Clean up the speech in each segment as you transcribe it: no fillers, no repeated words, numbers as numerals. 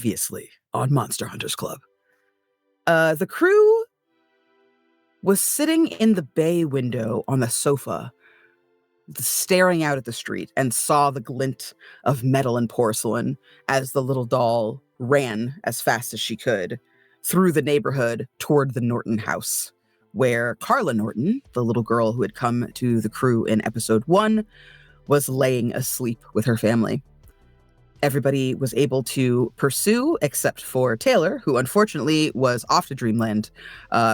Previously on Monster Hunters Club. The crew was sitting in the bay window on the sofa, staring out at the street, and saw the glint of metal and porcelain as the little doll ran as fast as she could through the neighborhood toward the Norton house, where Carla Norton, the little girl who had come to the crew in episode 1, was laying asleep with her family. Everybody was able to pursue, except for Taylor, who unfortunately was off to Dreamland,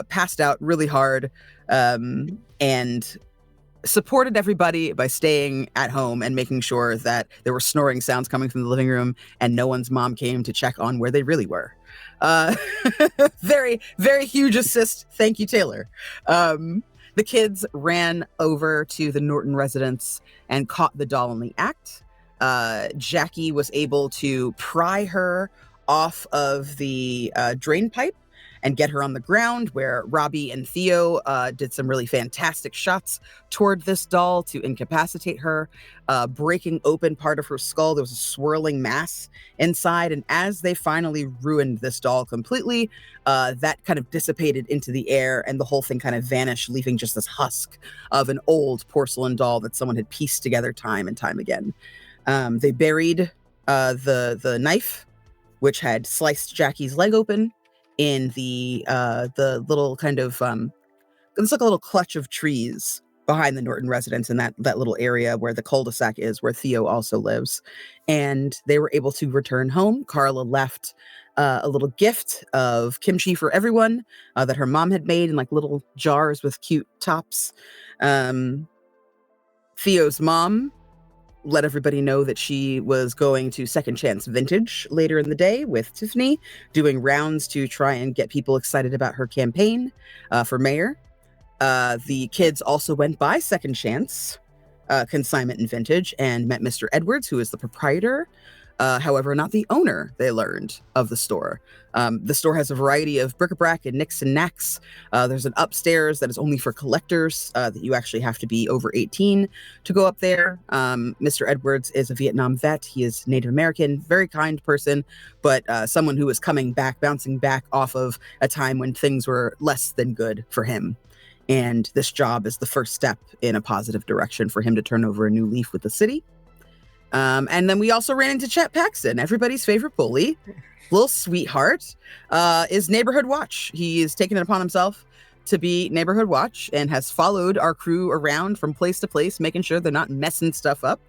passed out really hard, and supported everybody by staying at home and making sure that there were snoring sounds coming from the living room and no one's mom came to check on where they really were. Very, very huge assist. Thank you, Taylor. The kids ran over to the Norton residence and caught the doll in the act. Jackie was able to pry her off of the drain pipe and get her on the ground, where Robbie and Theo did some really fantastic shots toward this doll to incapacitate her, breaking open part of her skull. There was a swirling mass inside, and as they finally ruined this doll completely, that kind of dissipated into the air, and the whole thing kind of vanished, leaving just this husk of an old porcelain doll that someone had pieced together time and time again. They buried the knife, which had sliced Jackie's leg open, in the little kind of it's like a little clutch of trees behind the Norton residence in that little area where the cul-de-sac is, where Theo also lives. And they were able to return home. Carla left a little gift of kimchi for everyone that her mom had made in like little jars with cute tops. Theo's mom let everybody know that she was going to Second Chance Vintage later in the day with Tiffany, doing rounds to try and get people excited about her campaign for mayor. The kids also went by Second Chance Consignment and Vintage and met Mr. Edwards, who is the proprietor. However, not the owner, they learned, of the store. The store has a variety of bric-a-brac and knicks and knacks. There's an upstairs that is only for collectors, that you actually have to be over 18 to go up there. Mr. Edwards is a Vietnam vet. He is Native American, very kind person, but someone who is bouncing back off of a time when things were less than good for him. And this job is the first step in a positive direction for him to turn over a new leaf with the city. And then we also ran into Chet Paxton, everybody's favorite bully, little sweetheart, is Neighborhood Watch. He is taking it upon himself to be Neighborhood Watch and has followed our crew around from place to place, making sure they're not messing stuff up.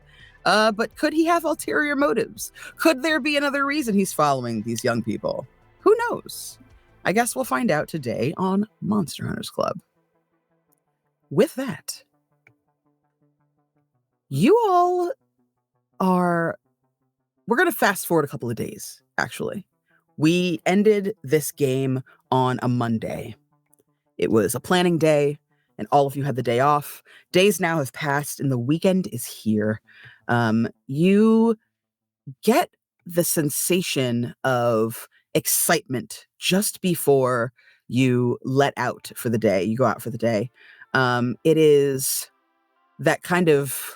But could he have ulterior motives? Could there be another reason he's following these young people? Who knows? I guess we'll find out today on Monster Hunters Club. With that, you all we're going to fast forward a couple of days, actually. We ended this game on a Monday. It was a planning day, and all of you had the day off. Days now have passed, and the weekend is here. You get the sensation of excitement just before you let out for the day. You go out for the day. It is that kind of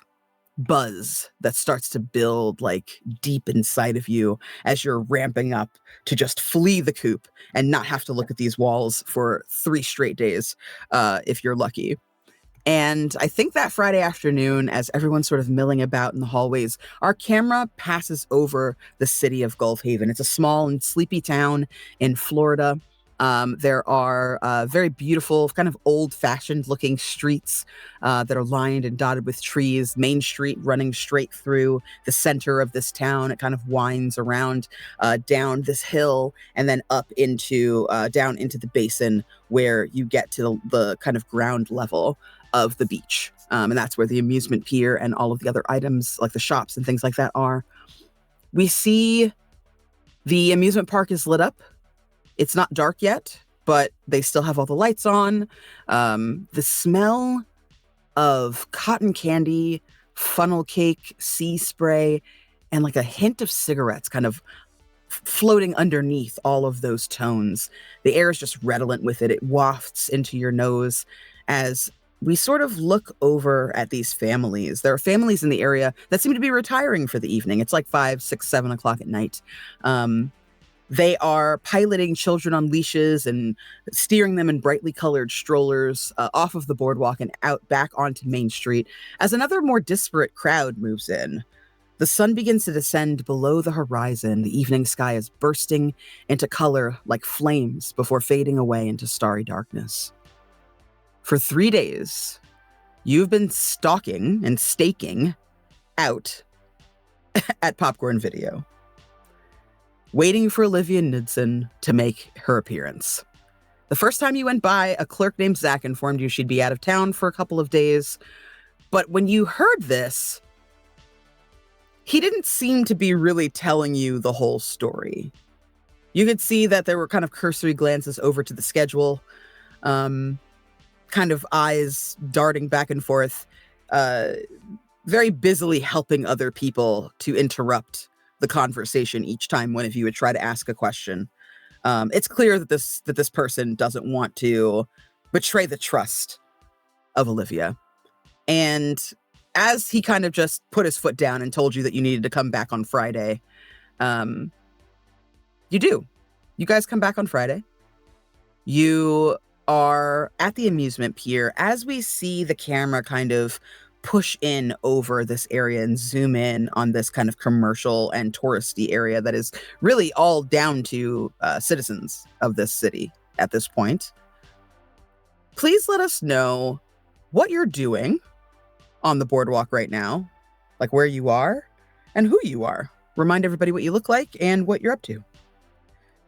buzz that starts to build like deep inside of you as you're ramping up to just flee the coop and not have to look at these walls for 3 straight days, if you're lucky. And I think that Friday afternoon, as everyone's sort of milling about in the hallways, our camera passes over the city of Gulf Haven. It's a small and sleepy town in Florida. There are very beautiful, kind of old-fashioned looking streets that are lined and dotted with trees. Main Street running straight through the center of this town. It kind of winds around down this hill and then up into down into the basin, where you get to the kind of ground level of the beach. And that's where the amusement pier and all of the other items, like the shops and things like that, are. We see the amusement park is lit up. It's not dark yet, but they still have all the lights on. The smell of cotton candy, funnel cake, sea spray, and like a hint of cigarettes kind of floating underneath all of those tones. The air is just redolent with it. It wafts into your nose as we sort of look over at these families. There are families in the area that seem to be retiring for the evening. It's like 5, 6, 7 o'clock at night. They are piloting children on leashes and steering them in brightly colored strollers off of the boardwalk and out back onto Main Street as another more disparate crowd moves in. The sun begins to descend below the horizon. The evening sky is bursting into color like flames before fading away into starry darkness. For 3 days, you've been stalking and staking out at Popcorn Video, waiting for Olivia Knudsen to make her appearance. The first time you went by, a clerk named Zach informed you she'd be out of town for a couple of days. But when you heard this, he didn't seem to be really telling you the whole story. You could see that there were kind of cursory glances over to the schedule, kind of eyes darting back and forth, very busily helping other people to interrupt the conversation each time one of you would try to ask a question. It's clear that this person doesn't want to betray the trust of Olivia. And as he kind of just put his foot down and told you that you needed to come back on Friday, you do. You guys come back on Friday. You are at the amusement pier as we see the camera kind of push in over this area and zoom in on this kind of commercial and touristy area that is really all down to citizens of this city at this point. Please let us know what you're doing on the boardwalk right now, like where you are and who you are. Remind everybody what you look like and what you're up to.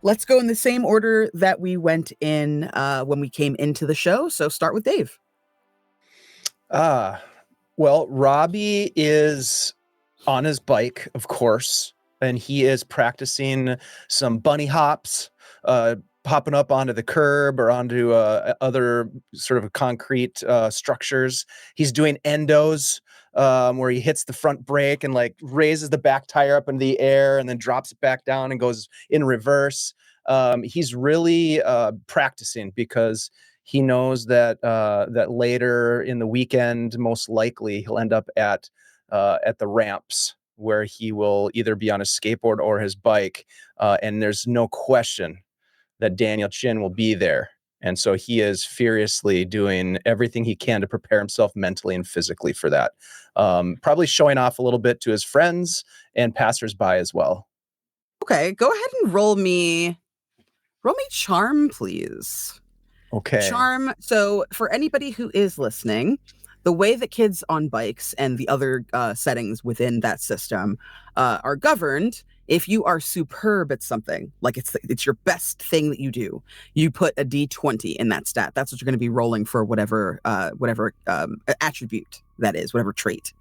Let's go in the same order that we went in when we came into the show. So start with Dave. Well, Robbie is on his bike, of course, and he is practicing some bunny hops, popping up onto the curb or onto other sort of concrete structures. He's doing endos where he hits the front brake and like raises the back tire up into the air and then drops it back down and goes in reverse. He's really practicing because he knows that that later in the weekend, most likely he'll end up at the ramps where he will either be on a skateboard or his bike. And there's no question that Daniel Chin will be there. And so he is furiously doing everything he can to prepare himself mentally and physically for that. Probably showing off a little bit to his friends and passersby as well. Okay, go ahead and roll me charm, please. Okay. Charm. So for anybody who is listening, the way that kids on bikes and the other settings within that system are governed, if you are superb at something, like it's your best thing that you do, you put a D20 in that stat. That's what you're going to be rolling for whatever attribute that is, whatever trait.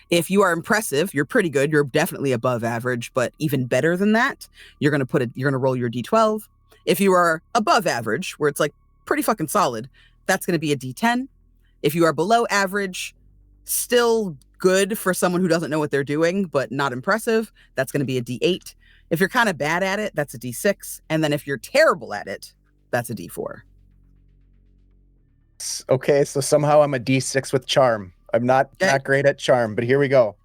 If you are impressive, you're pretty good. You're definitely above average, but even better than that, you're going to roll your D12. If you are above average, where it's like pretty fucking solid, that's going to be a D10. If you are below average, still good for someone who doesn't know what they're doing, but not impressive, that's going to be a D8. If you're kind of bad at it, that's a D6. And then if you're terrible at it, that's a D4. Okay, so somehow I'm a D6 with charm. I'm not great at charm, but here we go.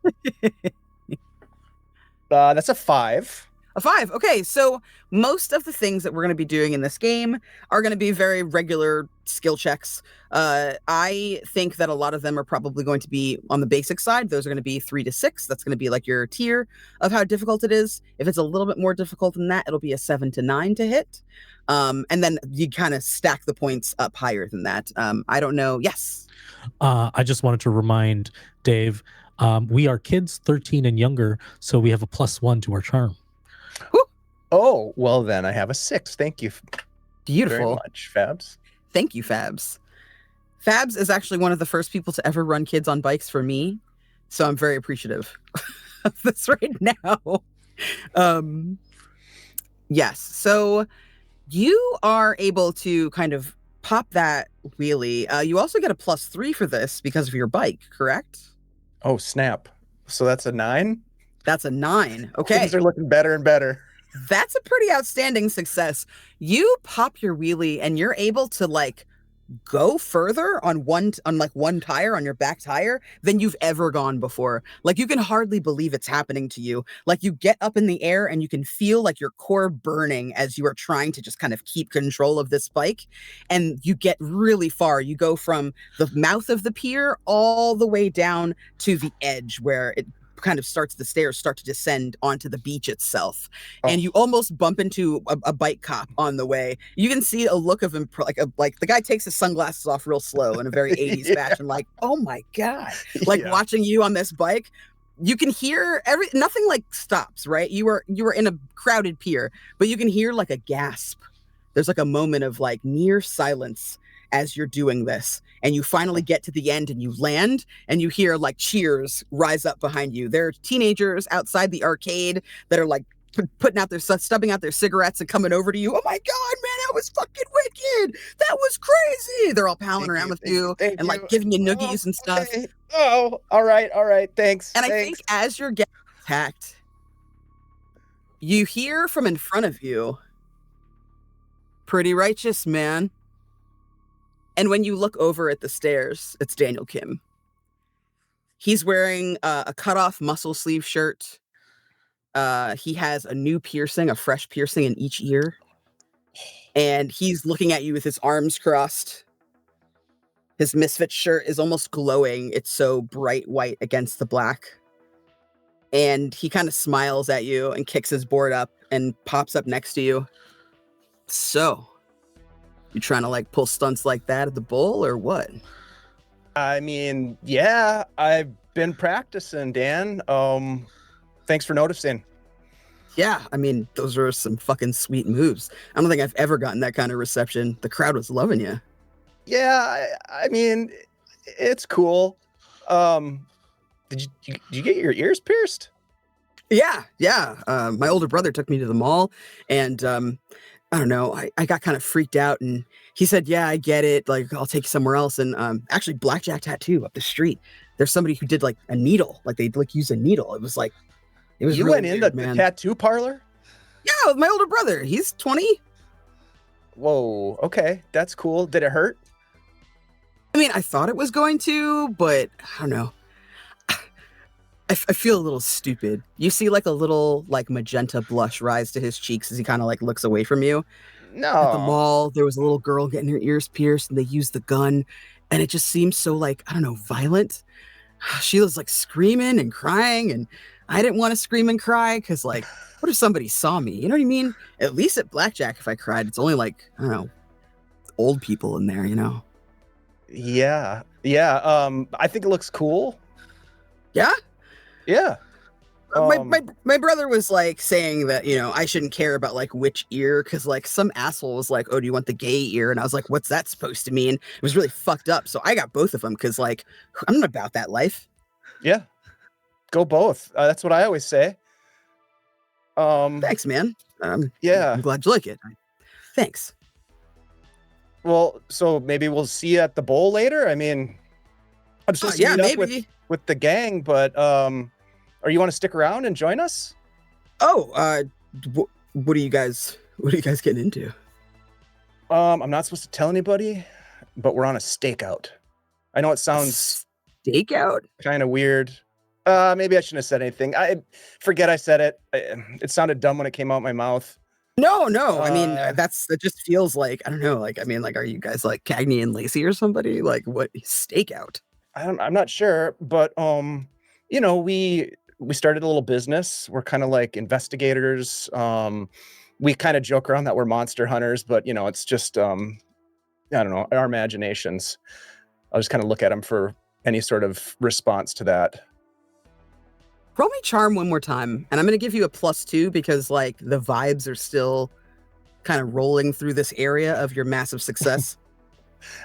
That's a 5. A 5. Okay, so most of the things that we're going to be doing in this game are going to be very regular skill checks. I think that a lot of them are probably going to be on the basic side. Those are going to be 3 to 6. That's going to be like your tier of how difficult it is. If it's a little bit more difficult than that, it'll be a 7 to 9 to hit. And then you kind of stack the points up higher than that. I don't know. Yes. I just wanted to remind Dave, we are kids 13 and younger, so we have a +1 to our charm. Oh, well then I have a 6. Thank you. Beautiful. Very much, Fabs. Thank you, Fabs. Fabs is actually one of the first people to ever run kids on bikes for me, so I'm very appreciative of this right now. Yes, so you are able to kind of pop that wheelie. You also get a +3 for this because of your bike, correct? Oh, snap. So that's a 9? That's a 9. Okay. Things are looking better and better. That's a pretty outstanding success. You pop your wheelie and you're able to like go further on one tire, on your back tire, than you've ever gone before. Like, you can hardly believe it's happening to you. Like, you get up in the air and you can feel like your core burning as you are trying to just kind of keep control of this bike. And you get really far. You go from the mouth of the pier all the way down to the edge where it kind of the stairs start to descend onto the beach itself. And you almost bump into a bike cop on the way. You can see a look of him, like the guy takes his sunglasses off real slow in a very 80s fashion, like, oh my God. Like, watching you on this bike, you can hear nothing like stops, right? You were in a crowded pier, but you can hear like a gasp. There's like a moment of like near silence as you're doing this, and you finally get to the end and you land and you hear like cheers rise up behind you. There are teenagers outside the arcade that are like putting out their stubbing out their cigarettes and coming over to you. Oh my God, man, that was fucking wicked. That was crazy. They're all palling around with you and like giving you noogies and stuff. Okay. Oh, all right. Thanks. And I think as you're getting attacked, you hear from in front of you, pretty righteous, man. And when you look over at the stairs, it's Daniel Kim. He's wearing a cut-off muscle sleeve shirt. He has a new piercing, a fresh piercing in each ear. And he's looking at you with his arms crossed. His misfit shirt is almost glowing. It's so bright white against the black. And he kind of smiles at you and kicks his board up and pops up next to you. So, you trying to like pull stunts like that at the bowl or what? I mean, yeah, I've been practicing, Dan. Thanks for noticing. Yeah, I mean, those are some fucking sweet moves. I don't think I've ever gotten that kind of reception. The crowd was loving you. Yeah, I mean, it's cool. Did you get your ears pierced? Yeah. My older brother took me to the mall, and I don't know, I got kind of freaked out, and he said, yeah, I get it. Like, I'll take you somewhere else. And actually, Blackjack Tattoo up the street, there's somebody who did like a needle, like they'd like use a needle. It was you really went in weird, the tattoo parlor? Yeah, with my older brother. He's 20. Whoa, okay, that's cool. Did it hurt? I mean, I thought it was going to, but I don't know. I feel a little stupid. You see like a little like magenta blush rise to his cheeks as he kind of like looks away from you. No. At the mall, there was a little girl getting her ears pierced and they used the gun, and it just seems so like, I don't know, violent. She was like screaming and crying, and I didn't want to scream and cry because like, what if somebody saw me? You know what I mean? At least at Blackjack, if I cried, it's only like, I don't know, old people in there, you know? Yeah. I think it looks cool. Yeah? Yeah. My brother was like saying that, you know, I shouldn't care about like which ear, because like some asshole was like, oh, do you want the gay ear? And I was like, what's that supposed to mean? It was really fucked up. So I got both of them because like, I'm not about that life. Yeah. Go both. That's what I always say. Thanks, man. Yeah. I'm glad you like it. Thanks. Well, so maybe we'll see you at the bowl later. I mean, I'm supposed to meet up with the gang, but or you want to stick around and join us? Oh, what are you guys getting into? I'm not supposed to tell anybody, but we're on a stakeout. I know it sounds stakeout, kind of weird. Maybe I shouldn't have said anything. I forget I said it. It sounded dumb when it came out my mouth. No. I mean, that just feels like, I don't know. Like, I mean, like, are you guys like Cagney and Lacey or somebody? Like, what stakeout? I'm not sure, but you know, we started a little business. We're kind of like investigators. We kind of joke around that we're monster hunters, but you know, it's just I don't know, our imaginations. I'll just kind of look at them for any sort of response to that. Roll me charm one more time, and I'm going to give you a +2 because like the vibes are still kind of rolling through this area of your massive success.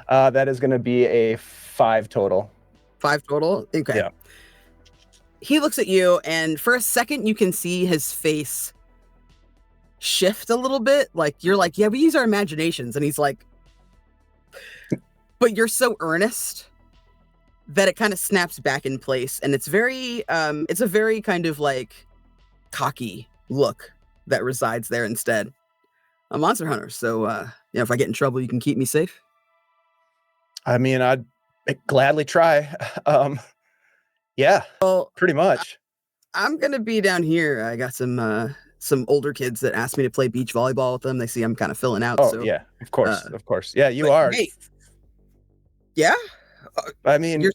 That is going to be a 5 total. 5 total? Okay. Yeah. He looks at you, and for a second you can see his face shift a little bit. Like, you're like, yeah, we use our imaginations. And he's like, but you're so earnest that it kind of snaps back in place, and it's a very kind of like cocky look that resides there instead. I'm Monster Hunter, so you know, if I get in trouble, you can keep me safe. I mean, I'd gladly try. Yeah, Well, pretty much. I'm gonna be down here. I got some older kids that asked me to play beach volleyball with them. They see I'm kind of filling out. Oh So yeah, of course, uh, of course. Yeah, you but are. hey, yeah, I mean, you're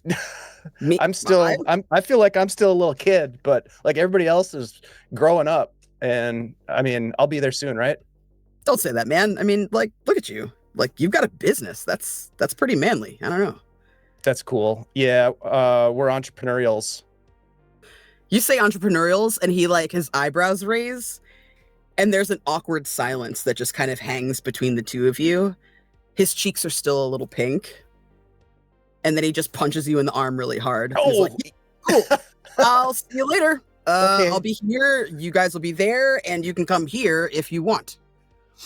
me. I feel like I'm still a little kid, but like everybody else is growing up, and I mean, I'll be there soon, right? Don't say that, man. I mean, like, look at you. Like, you've got a business. That's pretty manly. I don't know. That's cool. Yeah, we're entrepreneurials. You say entrepreneurials, and he like his eyebrows raise, and there's an awkward silence that just kind of hangs between the two of you. His cheeks are still a little pink, and then he just punches you in the arm really hard. He's like, "Cool, I'll see you later. Okay. I'll be here. You guys will be there, and you can come here if you want."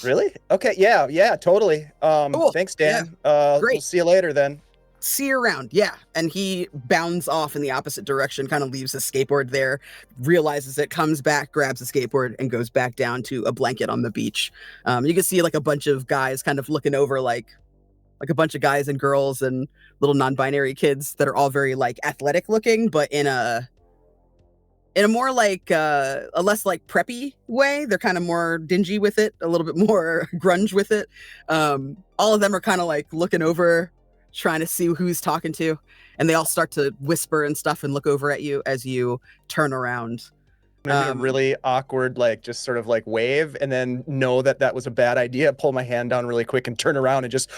Really? Okay. Yeah, totally. Cool. Thanks, Dan. Great. We'll see you later then. See you around. Yeah. And he bounds off in the opposite direction, kind of leaves his skateboard there, realizes it, comes back, grabs the skateboard, and goes back down to a blanket on the beach. You can see like a bunch of guys kind of looking over, like a bunch of guys and girls and little non-binary kids that are all very like athletic looking, but in a more like a less like preppy way. They're kind of more dingy with it, a little bit more grunge with it. All of them are kind of like looking over, trying to see who's talking to, and they all start to whisper and stuff and look over at you as you turn around. I'm gonna really awkward, like just sort of like wave, and then know that that was a bad idea. Pull my hand down really quick and turn around and just.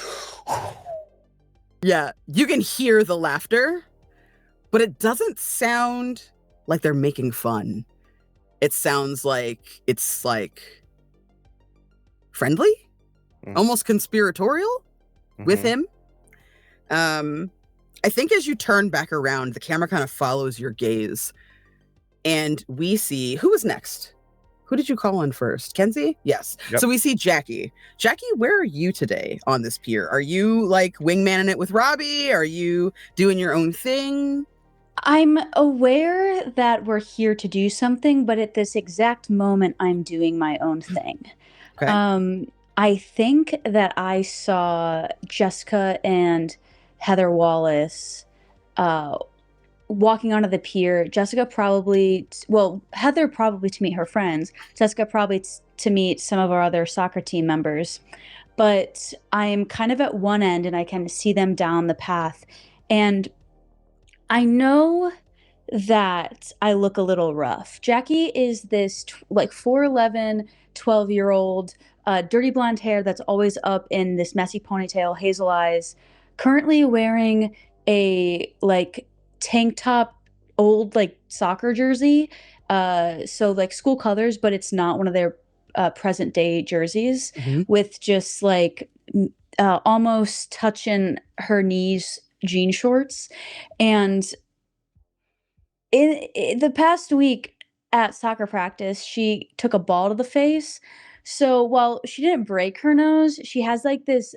Yeah, you can hear the laughter, but it doesn't sound like they're making fun. It sounds like it's like friendly, almost conspiratorial with him. I think as you turn back around, the camera kind of follows your gaze, and we see who was next. Who did you call on first? Kenzie? Yes. Yep. So we see Jackie. Jackie, where are you today on this pier? Are you like wingmanning it with Robbie? Are you doing your own thing? I'm aware that we're here to do something, but at this exact moment, I'm doing my own thing. Okay. I think that I saw Jessica and Heather Wallace walking onto the pier. Heather probably to meet her friends. Jessica probably to meet some of our other soccer team members. But I am kind of at one end, and I can see them down the path. And I know that I look a little rough. Jackie is this 4'11", 12-year-old, dirty blonde hair that's always up in this messy ponytail, hazel eyes, currently wearing a like tank top, old like soccer jersey. So like school colors, but it's not one of their present day jerseys, with just like almost touching her knees jean shorts. And in the past week at soccer practice, she took a ball to the face. So while she didn't break her nose, she has like this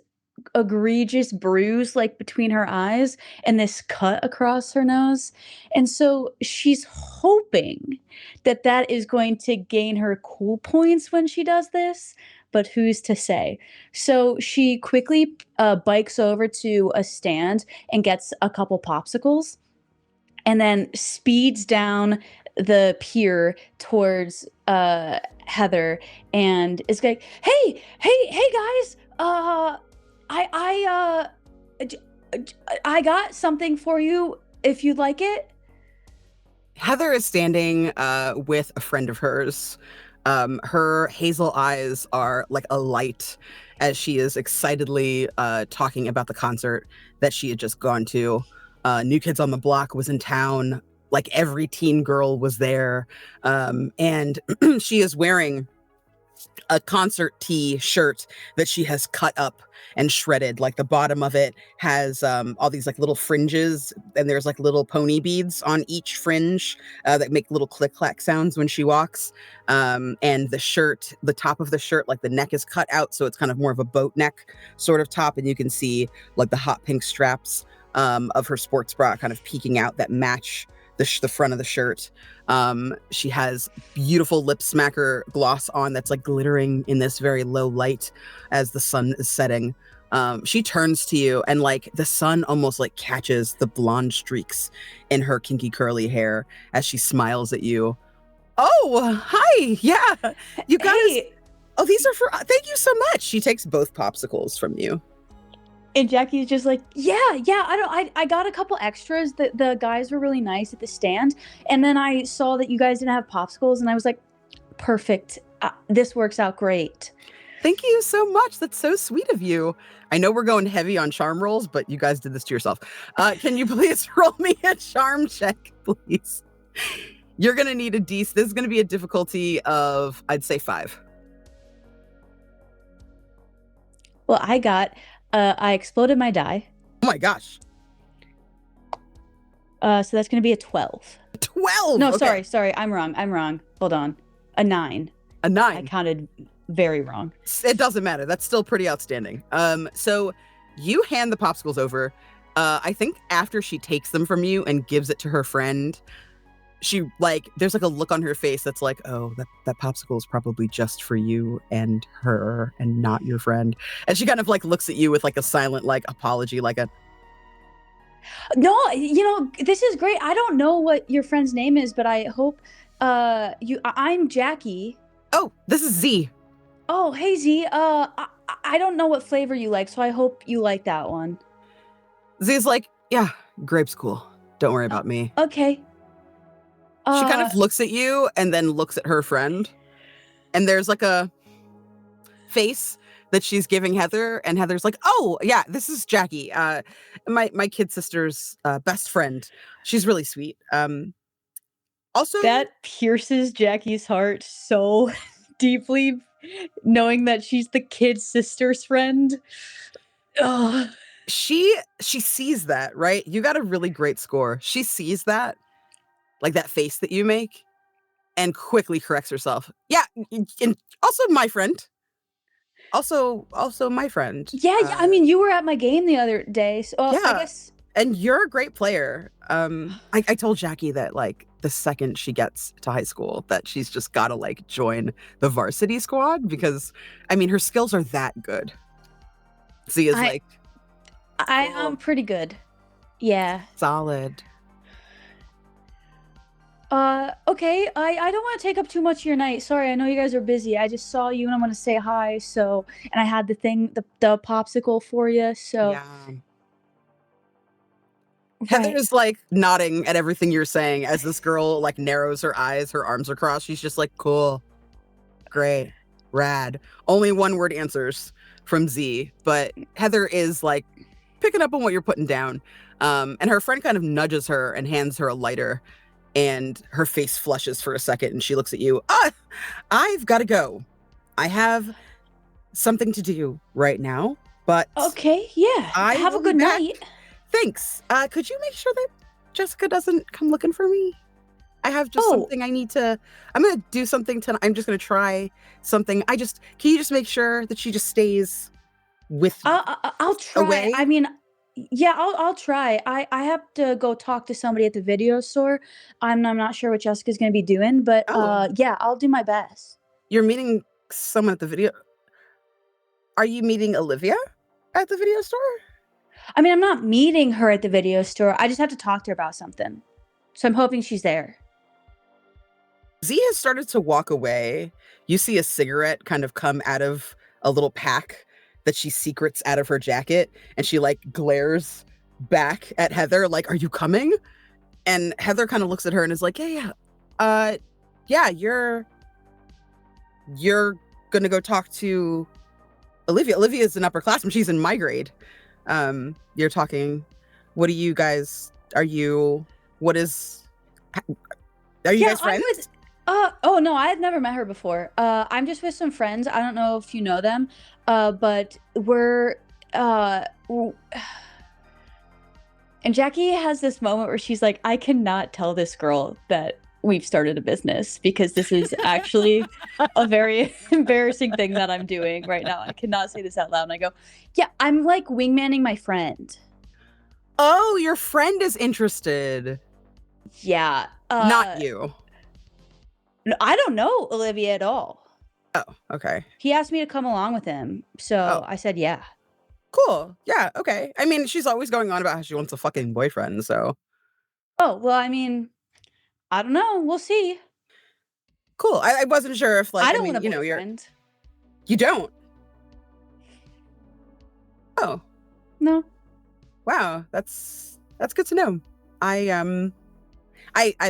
egregious bruise like between her eyes and this cut across her nose. And so she's hoping that that is going to gain her cool points when she does this, but who's to say? So she quickly bikes over to a stand and gets a couple popsicles, and then speeds down the pier towards Heather, and is like, hey guys, I got something for you if you'd like it. Heather is standing with a friend of hers. Her hazel eyes are like a light as she is excitedly talking about the concert that she had just gone to. New Kids on the Block was in town. Like every teen girl was there. And she is wearing a concert tee shirt that she has cut up and shredded. Like the bottom of it has all these like little fringes, and there's like little pony beads on each fringe that make little click clack sounds when she walks. And the shirt, the top of the shirt, like the neck is cut out, so it's kind of more of a boat neck sort of top, and you can see like the hot pink straps of her sports bra kind of peeking out that match the front of the shirt. She has beautiful lip smacker gloss on that's like glittering in this very low light as the sun is setting. She turns to you, and like the sun almost like catches the blonde streaks in her kinky curly hair as she smiles at you. Oh, hi. Yeah. You guys. Hey, Oh, these are for, thank you so much. She takes both popsicles from you. and Jackie's just like, yeah, I got a couple extras. The guys were really nice at the stand, and then I saw that you guys didn't have popsicles, and I was like, perfect. This works out great. Thank you so much. That's so sweet of you. I know we're going heavy on charm rolls, but you guys did this to yourself. Can you please roll me a charm check, please? You're going to need a DC. This is going to be a difficulty of, I'd say 5. Well, I exploded my die. Oh my gosh. So that's going to be a 12. 12? No, Okay. sorry. I'm wrong. Hold on. A 9. A 9. I counted very wrong. It doesn't matter. That's still pretty outstanding. So you hand the popsicles over. I think after she takes them from you and gives it to her friend, she like, there's like a look on her face that's like, oh, that popsicle is probably just for you and her and not your friend. And she kind of like looks at you with like a silent like apology, like a, No, this is great. I don't know what your friend's name is, but I hope I'm Jackie. oh, this is Z. Oh, hey Z. I don't know what flavor you like, so I hope you like that one. Z's like, yeah, grape's cool. Don't worry about me. Okay. She kind of looks at you and then looks at her friend. And there's like a face that she's giving Heather. And Heather's like, oh, yeah, this is Jackie. My kid sister's best friend. She's really sweet. Also, that pierces Jackie's heart so deeply, knowing that she's the kid sister's friend. Ugh. she sees that, right? You got a really great score. She sees that, like that face that you make, and quickly corrects herself. Yeah, and also my friend. Also my friend. Yeah, I mean, you were at my game the other day, so I Yeah. guess. And you're a great player. I told Jackie that like the second she gets to high school that she's just gotta like join the varsity squad because I mean her skills are that good. Z is like I am pretty good. Yeah. solid. Okay. I don't want to take up too much of your night. Sorry, I know you guys are busy. I just saw you and I want to say hi. So, and I had the popsicle for you. So, Yeah. right. Heather's like nodding at everything you're saying as this girl like narrows her eyes, her arms are crossed. She's just like, cool, great, rad. Only one word answers from Z, but Heather is like picking up on what you're putting down. And her friend kind of nudges her and hands her a lighter, and her face flushes for a second and she looks at you. I've got to go. I have something to do right now, but Okay. Yeah. I Have a will be good back. night. Thanks. Could you make sure that Jessica doesn't come looking for me? I have just Oh. something I need to. I'm gonna do something tonight. I'm just gonna try something. Can you just make sure that she just stays with you? I'll try. Away? I mean, yeah, I'll try. I have to go talk to somebody at the video store. I'm not sure what Jessica's gonna be doing, but Oh. yeah, I'll do my best. You're meeting someone at the video. Are you meeting Olivia at the video store? I mean, I'm not meeting her at the video store. I just have to talk to her about something. So I'm hoping she's there. Z has started to walk away. You see a cigarette kind of come out of a little pack that she secrets out of her jacket, and she like glares back at Heather like, are you coming? And Heather kind of looks at her and is like, yeah, you're gonna go talk to Olivia. Olivia's an upperclassman. She's in my grade. You're talking, are you guys friends? I'm with. Oh no, I had never met her before. I'm just with some friends. I don't know if you know them. But we're and Jackie has this moment where she's like, I cannot tell this girl that we've started a business because this is actually a very embarrassing thing that I'm doing right now. I cannot say this out loud. And I go, yeah, I'm like wingmanning my friend. Oh, your friend is interested. Yeah. Not you. No, I don't know Olivia at all. Oh, okay. He asked me to come along with him. So Oh. I said, yeah. Cool. Yeah. Okay. I mean, she's always going on about how she wants a fucking boyfriend. So Oh, well, I mean, I don't know. We'll see. cool. I wasn't sure if like, I don't mean, want a you know, boyfriend. you don't. Oh, No. wow. That's good to know. I've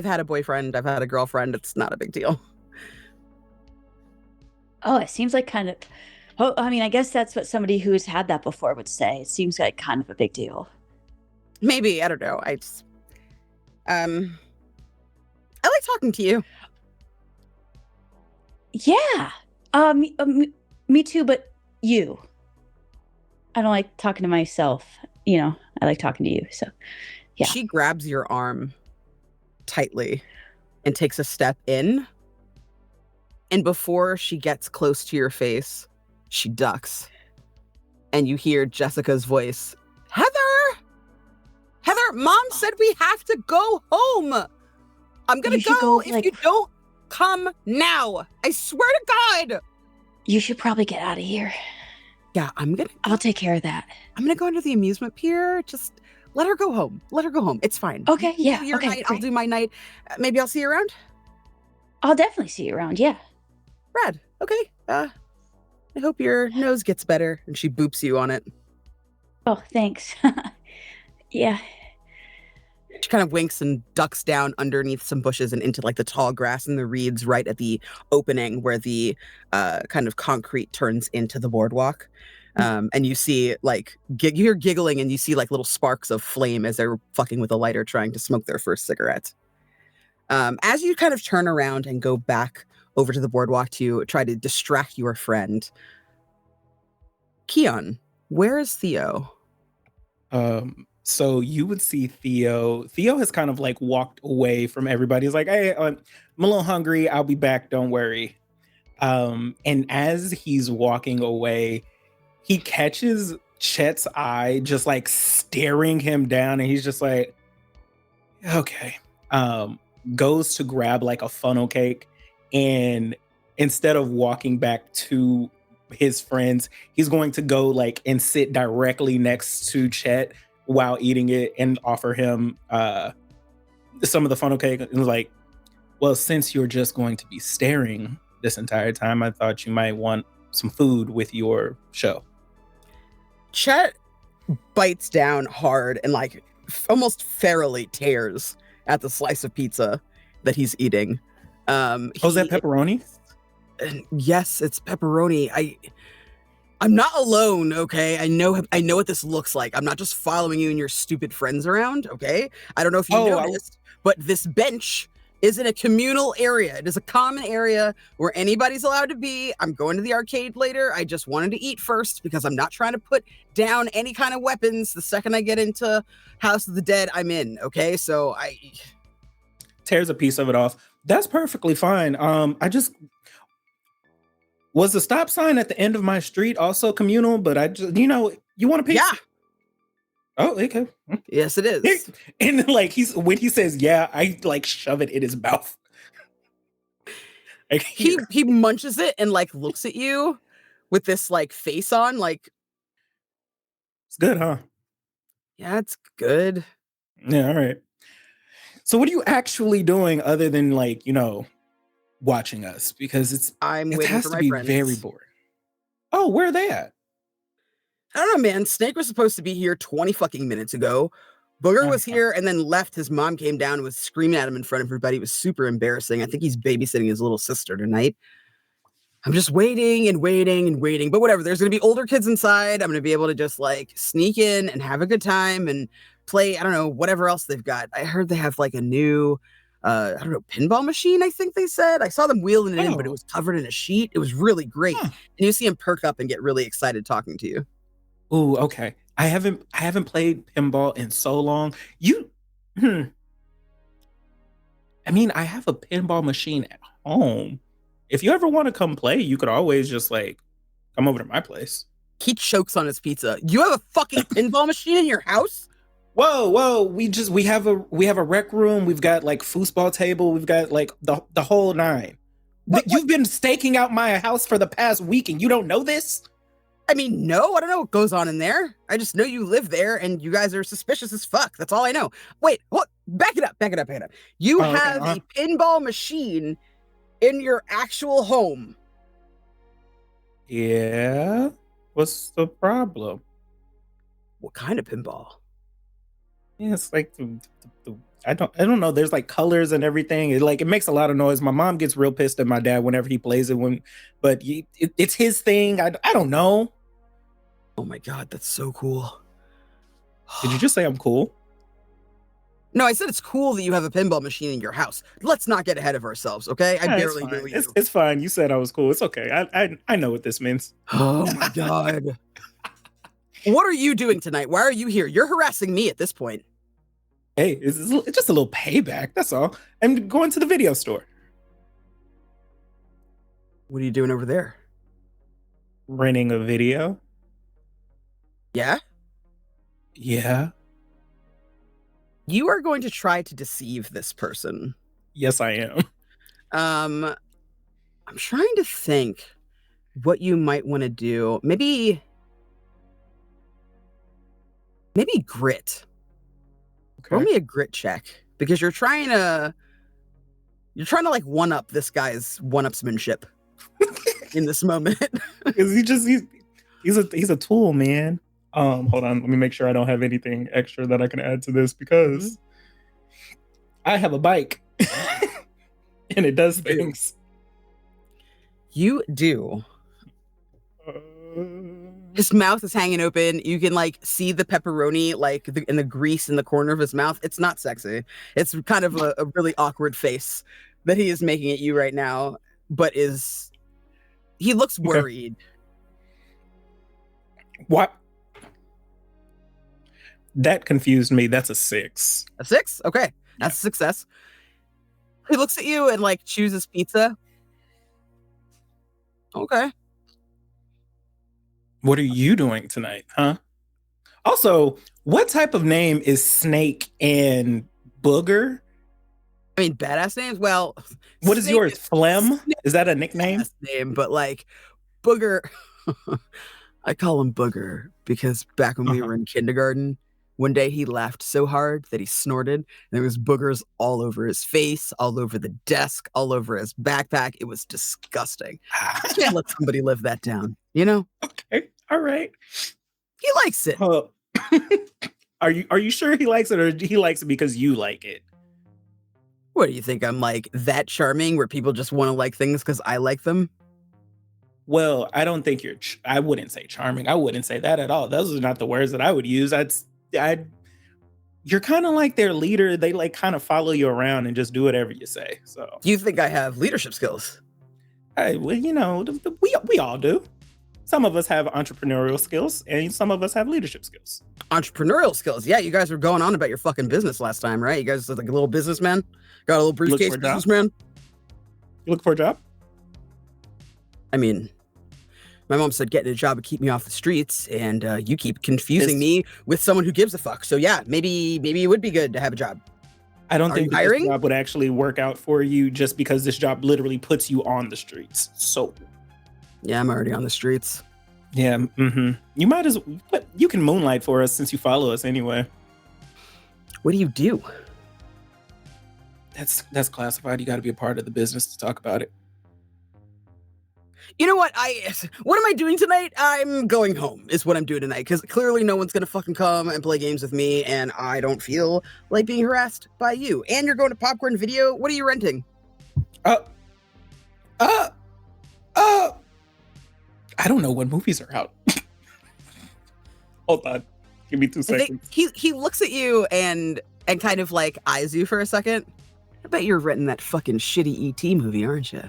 had a boyfriend. I've had a girlfriend. It's not a big deal. Oh, it seems like kind of. Oh, I mean, I guess that's what somebody who's had that before would say. It seems like kind of a big deal. Maybe, I don't know. I just I like talking to you. Yeah. Me too, but you. I don't like talking to myself. You know, I like talking to you. So, yeah. She grabs your arm tightly and takes a step in. And before she gets close to your face, she ducks. And you hear Jessica's voice. Heather! Heather, Mom said we have to go home. I'm going to go if like, you don't come now. I swear to God. You should probably get out of here. Yeah, I'll take care of that. I'm going to go into the amusement pier. Just let her go home. Let her go home. It's fine. Okay, You yeah, do your okay, night, I'll great. do my night. Maybe I'll see you around. I'll definitely see you around. Yeah. Rad. Okay. I hope your nose gets better. And she boops you on it. Oh, thanks. Yeah. She kind of winks and ducks down underneath some bushes and into like the tall grass and the reeds right at the opening where the kind of concrete turns into the boardwalk. And you see like you're giggling and you see like little sparks of flame as they're fucking with a lighter trying to smoke their first cigarette. As you kind of turn around and go back over to the boardwalk to try to distract your friend, Keon, where is Theo? So you would see Theo. Theo has kind of like walked away from everybody. He's like, hey, I'm a little hungry. I'll be back. Don't worry. And as he's walking away, he catches Chet's eye just like staring him down. And he's just like, okay. Goes to grab like a funnel cake. And instead of walking back to his friends, he's going to go like and sit directly next to Chet while eating it and offer him some of the funnel cake. And was like, well, since you're just going to be staring this entire time, I thought you might want some food with your show. Chet bites down hard and like almost ferally tears at the slice of pizza that he's eating. Is that pepperoni? Yes, it's pepperoni. I'm not alone, okay? I know what this looks like. I'm not just following you and your stupid friends around, okay? I don't know if you noticed, but this bench is in a communal area. It is a common area where anybody's allowed to be. I'm going to the arcade later. I just wanted to eat first because I'm not trying to put down any kind of weapons. The second I get into House of the Dead, I'm in, okay? So I tears a piece of it off. That's perfectly fine. Was the stop sign at the end of my street also communal? But I just, you want a piece? Yeah. Oh, okay. Yes, it is. And like when he says, yeah, I like shove it in his mouth. Like, he munches it and like looks at you with this like face on, like it's good, huh? Yeah, it's good. Yeah, all right. So what are you actually doing other than like, watching us? Because it waiting has for to my be friends. very boring. Oh, where are they at? I don't know, man. Snake was supposed to be here 20 fucking minutes ago. Booger was here and then left. His mom came down and was screaming at him in front of everybody. It was super embarrassing. I think he's babysitting his little sister tonight. I'm just waiting and waiting and waiting. But whatever, there's going to be older kids inside. I'm going to be able to just like sneak in and have a good time and play, I don't know, whatever else they've got. I heard they have like a new, I don't know, pinball machine, I think they said. I saw them wheeling it in, but it was covered in a sheet. It was really great. And you see him perk up and get really excited talking to you. Oh, okay. I haven't played pinball in so long. I mean, I have a pinball machine at home. If you ever want to come play, you could always just like come over to my place. He chokes on his pizza. You have a fucking pinball machine in your house? Whoa. We have a rec room. We've got like foosball table. We've got like the whole nine. You've been staking out my house for the past week and you don't know this? I mean, no, I don't know what goes on in there. I just know you live there and you guys are suspicious as fuck. That's all I know. Wait, what? Back it up. You have a pinball machine in your actual home. Yeah. What's the problem? What kind of pinball? Yeah, it's like I don't know. There's like colors and everything. It makes a lot of noise. My mom gets real pissed at my dad whenever he plays it. But it's his thing. I don't know. Oh my god, that's so cool. Did you just say I'm cool? No, I said it's cool that you have a pinball machine in your house. Let's not get ahead of ourselves, okay? I barely knew you. It's fine. You said I was cool. It's okay. I know what this means. Oh my god. What are you doing tonight? Why are you here? You're harassing me at this point. Hey, it's just a little payback. That's all. I'm going to the video store. What are you doing over there? Renting a video. Yeah? Yeah. You are going to try to deceive this person. Yes, I am. I'm trying to think what you might want to do. Maybe grit. Okay. Roll me a grit check because you're trying to like one up this guy's one-upsmanship in this moment. Because he's a tool, man. Hold on, let me make sure I don't have anything extra that I can add to this because I have a bike and it does things. You do. His mouth is hanging open. You can like see the pepperoni like in the grease in the corner of his mouth. It's not sexy. It's kind of a really awkward face that he is making at you right now, but he looks worried. What? That confused me. That's a 6. A 6? Okay. That's a success. He looks at you and like chooses pizza. Okay. What are you doing tonight, huh? Also, what type of name is Snake and Booger? I mean, badass names. Well, what is yours? Phlegm? Is that a nickname? Name, but like Booger. I call him Booger because back when we were in kindergarten, one day he laughed so hard that he snorted, and there was boogers all over his face, all over the desk, all over his backpack. It was disgusting. I can't let somebody live that down, you know? Okay, all right. He likes it. Are you sure he likes it, or he likes it because you like it? What do you think? I'm like that charming where people just want to like things because I like them? Well, I don't think I wouldn't say charming. I wouldn't say that at all. Those are not the words that I would use. You're kind of like their leader. They like kind of follow you around and just do whatever you say. So you think I have leadership skills? Well, you know, we all do. Some of us have entrepreneurial skills and some of us have leadership skills. Entrepreneurial skills. Yeah, you guys were going on about your fucking business last time, right? You guys are like a little businessman. Got a little briefcase businessman. You looking for a job? I mean, my mom said getting a job would keep me off the streets, and you keep confusing me with someone who gives a fuck. So yeah, maybe it would be good to have a job. I don't think this job would actually work out for you just because this job literally puts you on the streets. So yeah, I'm already on the streets. Yeah, you might as well, but you can moonlight for us since you follow us anyway. What do you do? That's classified. You got to be a part of the business to talk about it. You know what? What am I doing tonight? I'm going home is what I'm doing tonight because clearly no one's going to fucking come and play games with me, and I don't feel like being harassed by you. And you're going to Popcorn Video. What are you renting? I don't know what movies are out. Hold on. Give me 2 seconds. He looks at you and kind of like eyes you for a second. I bet you're renting that fucking shitty E.T. movie, aren't you?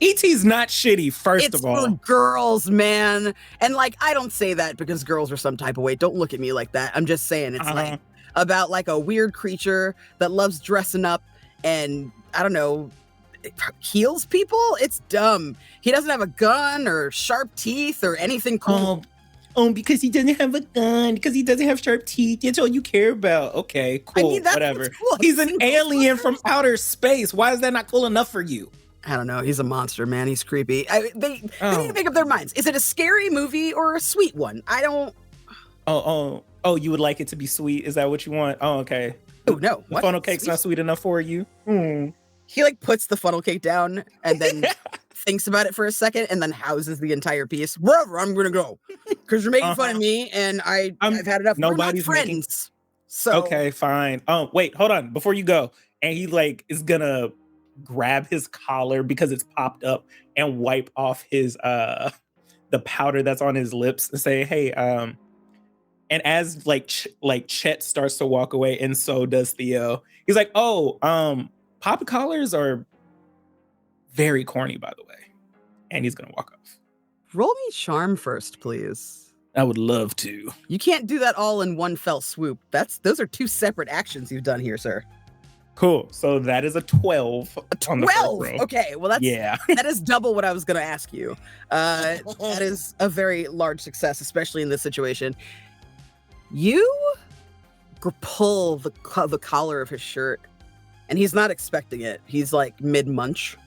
E.T.'s not shitty, first of all. It's for girls, man. And like, I don't say that because girls are some type of way. Don't look at me like that. I'm just saying it's like about like a weird creature that loves dressing up and I don't know, heals people. It's dumb. He doesn't have a gun or sharp teeth or anything cool. Because he doesn't have a gun, because he doesn't have sharp teeth. That's all you care about. Okay, cool, I mean, that's whatever. Cool. He's an alien from outer space. Why is that not cool enough for you? I don't know. He's a monster, man. He's creepy. They need to make up their minds. Is it a scary movie or a sweet one? I don't. Oh, you would like it to be sweet? Is that what you want? Oh, okay. Oh no, The funnel cake's not sweet enough for you. He like puts the funnel cake down and then thinks about it for a second and then houses the entire piece. Wherever I'm gonna go, because you're making fun of me and I've had enough. Nobody's We're not friends. So okay, fine. Oh, wait, hold on. Before you go, and he like is gonna grab his collar because it's popped up and wipe off his the powder that's on his lips and say, "Hey, and as Chet starts to walk away, and so does Theo. He's like, pop collars are very corny, by the way. And he's gonna walk off. roll me charm first, please. I would love to. You can't do that all in one fell swoop. Those are two separate actions you've done here, sir. Cool. So that is a 12. A 12. Okay. Well, that is double what I was gonna ask you. That is a very large success, especially in this situation. You pull the collar of his shirt, and he's not expecting it. He's like mid-munch.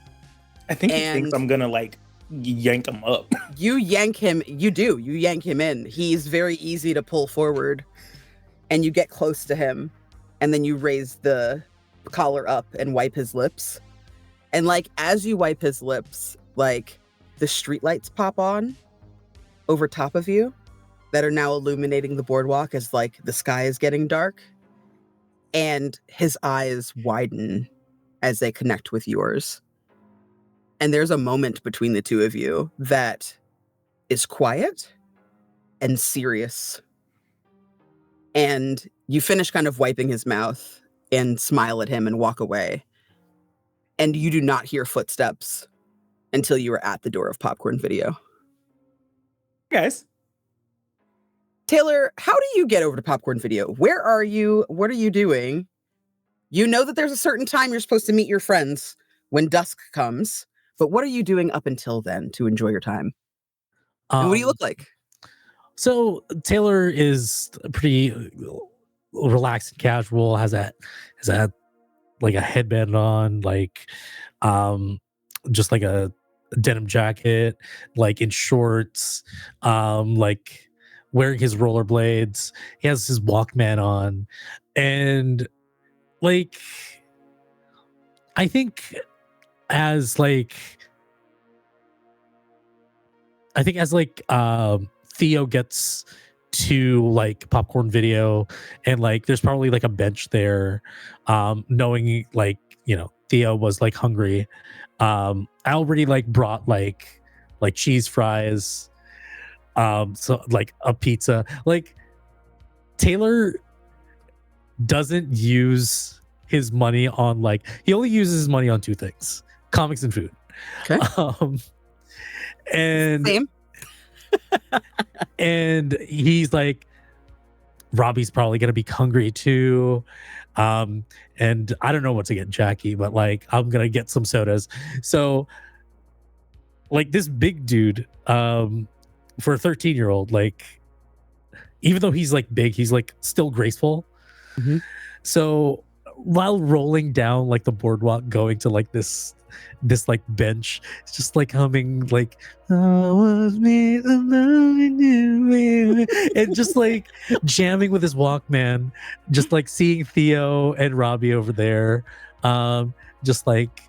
I think he thinks I'm gonna like yank him up. You yank him. You yank him in. He's very easy to pull forward, and you get close to him, and then you raise the collar up and wipe his lips. And like as you wipe his lips, like the streetlights pop on over top of you that are now illuminating the boardwalk as like the sky is getting dark, and his eyes widen as they connect with yours. And there's a moment between the two of you that is quiet and serious. And you finish kind of wiping his mouth and smile at him and walk away. And you do not hear footsteps until you are at the door of Popcorn Video. Guys. Taylor, how do you get over to Popcorn Video? Where are you? What are you doing? You know that there's a certain time you're supposed to meet your friends when dusk comes, but what are you doing up until then to enjoy your time? And what do you look like? So Taylor is pretty relaxed and casual, has that like a headband on, like just like a denim jacket, like in shorts, like wearing his rollerblades. He has his Walkman on, and like I think as Theo gets to like Popcorn Video, and like there's probably like a bench there, knowing like, you know, Theo was like hungry. I already like brought like cheese fries, so like a pizza. Like Taylor doesn't use his money on he only uses his money on two things: comics and food. Okay. And same. And he's like, Robbie's probably gonna be hungry too, and I don't know what to get Jackie, but like I'm gonna get some sodas. So like this big dude, for a 13-year-old, like even though he's like big, he's like still graceful. Mm-hmm. So while rolling down like the boardwalk, going to like this like bench, it's just like humming like I was made of loving you, and just like jamming with his Walkman, just like seeing Theo and Robbie over there, just like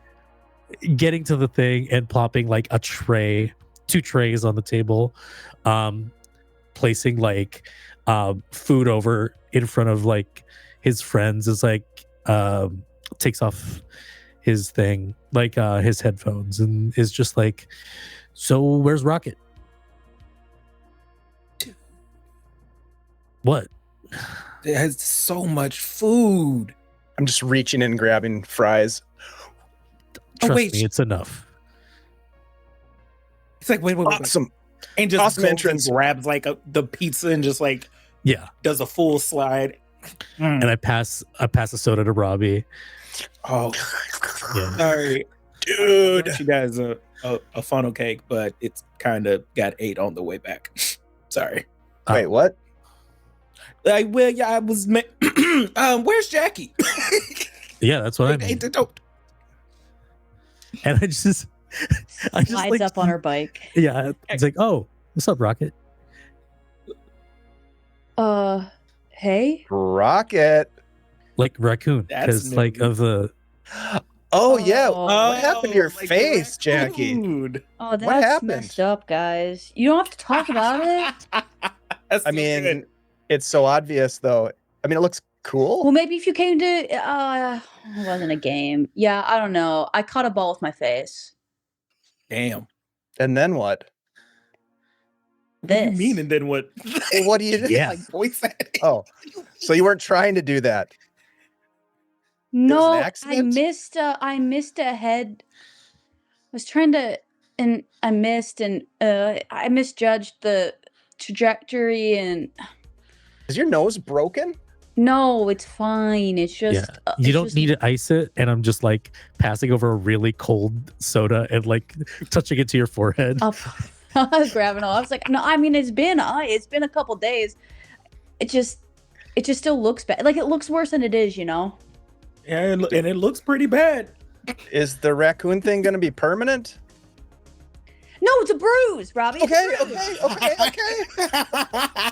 getting to the thing and plopping like two trays on the table, placing like food over in front of like his friends, is like takes off his thing, like his headphones, and is just like, so where's Rocket? What? It has so much food. I'm just reaching and grabbing fries. Trust me, it's enough. It's like, wait. Awesome. And just awesome entrance. Grabs like the pizza and just like does a full slide. And I pass a soda to Robbie. Oh, yeah. Sorry, dude. You guys a funnel cake, but it's kind of got 8 on the way back. Sorry. Wait, what? I was. Where's Jackie? Yeah, that's what I mean. And I just Slides like, up on her bike. yeah, it's like, oh, what's up, Rocket? Hey? Rocket. Like raccoon, That's because like new. of the Oh yeah. Oh. What happened to your like the face, Jackie? raccoon. Oh, that's happened? messed up, guys. You don't have to talk about it. That's I so mean, good. it's so obvious though. I mean, it looks cool. Well, maybe if you came to it wasn't a game. Yeah, I don't know. I caught a ball with my face. Damn. And then what? What do you This. mean? And then what? Well, what do you do? Yeah. Like voice acting. Oh, so you weren't trying to do that. No, accident? I missed a head. I was trying to and I missed and I misjudged the trajectory and Is your nose broken? no, it's fine. It's just yeah. You it's don't just- need to ice it, and I'm just like passing over a really cold soda and like touching it to your forehead. I was grabbing all. I was like, no, I mean it's been a couple days. It just still looks bad. Like it looks worse than it is, you know. Yeah, and it looks pretty bad. Is the raccoon thing going to be permanent? No, it's a bruise, Robbie. It's a Okay, bruise. okay.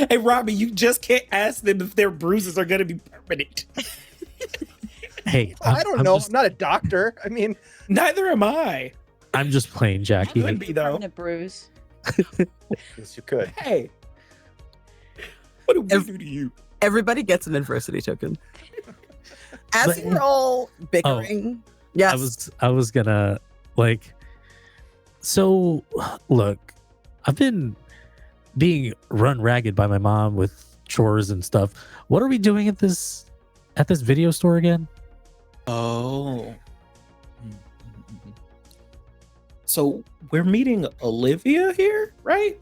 Hey, Robbie, you just can't ask them if their bruises are going to be permanent. Hey, I don't know. Just, I'm not a doctor. I mean, Neither am I. I'm just playing Jackie. Could be though. Permanent bruise. yes, you could. Hey, what do we do to you? Everybody gets an adversity token. As But- we're all bickering, yes. I was gonna like. So look, I've been being run ragged by my mom with chores and stuff. What are we doing at this video store again? Oh. So we're meeting Olivia here, right?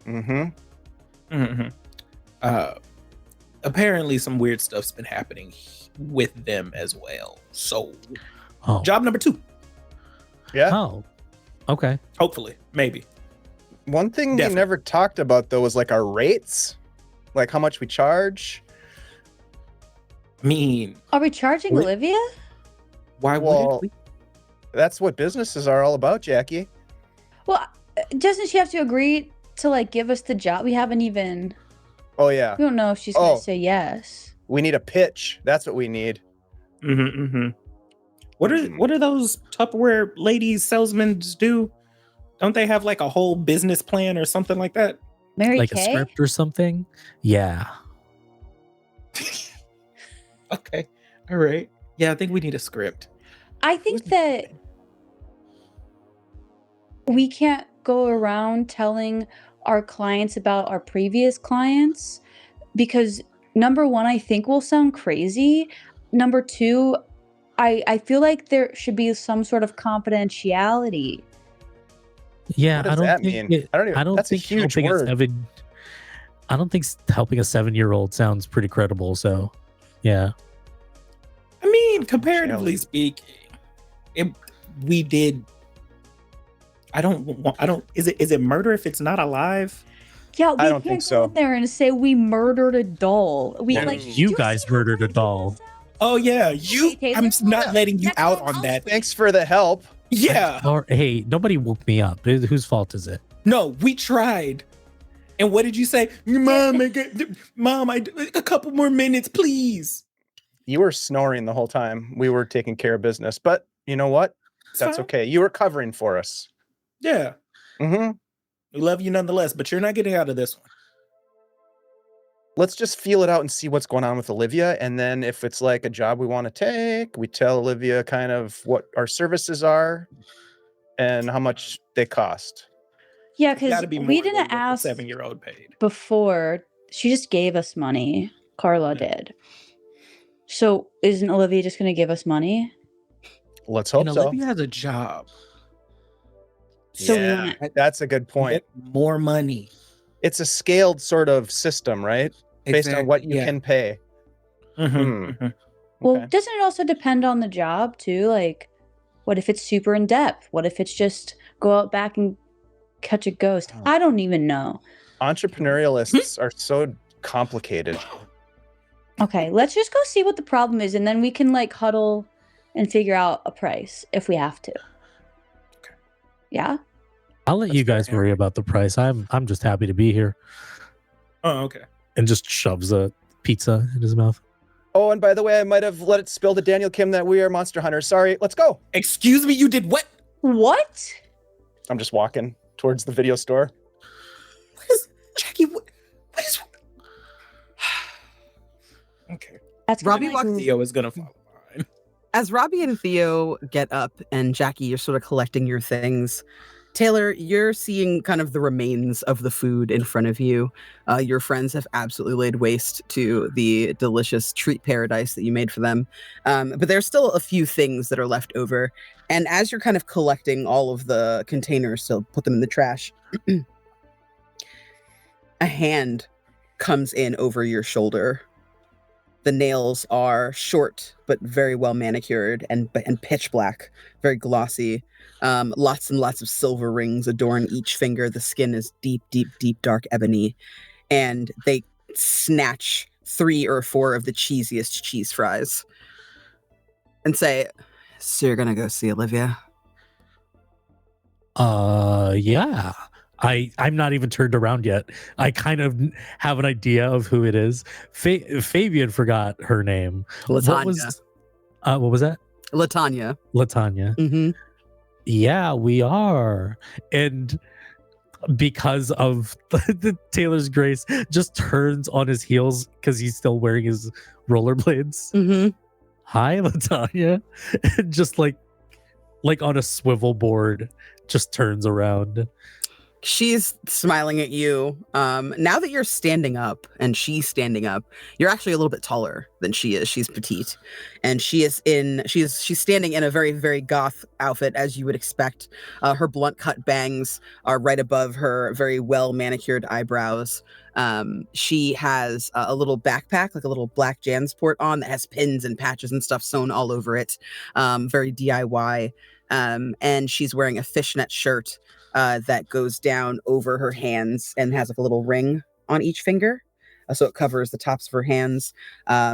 Mm-hmm. Mm-hmm. Apparently some weird stuff's been happening with them as well. So Oh, job number 2, Yeah. oh, okay. hopefully, maybe. One thing we Definitely. never talked about though was like our rates, like how much we charge. I mean, Are we charging Wait. Olivia? why Well, wouldn't we? That's what businesses are all about, Jackie. Well, doesn't she have to agree to like give us the job? We haven't even. Oh yeah, We don't know if she's gonna Oh. say yes. we need a pitch. That's what we need. Mm-hmm, mm-hmm. What are those Tupperware ladies salesmen do? Don't they have like a whole business plan or something like that? Mary Like a Kay? script or something. Yeah. Okay. All right. Yeah, I think we need a script. I think that we can't go around telling our clients about our previous clients because number one, I think will sound crazy. Number two, I feel like there should be some sort of confidentiality. Yeah, What does I don't that think mean? it- I don't even. I don't that's a think huge helping word. I don't think helping a 7-year-old sounds pretty credible. So, yeah. I mean, comparatively Jelly. speaking, we did. I don't. Is it murder if it's not alive? Yeah, we I don't can't think go so. in there and say we murdered a doll. We Well, like you "Do guys see how murdered a crazy doll." that sounds?" Oh yeah, you. Hey, I'm Taylor? not letting you That's out what on I'll that. Thanks for the help. Yeah. Or hey, nobody woke me up. Whose fault is it? No, we tried. And what did you say, Mom? Mom, a couple more minutes, please. You were snoring the whole time. We were taking care of business, but you know what? It's That's fine. okay. You were covering for us. Yeah, Mm-hmm. we love you nonetheless, but you're not getting out of this one. Let's just feel it out and see what's going on with Olivia. And then if it's like a job we want to take, we tell Olivia kind of what our services are and how much they cost. Yeah, Got because to be more we than didn't what ask the 7-year-old paid. before. She just gave us money. Carla did. So isn't Olivia just going to give us money? Let's hope And so. Olivia has a job. So Yeah, that's a good point. Get more money. It's a scaled sort of system, right? Based on what you can pay. Mhm, mhm. Well, Okay. doesn't it also depend on the job too? Like, what if it's super in depth? What if it's just go out back and catch a ghost? Oh. I don't even know. Entrepreneurialists are so complicated. Okay, let's just go see what the problem is, and then we can like huddle and figure out a price if we have to. Okay. Yeah. I'll let you guys fair. worry about the price. I'm just happy to be here. Oh, okay. And just shoves a pizza in his mouth. Oh, and by the way, I might have let it spill to Daniel Kim that we are monster hunters. Sorry, let's go. Excuse me, you did what? What? I'm just walking towards the video store. What is Jackie? What is? Okay. That's Robbie kinda like- walks- Theo is gonna follow behind. As Robbie and Theo get up, and Jackie, you're sort of collecting your things. Taylor, you're seeing kind of the remains of the food in front of you. Your friends have absolutely laid waste to the delicious treat paradise that you made for them. But there's still a few things that are left over. And as you're kind of collecting all of the containers to put them in the trash, a hand comes in over your shoulder. The nails are short but very well manicured and pitch black, very glossy. Lots and lots of silver rings adorn each finger. The skin is deep, deep, deep dark ebony. And they snatch 3 or 4 of the cheesiest cheese fries and say, "So you're gonna go see Olivia?" Yeah. I'm not even turned around yet. I kind of have an idea of who it is. Fabian forgot her name. Latanya. What was that? Latanya. Latanya. Mm-hmm. Yeah, we are. And because of the Taylor's Grace just turns on his heels because he's still wearing his rollerblades. Mm-hmm. Hi, Latanya. And just like on a swivel board, just turns around. She's smiling at you. Now that you're standing up and she's standing up, you're actually a little bit taller than she is. She's petite, and she's standing in a very, very goth outfit, as you would expect. Her blunt cut bangs are right above her very well manicured eyebrows. She has a little backpack, like a little black Jansport on, that has pins and patches and stuff sewn all over it. Very DIY. And she's wearing a fishnet shirt that goes down over her hands and has like a little ring on each finger. So it covers the tops of her hands.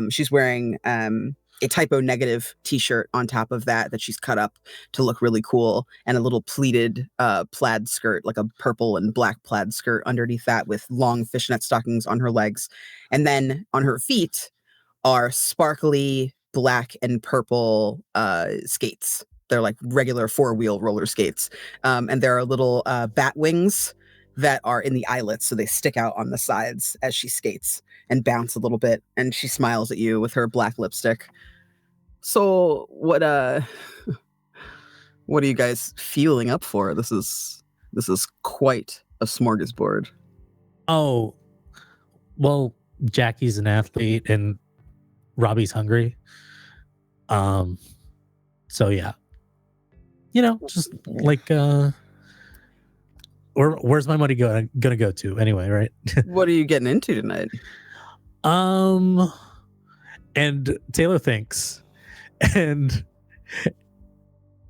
She's wearing a typo negative t-shirt on top of that she's cut up to look really cool, and a little pleated plaid skirt, like a purple and black plaid skirt underneath that, with long fishnet stockings on her legs. And then on her feet are sparkly black and purple skates. They're like regular 4-wheel roller skates. And there are little bat wings that are in the eyelets, so they stick out on the sides as she skates and bounce a little bit. And she smiles at you with her black lipstick. So what are you guys feeling up for? This is quite a smorgasbord. Oh, well, Jackie's an athlete and Robbie's hungry. So yeah. You know, just like where's my money gonna go to anyway, right? What are you getting into tonight? And Taylor thinks, and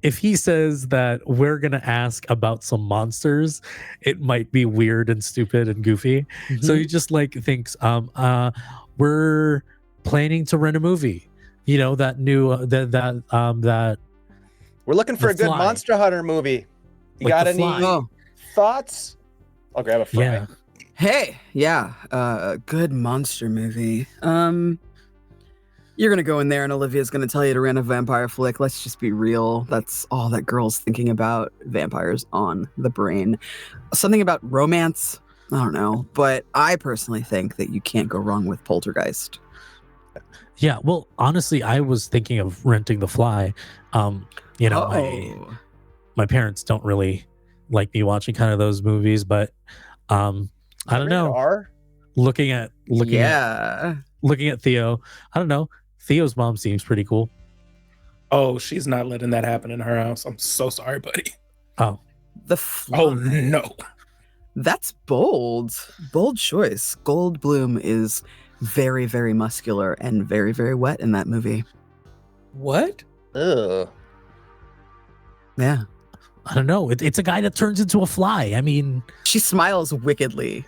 if he says that we're gonna ask about some monsters, it might be weird and stupid and goofy. Mm-hmm. So he just like thinks, we're planning to rent a movie. You know, that new that We're looking for The a good Fly. Monster Hunter movie. You Like got The any Fly. thoughts? I'll grab a fry. yeah. Hey, yeah, a good monster movie. You're gonna go in there and Olivia's gonna tell you to rent a vampire flick. Let's just be real. That's all that girl's thinking about. Vampires on the brain. Something about romance, I don't know. But I personally think that you can't go wrong with Poltergeist. Yeah, well, honestly, I was thinking of renting The Fly. You know, my parents don't really like me watching kind of those movies, but I don't know. R? Looking at Theo, I don't know. Theo's mom seems pretty cool. Oh, she's not letting that happen in her house. I'm so sorry, buddy. Oh, The Fly. Oh no. That's bold. Bold choice. Goldblum is very, very muscular and very, very wet in that movie. What? Ugh. Yeah. I don't know. It's a guy that turns into a fly. I mean, She smiles wickedly.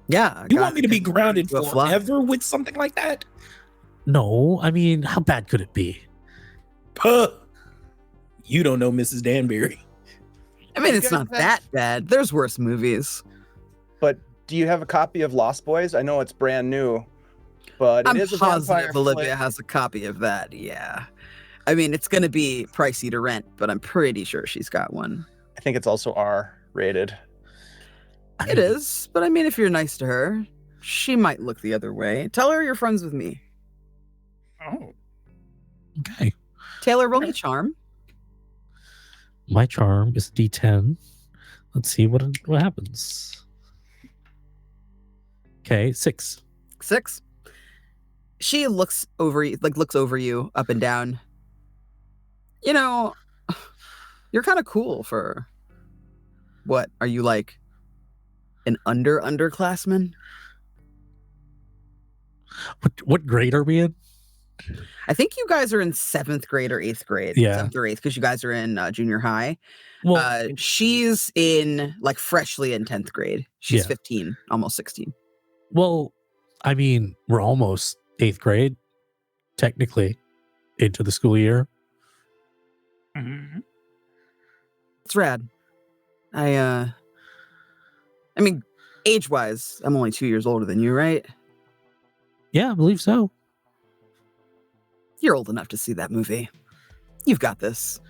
Yeah. You want me to be grounded to a fly. forever with something like that? No, I mean, how bad could it be? Puh. You don't know Mrs. Danbury. I mean, You it's guys not have- that bad. There's worse movies. But do you have a copy of Lost Boys? I know it's brand new, but I'm it is a vampire positive Olivia flick. has a copy of that. Yeah. I mean, it's going to be pricey to rent, but I'm pretty sure she's got one. I think it's also R rated. I It mean, is, but I mean, if you're nice to her, she might look the other way. Tell her you're friends with me. Oh. Okay. Taylor, roll me charm. My charm is D10. Let's see what happens. Okay, 6. 6. She looks over you, looks over you up and down. You know, you're kind of cool for what? Are you like an underclassman? What grade are we in? I think you guys are in 7th grade or 8th grade. Yeah. 7th or 8th, because you guys are in junior high. Well, She's in like freshly in 10th grade. She's Yeah. 15, almost 16. well, I mean, we're almost 8th grade, technically, into the school year. Mhm. It's rad. I mean, age-wise, I'm only 2 years older than you, right? Yeah, I believe so. You're old enough to see that movie. You've got this.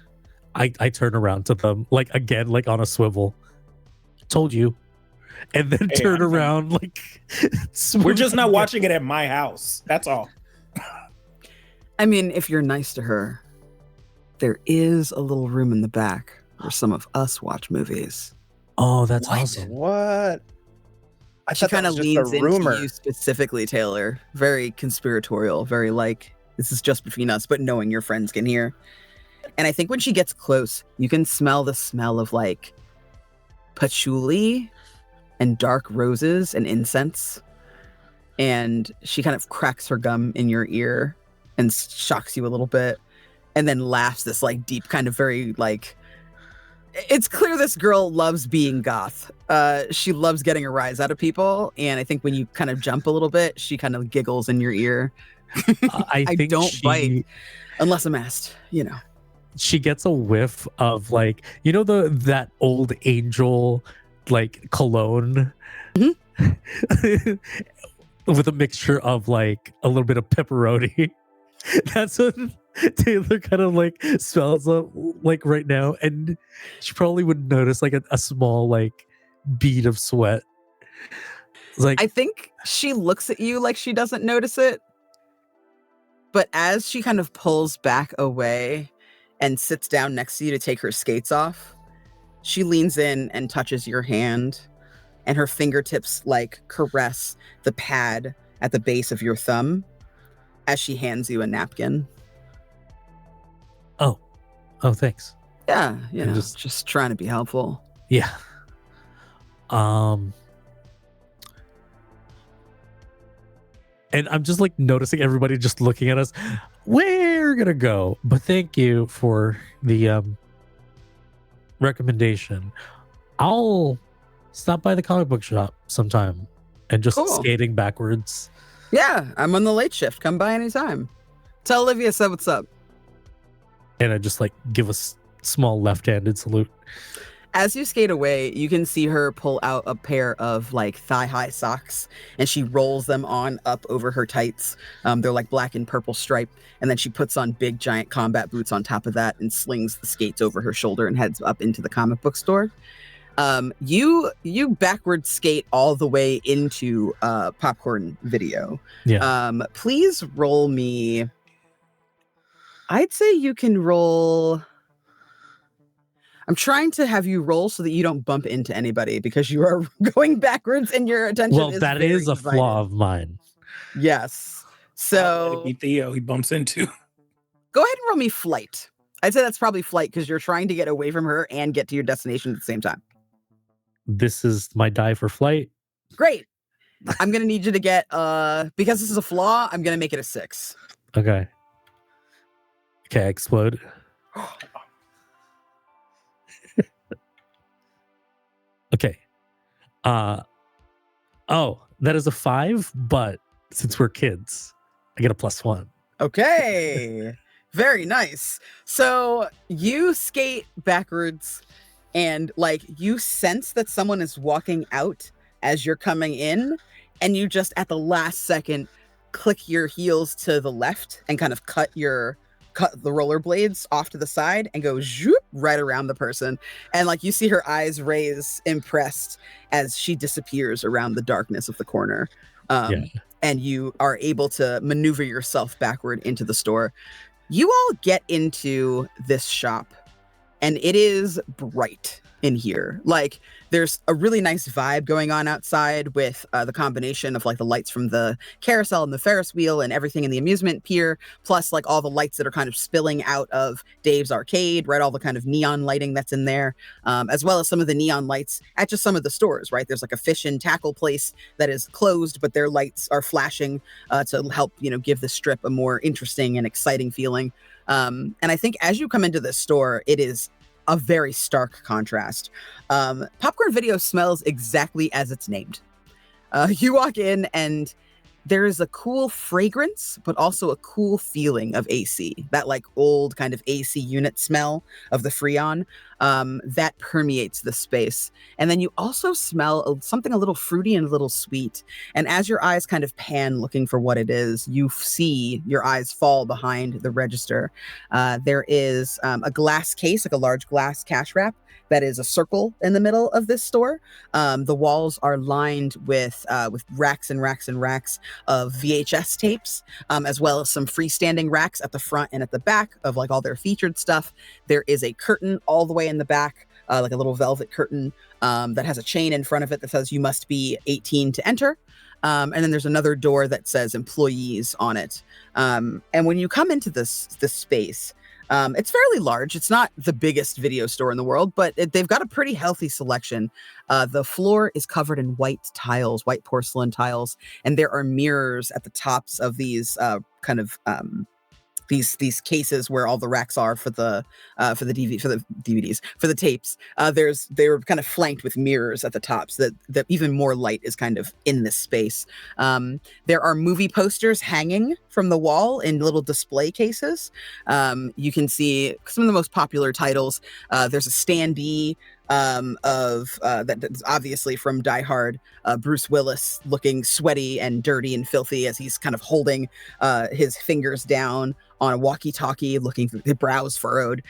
I turn around to them, like, again, like on a swivel. Told you. And then Hey, turn I'm fine. around, like, We're just not swoop watching it at my house. That's all. I mean, if you're nice to her, there is a little room in the back where some of us watch movies. Oh, that's What? awesome. What? I She thought that kind of was just leans a into rumor. you specifically, Taylor. Very conspiratorial, very like, this is just between us, but knowing your friends can hear. And I think when she gets close, you can smell the smell of like patchouli and dark roses and incense. And she kind of cracks her gum in your ear and shocks you a little bit, and then laughs this like deep kind of very like, it's clear this girl loves being goth. She loves getting a rise out of people, and I think when you kind of jump a little bit, she kind of giggles in your ear. I think don't bite unless I'm asked, you know. she gets a whiff of, like, you know, that old angel like cologne with a mixture of like a little bit of pepperoni. That's what Taylor kind of like smells like right now, and she probably would notice like a small like bead of sweat. It's like, I think she looks at you like she doesn't notice it, but as she kind of pulls back away and sits down next to you to take her skates off, she leans in and touches your hand, and her fingertips like caress the pad at the base of your thumb as she hands you a napkin. oh, thanks. Yeah, you I'm know, just- just trying to be helpful. Yeah. And I'm just like noticing everybody just looking at us. We're gonna go, but thank you for the recommendation. I'll stop by the comic book shop sometime and just Cool. skating backwards. Yeah, I'm on the late shift. Come by anytime. Tell Olivia said what's up. And I just like give a small left-handed salute. As you skate away, you can see her pull out a pair of like thigh-high socks, and she rolls them on up over her tights. They're like black and purple stripe, and then she puts on big giant combat boots on top of that and slings the skates over her shoulder and heads up into the comic book store. You backward skate all the way into Popcorn Video. Yeah. Please roll me. I'd say you can roll. I'm trying to have you roll so that you don't bump into anybody because you are going backwards and your attention Well, is that very is a divided. flaw of mine. Yes. So It'd be Theo he bumps into. go ahead and roll me flight. I'd say that's probably flight because you're trying to get away from her and get to your destination at the same time. This is my die for flight. Great. I'm going to need you to get, because this is a flaw, I'm going to make it a 6. Okay. Okay, I explode. Okay. Oh, that is a 5, but since we're kids, I get a +1. Okay. Very nice. So you skate backwards and like you sense that someone is walking out as you're coming in, and you just at the last second click your heels to the left and kind of cut the rollerblades off to the side and go zoop right around the person. And like you see her eyes raise impressed as she disappears around the darkness of the corner. Yeah. And you are able to maneuver yourself backward into the store. You all get into this shop, and it is bright in here. Like there's a really nice vibe going on outside with the combination of like the lights from the carousel and the Ferris wheel and everything in the amusement pier, plus like all the lights that are kind of spilling out of Dave's arcade, right? All the kind of neon lighting that's in there, as well as some of the neon lights at just some of the stores, right? There's like a fish and tackle place that is closed, but their lights are flashing to help, give the strip a more interesting and exciting feeling. And I think as you come into this store, it is a very stark contrast. Popcorn Video smells exactly as it's named. You walk in and there is a cool fragrance, but also a cool feeling of AC. That like old kind of AC unit smell of the Freon that permeates the space. And then you also smell something a little fruity and a little sweet. And as your eyes kind of pan looking for what it is, you see your eyes fall behind the register. There is a glass case, like a large glass cash wrap, that is a circle in the middle of this store. The walls are lined with racks and racks and racks of VHS tapes, as well as some freestanding racks at the front and at the back of like all their featured stuff. There is a curtain all the way in the back, like a little velvet curtain that has a chain in front of it that says you must be 18 to enter. And then there's another door that says employees on it. And when you come into this space, it's fairly large. It's not the biggest video store in the world, but they've got a pretty healthy selection. The floor is covered in white tiles, white porcelain tiles, and there are mirrors at the tops of these these cases where all the racks are for the DVDs, for the tapes. They're kind of flanked with mirrors at the top, so that even more light is kind of in this space. There are movie posters hanging from the wall in little display cases. You can see some of the most popular titles. There's a standee that's obviously from Die Hard, Bruce Willis looking sweaty and dirty and filthy as he's kind of holding his fingers down on a walkie-talkie, looking through his brows furrowed.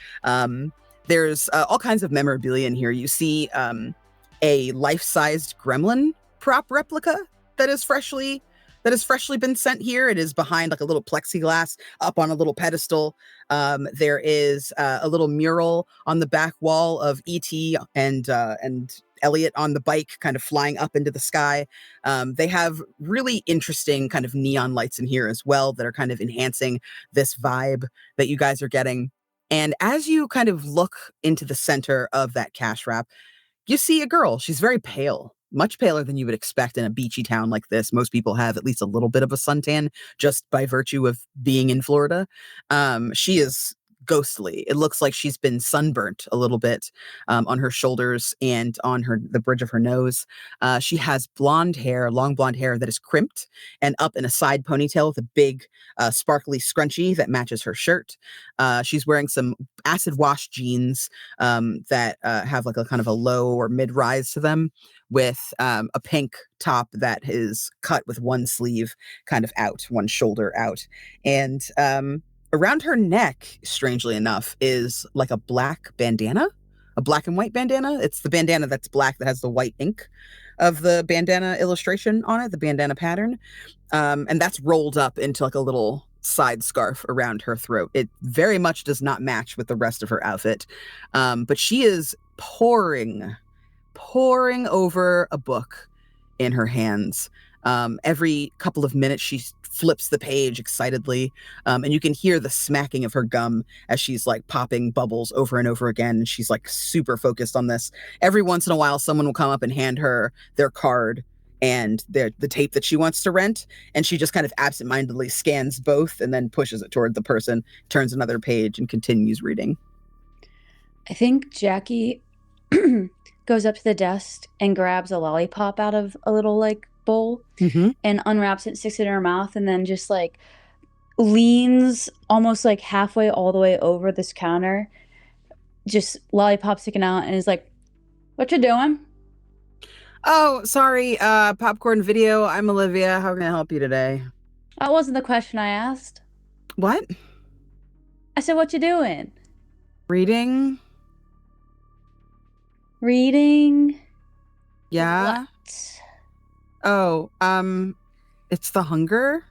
There's all kinds of memorabilia in here. You see a life-sized gremlin prop replica that has freshly been sent here. It is behind like a little plexiglass up on a little pedestal. There is a little mural on the back wall of E.T. and Elliot on the bike kind of flying up into the sky. They have really interesting kind of neon lights in here as well that are kind of enhancing this vibe that you guys are getting. And as you kind of look into the center of that cash wrap, you see a girl. She's very pale. Much paler than you would expect in a beachy town like this. Most people have at least a little bit of a suntan just by virtue of being in Florida. She is ghostly. It looks like she's been sunburnt a little bit on her shoulders and on the bridge of her nose. She has long blonde hair that is crimped and up in a side ponytail with a big sparkly scrunchie that matches her shirt. She's wearing some acid wash jeans that have like a kind of a low or mid-rise to them, with a pink top that is cut with one sleeve kind of out, one shoulder out. And around her neck, strangely enough, is like a black bandana, a black and white bandana. It's the bandana that's black that has the white ink of the bandana illustration on it, the bandana pattern. And that's rolled up into like a little side scarf around her throat. It very much does not match with the rest of her outfit. But she is poring over a book in her hands. Every couple of minutes, she flips the page excitedly, and you can hear the smacking of her gum as she's like popping bubbles over and over again. And she's like super focused on this. Every once in a while, someone will come up and hand her their card and the tape that she wants to rent, and she just kind of absentmindedly scans both and then pushes it toward the person, turns another page, and continues reading. I think Jackie goes up to the desk and grabs a lollipop out of a little like bowl and unwraps it, sticks it in her mouth, and then just like leans almost like halfway all the way over this counter, just lollipop sticking out, and is like, "What you doing?" Oh, sorry, Popcorn Video. I'm Olivia. How can I help you today? That wasn't the question I asked. What? I said, "What you doing?" Reading? Reading. Yeah. What? Oh, it's The Hunger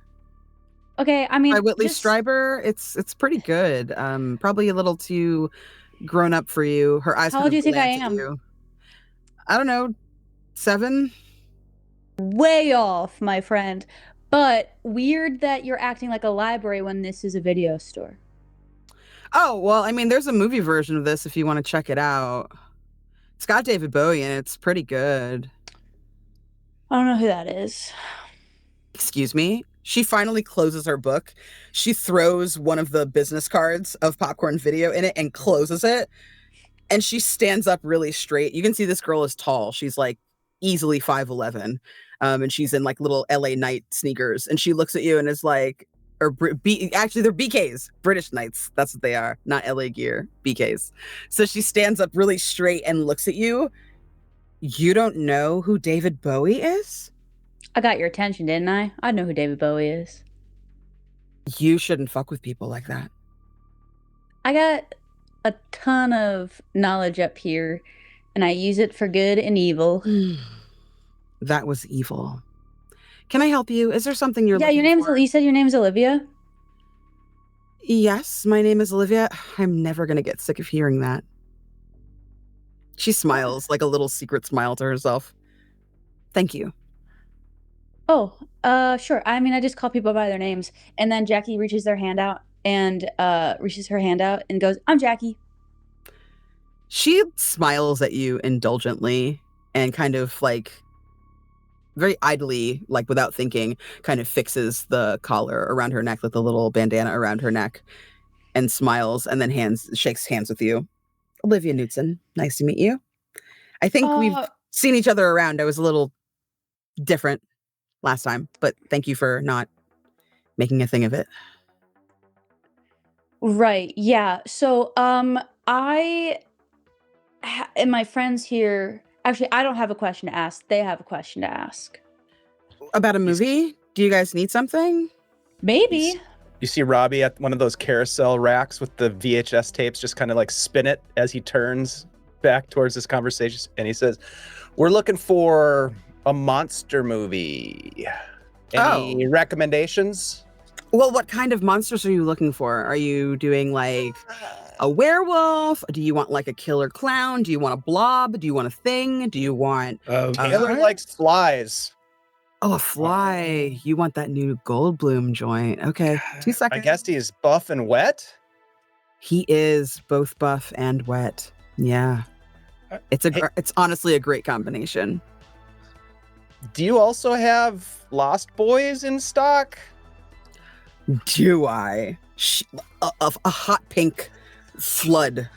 Okay, I mean, by Whitley just Strieber. It's pretty good. Probably a little too grown up for you. Her eyes how kind old do of you think I glance at am? you. I don't know, 7? Way off, my friend. But weird that you're acting like a library when this is a video store. Oh, well, I mean, there's a movie version of this if you want to check it out. It's got David Bowie and it's pretty good. I don't know who that is. Excuse me. She finally closes her book. She throws one of the business cards of Popcorn Video in it and closes it. And she stands up really straight. You can see this girl is tall. She's like easily 5'11". And she's in like little LA Knight sneakers. And she looks at you and is like, actually they're BKs, British Knights. That's what they are, not LA gear, BKs. So she stands up really straight and looks at you. You don't know who David Bowie is? I got your attention, didn't I? I know who David Bowie is. You shouldn't fuck with people like that. I got a ton of knowledge up here, and I use it for good and evil. That was evil. Can I help you? Is there something you're Yeah, looking your name's. for? You said your name's Olivia. Yes, my name is Olivia. I'm never gonna get sick of hearing that. She smiles, like a little secret smile to herself. Thank you. Oh, sure. I mean, I just call people by their names, and then Jackie reaches her hand out and goes, "I'm Jackie." She smiles at you indulgently and kind of like very idly, like without thinking, kind of fixes the collar around her neck, like the little bandana around her neck, and smiles and then shakes hands with you. Olivia Knudsen, nice to meet you. I think we've seen each other around. I was a little different last time, but thank you for not making a thing of it. Right. Yeah. So, I and my friends here. Actually, I don't have a question to ask. They have a question to ask. About a movie? Do you guys need something? Maybe. You see Robbie at one of those carousel racks with the VHS tapes, just kind of like spin it as he turns back towards this conversation. And he says, "We're looking for a monster movie. Any recommendations?" Well, what kind of monsters are you looking for? Are you doing like a werewolf? Do you want like a killer clown? Do you want a blob? Do you want a thing? Do you want Taylor likes flies. a fly? You want that new Goldblum joint? Okay, 2 seconds. I guess he's buff and wet. He is both buff and wet. Yeah, it's honestly a great combination. Do you also have Lost Boys in stock? Do I? A hot pink flood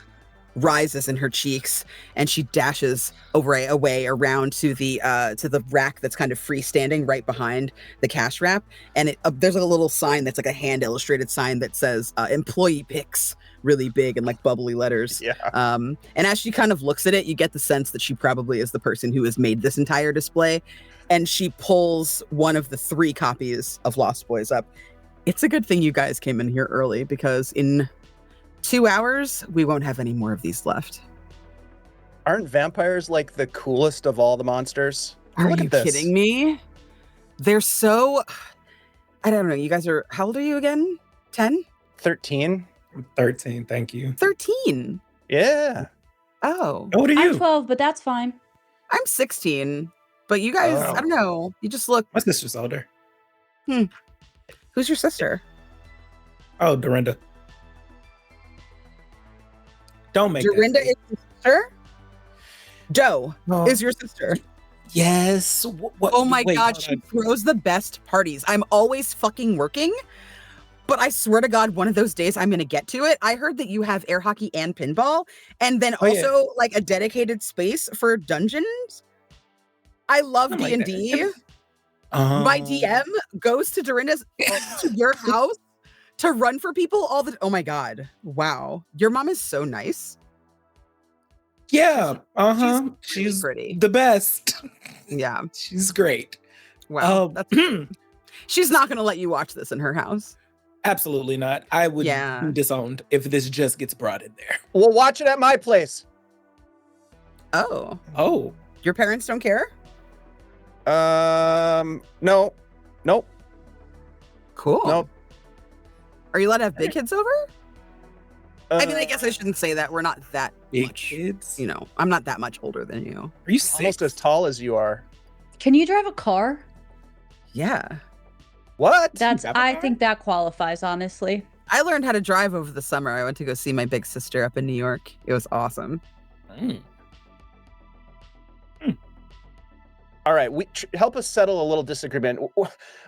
rises in her cheeks, and she dashes away around to the rack that's kind of freestanding right behind the cash wrap. And there's like a little sign that's like a hand illustrated sign that says "employee picks" really big and like bubbly letters. Yeah. And as she kind of looks at it, you get the sense that she probably is the person who has made this entire display. And she pulls one of the 3 copies of Lost Boys up. It's a good thing you guys came in here early, because in 2 hours, we won't have any more of these left. Aren't vampires like the coolest of all the monsters? Are Look you at this. kidding me? They're so... I don't know. You guys are... How old are you again? 10? 13. 13, thank you. 13. Yeah. Oh. How old are you? I'm 12, but that's fine. I'm 16. But you guys, I don't know. You just look... My sister's older. Who's your sister? Oh, Dorinda. Don't make Dorinda that is your sister? Doe No. is your sister. Yes. Oh my wait, God, hold she on. throws the best parties. I'm always fucking working, but I swear to God, one of those days I'm going to get to it. I heard that you have air hockey and pinball, and then Oh, yeah. also like a dedicated space for dungeons. I love Something like D&D. that. My DM goes to Dorinda's to your house to run for people all the. Oh my god! Wow, your mom is so nice. Yeah. Uh-huh. She's really She's pretty. the best. Yeah. She's great. Wow. She's not gonna let you watch this in her house. Absolutely not. I would be disowned if this just gets brought in there. We'll watch it at my place. Oh. Your parents don't care? No. Nope. Cool. Nope. Are you allowed to have big kids over? I mean, I guess I shouldn't say that. We're not that Big much, kids? you know, I'm not that much older than you. Are you Almost 6? as tall as you are. Can you drive a car? Yeah. What? That's have a I car? think that qualifies, honestly. I learned how to drive over the summer. I went to go see my big sister up in New York. It was awesome. Mm. All right, help us settle a little disagreement.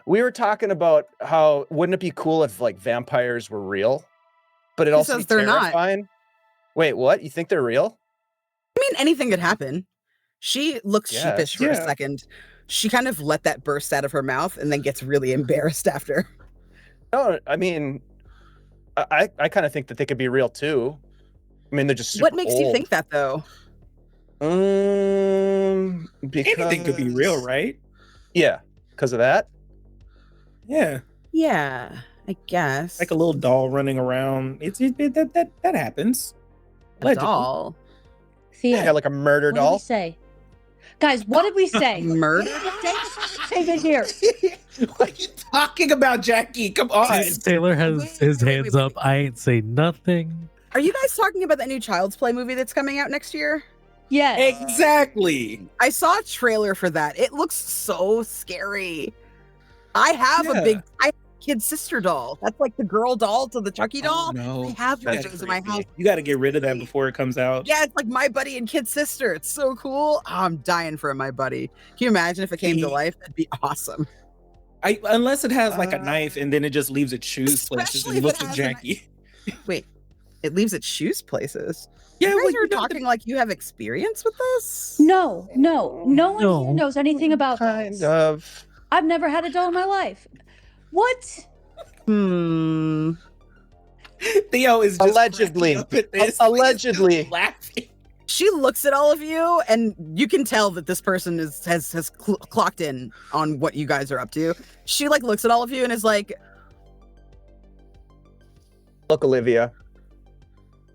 We were talking about how wouldn't it be cool if like vampires were real, but it Who also says be they're not? terrifying. Wait, what? You think they're real? I mean, anything could happen. She looks Yes. sheepish for a Yeah. second. She kind of let that burst out of her mouth and then gets really embarrassed after. No, I mean, I kind of think that they could be real too. I mean, they're just super What makes you old. think that, though? Because Anything could be real, right? Yeah, because of that. Yeah. Yeah, I guess. Like a little doll running around. That happens. A Allegedly. doll. Thea, Yeah, like a murder what did we doll. say? Guys, what did we say? Murder? Save it here. What are you talking about, Jackie? Come on. Taylor has Wait, his wait, hands wait, up. I ain't say nothing. Are you guys talking about that new Child's Play movie that's coming out next year? Yes. Exactly. I saw a trailer for that. It looks so scary. I have Yeah. I have a kid sister doll. That's like the girl doll to the Chucky doll. Oh, no. I have one of That's those in my creepy. house. You got to get rid of that before it comes out. Yeah, it's like my buddy and kid sister. It's so cool. Oh, I'm dying for my buddy. Can you imagine if it came to life? That'd be awesome. Unless it has like a knife and then it just leaves its shoes places Especially and if looks it at has a knife. Jackie. Wait, it leaves its shoes places. Yeah, You guys well, are you know, talking like you have experience with this? No one here No. knows anything about Kind this. of. I've never had a doll in my life. What? Hmm. Theo is just Allegedly. cracking up at this. Allegedly. He's laughing. She looks at all of you, and you can tell that this person has clocked in on what you guys are up to. She like looks at all of you and is like, Look, Olivia,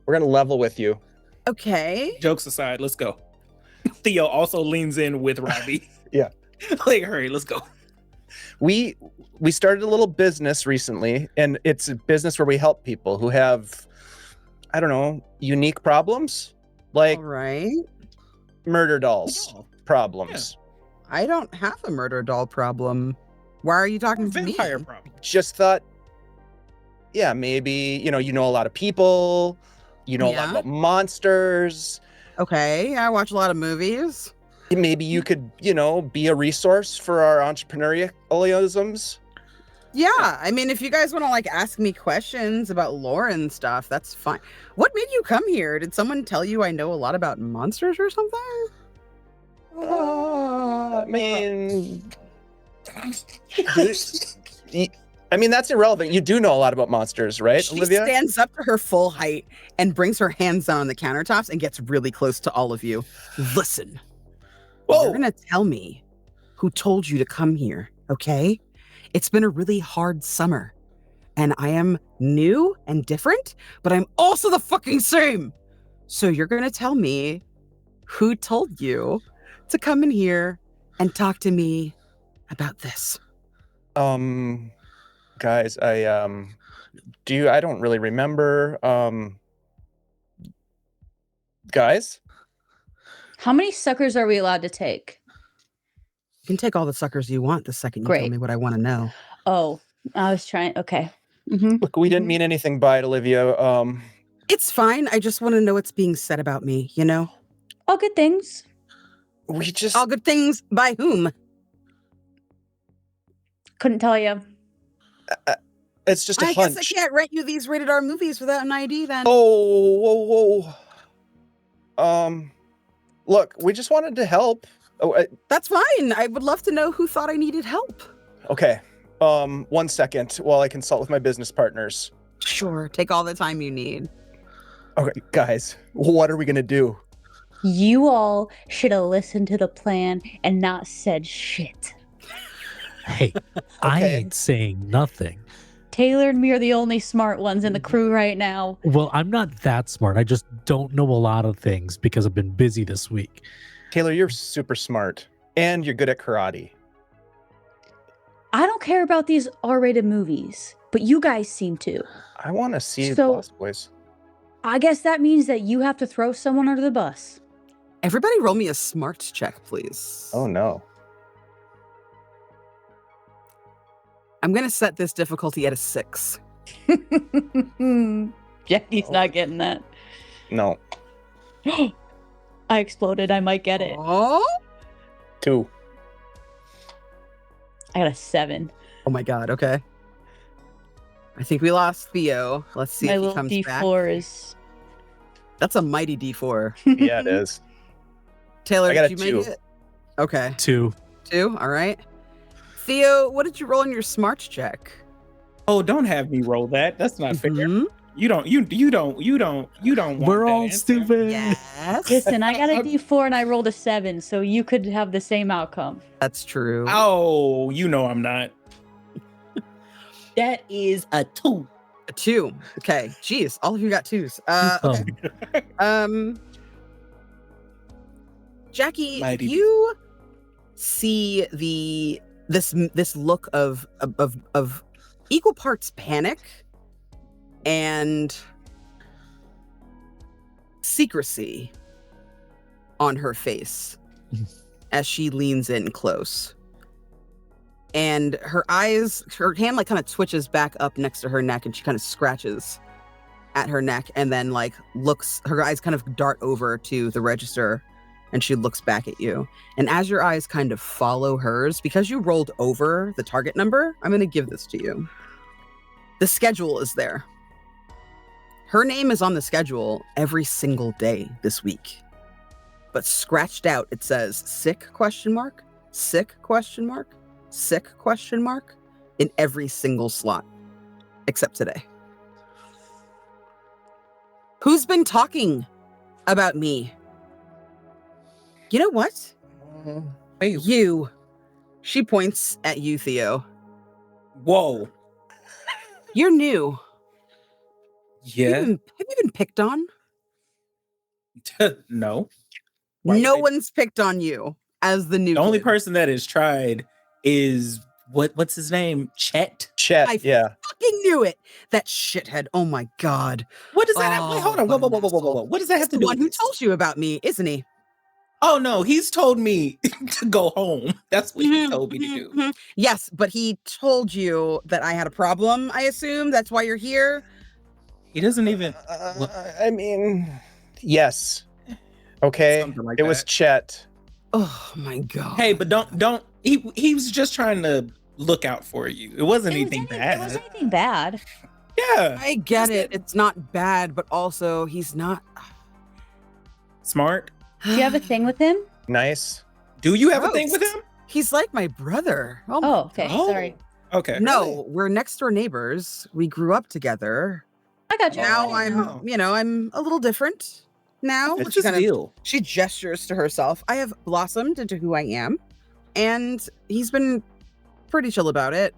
we're gonna level with you. "Okay, Jokes aside, let's go. Theo also leans in with Robbie. Yeah. Like, hurry, let's go. We started a little business recently, and it's a business where we help people who have, I don't know, unique problems, like all right. murder dolls Oh, problems. I don't have a murder doll problem. Why are you talking to me?" vampire problem. Just thought, yeah, maybe you know a lot of people, you know a lot Yeah. about monsters. Okay, I watch a lot of movies. Maybe you could, be a resource for our entrepreneurialisms. Yeah, I mean, if you guys want to like ask me questions about lore and stuff, that's fine. What made you come here? Did someone tell you I know a lot about monsters or something? I mean, that's irrelevant. You do know a lot about monsters, right, She Olivia? stands up to her full height and brings her hands down on the countertops and gets really close to all of you. Listen, you're gonna tell me who told you to come here, okay? It's been a really hard summer, and I am new and different, but I'm also the fucking same. So you're gonna tell me who told you to come in here and talk to me about this. Guys, I don't really remember. Guys, How many suckers are we allowed to take? You can take all the suckers you want the second you tell Great. me what I want to know. Oh, I was trying. Okay. Mhm. look, we didn't mean anything by it, Olivia. It's fine. I just want to know what's being said about me, you know? All good things. We just All good things by whom? Couldn't tell you. it's just a I hunch. guess I can't rent you these rated R movies without an ID then. Oh, whoa. Look, we just wanted to help. That's fine. I would love to know who thought I needed help. Okay. 1 second while I consult with my business partners. Sure, take all the time you need. Okay, guys, what are we gonna do? You all should have listened to the plan and not said shit. Hey, I Okay. ain't saying nothing. Taylor and me are the only smart ones in the crew right now. Well, I'm not that smart. I just don't know a lot of things because I've been busy this week. Taylor, you're super smart and you're good at karate. I don't care about these R-rated movies, but you guys seem to. I want to see So- Lost Boys. I guess that means that you have to throw someone under the bus. Everybody roll me a smarts check, please. Oh no. I'm going to set this difficulty at a 6. Jackie's Oh. not getting that. No. I exploded. I might get it. Oh? 2. I got a 7. Oh my god, okay. I think we lost Theo. Let's see My if he little comes D4 back. is. That's a mighty D4. Yeah, it is. Taylor, I got did a you make 2. it? Okay. 2. 2, all right. Theo, what did you roll in your smarts check? Oh, don't have me roll that. That's not fair. Mhm. You don't want We're that all answer. stupid. Yes. Listen, I got a D4 and I rolled a 7, so you could have the same outcome. That's true. Oh, you know I'm not. That is a 2. A 2. Okay. Jeez, all of you got 2s. Okay. Jackie, Mighty. you see this look of equal parts panic and secrecy on her face as she leans in close. And her hand like kind of twitches back up next to her neck, and she kind of scratches at her neck, and then like her eyes kind of dart over to the register, and she looks back at you. And as your eyes kind of follow hers, because you rolled over the target number, I'm going to give this to you. The schedule is there. Her name is on the schedule every single day this week. But scratched out, it says sick ? Sick ? Sick ? In every single slot, except today. Who's been talking about me? You know what? Wait, You. She points at you, Theo. whoa. You're new. Yeah. Have you been picked on? No. Why No would I- one's picked on you as the new The only kid. person that has tried is what's his name? Chet. Chet, I yeah. fucking knew it. That shithead. Oh my god. What does that have? Wait, hold on. Whoa, what whoa, an whoa, whoa, whoa, whoa. asshole. What does that He's have to the do one with who this? told you about me, isn't he? Oh no, he's told me to go home. That's what he told me to do. Mhm. Yes, but he told you that I had a problem, I assume. That's why you're here. He doesn't even I mean, yes. Okay. Something like it was that. Chet. Oh my god. Hey, but don't he was just trying to look out for you. It wasn't anything bad. It wasn't anything bad. Yeah. I get it. It's not bad, but also he's not Smart. Do you have a thing with him? Nice. Do you have a thing Gross. with him? He's like my brother. Oh, my Oh, okay. Oh. Sorry. Okay. No, we're next door neighbors. We grew up together. I got you. Now Oh. I'm a little different now. What's She his deal? She gestures to herself. I have blossomed into who I am, and he's been pretty chill about it.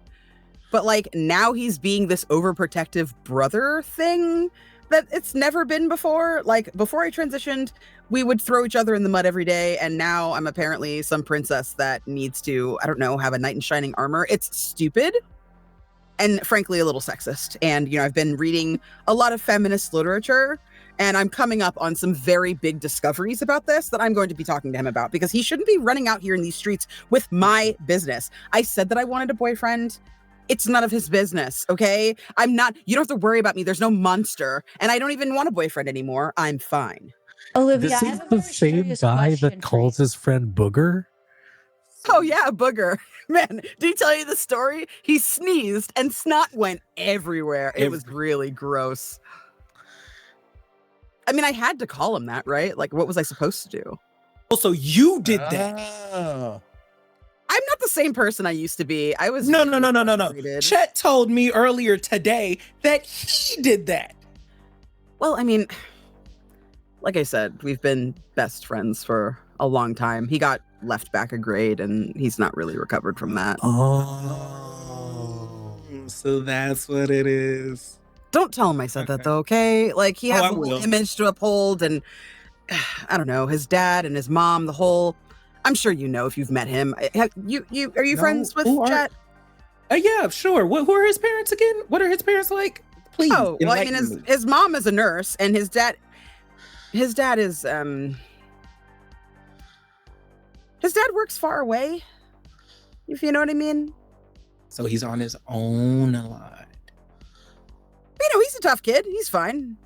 But like now he's being this overprotective brother thing that it's never been before. Like before I transitioned, we would throw each other in the mud every day, and now I'm apparently some princess that needs to, I don't know, have a knight in shining armor. It's stupid and frankly a little sexist. And I've been reading a lot of feminist literature, and I'm coming up on some very big discoveries about this that I'm going to be talking to him about, because he shouldn't be running out here in these streets with my business. I said that I wanted a boyfriend. It's none of his business, okay? You don't have to worry about me. There's no monster, and I don't even want a boyfriend anymore. I'm fine. Olivia, This I is have a the very same serious guy question that for calls you. his friend Booger. Oh yeah, Booger. Man, did he tell you the story? He sneezed and snot went everywhere. It was really gross. I mean, I had to call him that, right? Like, what was I supposed to do? Oh, so you did that. Oh. I'm not the same person I used to be. I was No. frustrated. Chet told me earlier today that he did that. Well, I mean, like I said, we've been best friends for a long time. He got left back a grade, and he's not really recovered from that. Oh. So that's what it is. Don't tell him I said that, Okay. though, okay? Like, he has I a whole will. image to uphold, and I don't know, his dad and his mom, the whole... I'm sure you know if you've met him. Are you No, friends with who are- Jet? Yeah, sure. Who are his parents again? What are his parents like? Please. Oh, well, I mean, enlighten me. his mom is a nurse, and his dad is his dad works far away, if you know what I mean. So he's on his own a lot. You know, he's a tough kid. He's fine.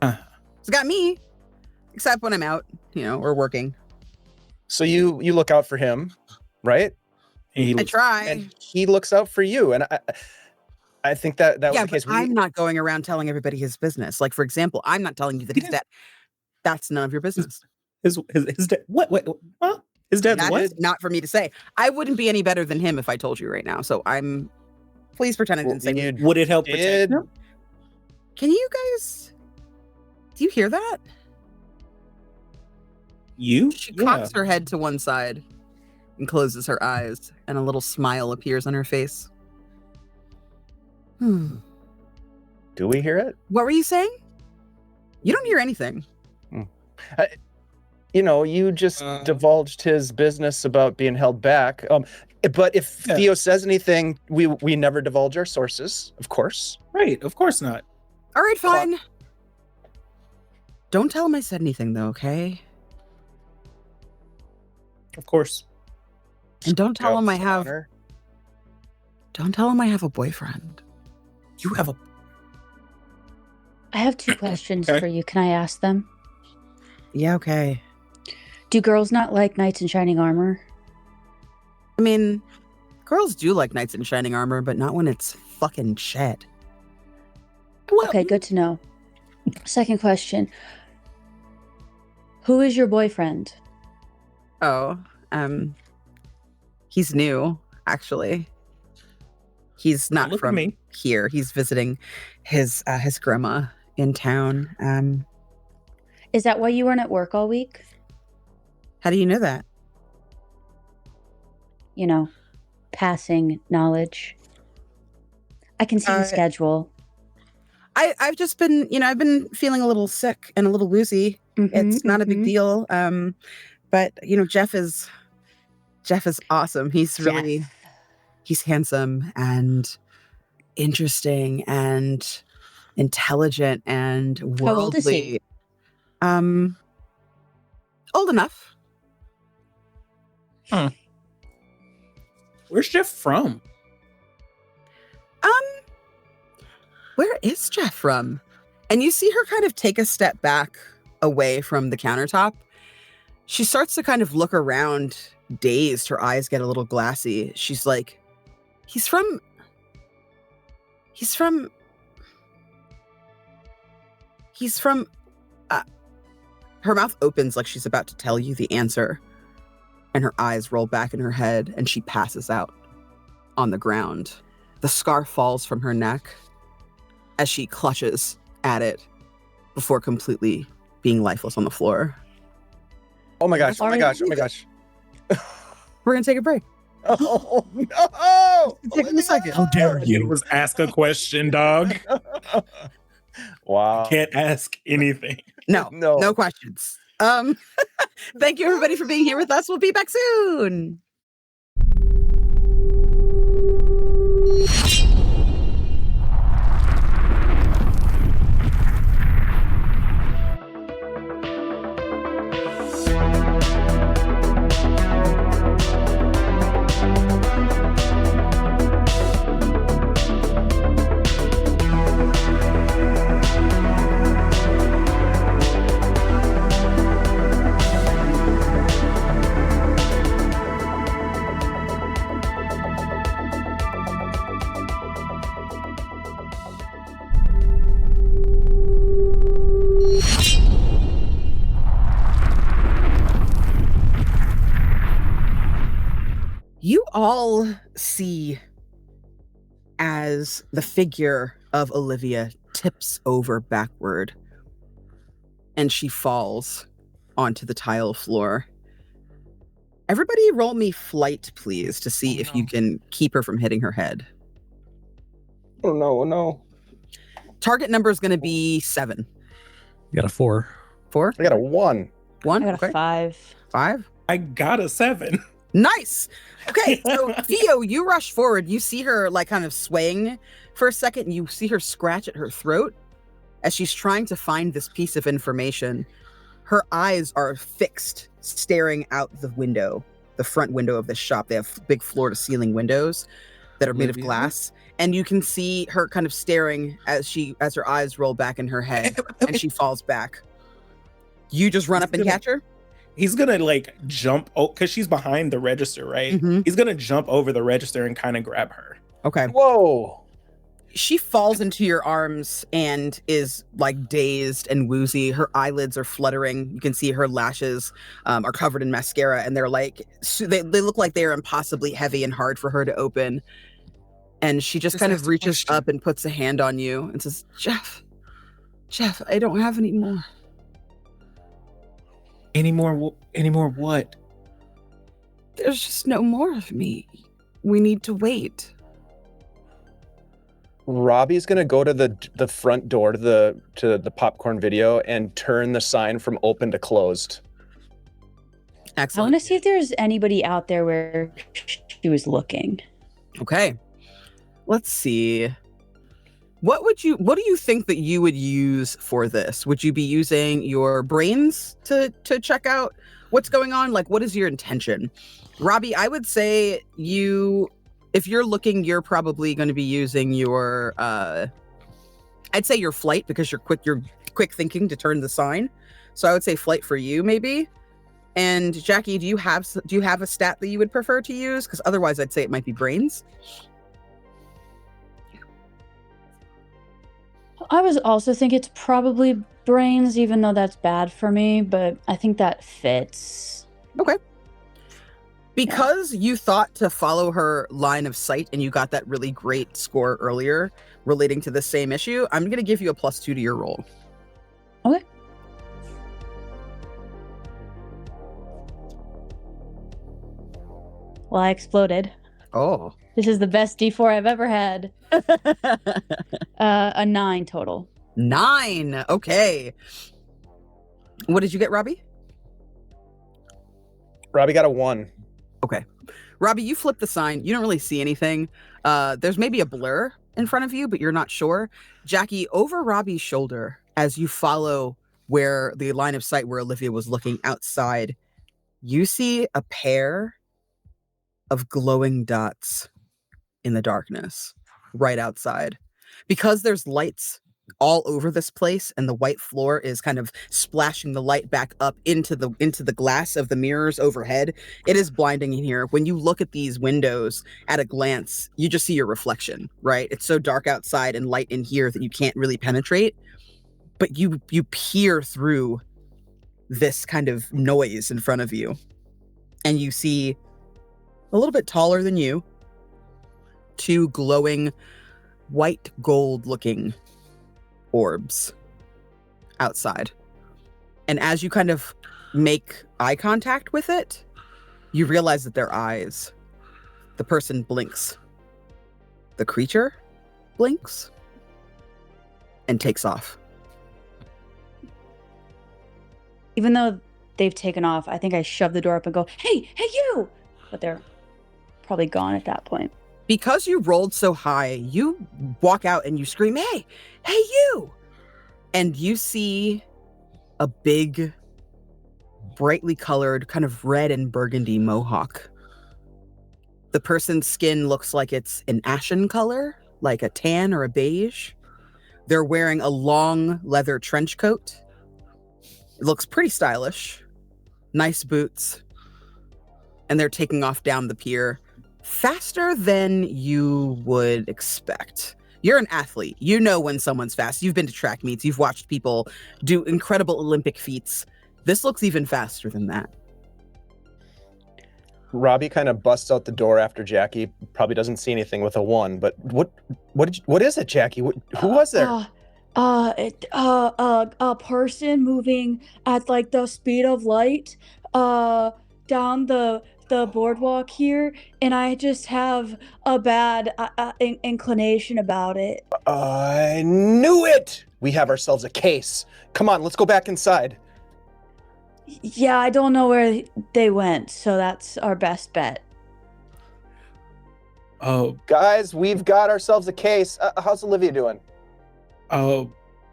He's got me, except when I'm out, you know, or working. So you look out for him, right? And he I looks- try. And he looks out for you. And I think that was Yeah, the case. but I'm not going around telling everybody his business. Like, for example, I'm not telling you that He his dad. That's none of your business. his dad. What? Huh? His dad's That what? is not for me to say. I wouldn't be any better than him if I told you right now. So please pretend I didn't say. You Would it help protect did. him? Can you guys? Do you hear that? You? She cocks her head to one side and closes her eyes, and a little smile appears on her face. Do we hear it? What were you saying? You don't hear anything. You just divulged his business about being held back. But if Theo says anything, we never divulge our sources, of course. Right. Of course not. All right, fine. Don't tell him I said anything, though, okay? Of course. And don't tell him I have. Honor. Don't tell him I have a boyfriend. You have a. I have 2 questions Okay. for you. Can I ask them? Yeah, okay. Do girls not like knights in shining armor? I mean, girls do like knights in shining armor, but not when it's fucking Chet. Okay, good to know. Second question. Who is your boyfriend? Oh, he's new, actually. He's not Look at from me. here. He's visiting his grandma in town. Is that why you weren't at work all week? How do you know that? You know, passing knowledge. I can see the schedule. I've just been, I've been feeling a little sick and a little woozy. It's not a big deal. But Jeff is awesome. He's really, he's handsome and interesting and intelligent and worldly. How old is he? Old enough. Where's Jeff from? Where is Jeff from? And you see her kind of take a step back away from the countertop. She starts to kind of look around, dazed. Her eyes get a little glassy. She's like, he's from her mouth opens like she's about to tell you the answer, and her eyes roll back in her head, and she passes out on the ground. The scarf falls from her neck as she clutches at it before completely being lifeless on the floor. Oh my gosh. Oh my gosh. Oh my gosh. We're gonna take a break. Oh no! Take a second. How dare It you? was ask a question, dog. Wow. Can't ask anything. No questions. Thank you everybody for being here with us. We'll be back soon. all see as the figure of Olivia tips over backward and she falls onto the tile floor. Everybody roll me flight, please, to see if you can keep her from hitting her head. Oh no. Target number is going to be 7. You got a 4. 4? I got a 1. 1? I got a 5. 5? I got a 7. Nice. Okay, so Theo, you rush forward. You see her like kind of swaying for a second. And you see her scratch at her throat as she's trying to find this piece of information. Her eyes are fixed, staring out the window, the front window of this shop. They have big floor-to-ceiling windows that are made of glass, and you can see her kind of staring as her eyes roll back in her head, and she falls back. You just run up and catch her? He's gonna like jump because she's behind the register, right? Mhm. He's gonna jump over the register and kind of grab her. Okay. Whoa. She falls into your arms and is like dazed and woozy. Her eyelids are fluttering. You can see her lashes are covered in mascara, and they're like they look like they are impossibly heavy and hard for her to open. And she just kind of reaches up and puts a hand on you and says, Jeff, I don't have any more. Any more what? There's just no more of me. We need to wait. Robbie's gonna go to the front door to the popcorn video and turn the sign from open to closed. I Excellent. want to see if there's anybody out there where she was looking. Okay. Let's see. What do you think that you would use for this? Would you be using your brains to check out what's going on? Like, what is your intention? Robbie, I would say if you're looking, you're probably going to be using your, I'd say your flight, because you're quick thinking to turn the sign. So I would say flight for you, maybe. And Jackie, do you have a stat that you would prefer to use? Because otherwise I'd say it might be brains. I was also think it's probably brains, even though that's bad for me, but I think that fits. Okay. Because you thought to follow her line of sight and you got that really great score earlier relating to the same issue, I'm going to give you a +2 to your roll. Okay. Well, I exploded. Oh. This is the best D4 I've ever had. A 9 total. 9. Okay. What did you get, Robbie? Robbie got a 1. Okay. Robbie, you flip the sign. You don't really see anything. There's maybe a blur in front of you, but you're not sure. Jackie, over Robbie's shoulder, as you follow where the line of sight where Olivia was looking outside, you see a pair of glowing dots in the darkness right outside. Because there's lights all over this place and the white floor is kind of splashing the light back up into the glass of the mirrors overhead, it is blinding in here. When you look at these windows at a glance, you just see your reflection, right? It's so dark outside and light in here that you can't really penetrate, but you peer through this kind of noise in front of you and you see a little bit taller than you, 2 glowing white gold looking orbs outside. And as you kind of make eye contact with it, you realize that they're eyes. The person blinks. The creature blinks and takes off. Even though they've taken off, I think I shove the door up and go, hey, you! But they're probably gone at that point. Because you rolled so high, you walk out and you scream, hey, you! And you see a big, brightly colored, kind of red and burgundy mohawk. The person's skin looks like it's an ashen color, like a tan or a beige. They're wearing a long leather trench coat. It looks pretty stylish. Nice boots. And they're taking off down the pier faster than you would expect. You're an athlete. You know when someone's fast. You've been to track meets. You've watched people do incredible Olympic feats. This looks even faster than that. Robbie kind of busts out the door after Jackie. Probably doesn't see anything with a 1, but what is it, Jackie? Who was there? A person moving at like the speed of light, down the boardwalk here, and I just have a bad inclination about it. I knew it! We have ourselves a case. Come on, let's go back inside. Yeah, I don't know where they went, so that's our best bet. Oh, Guys, we've got ourselves a case. How's Olivia doing?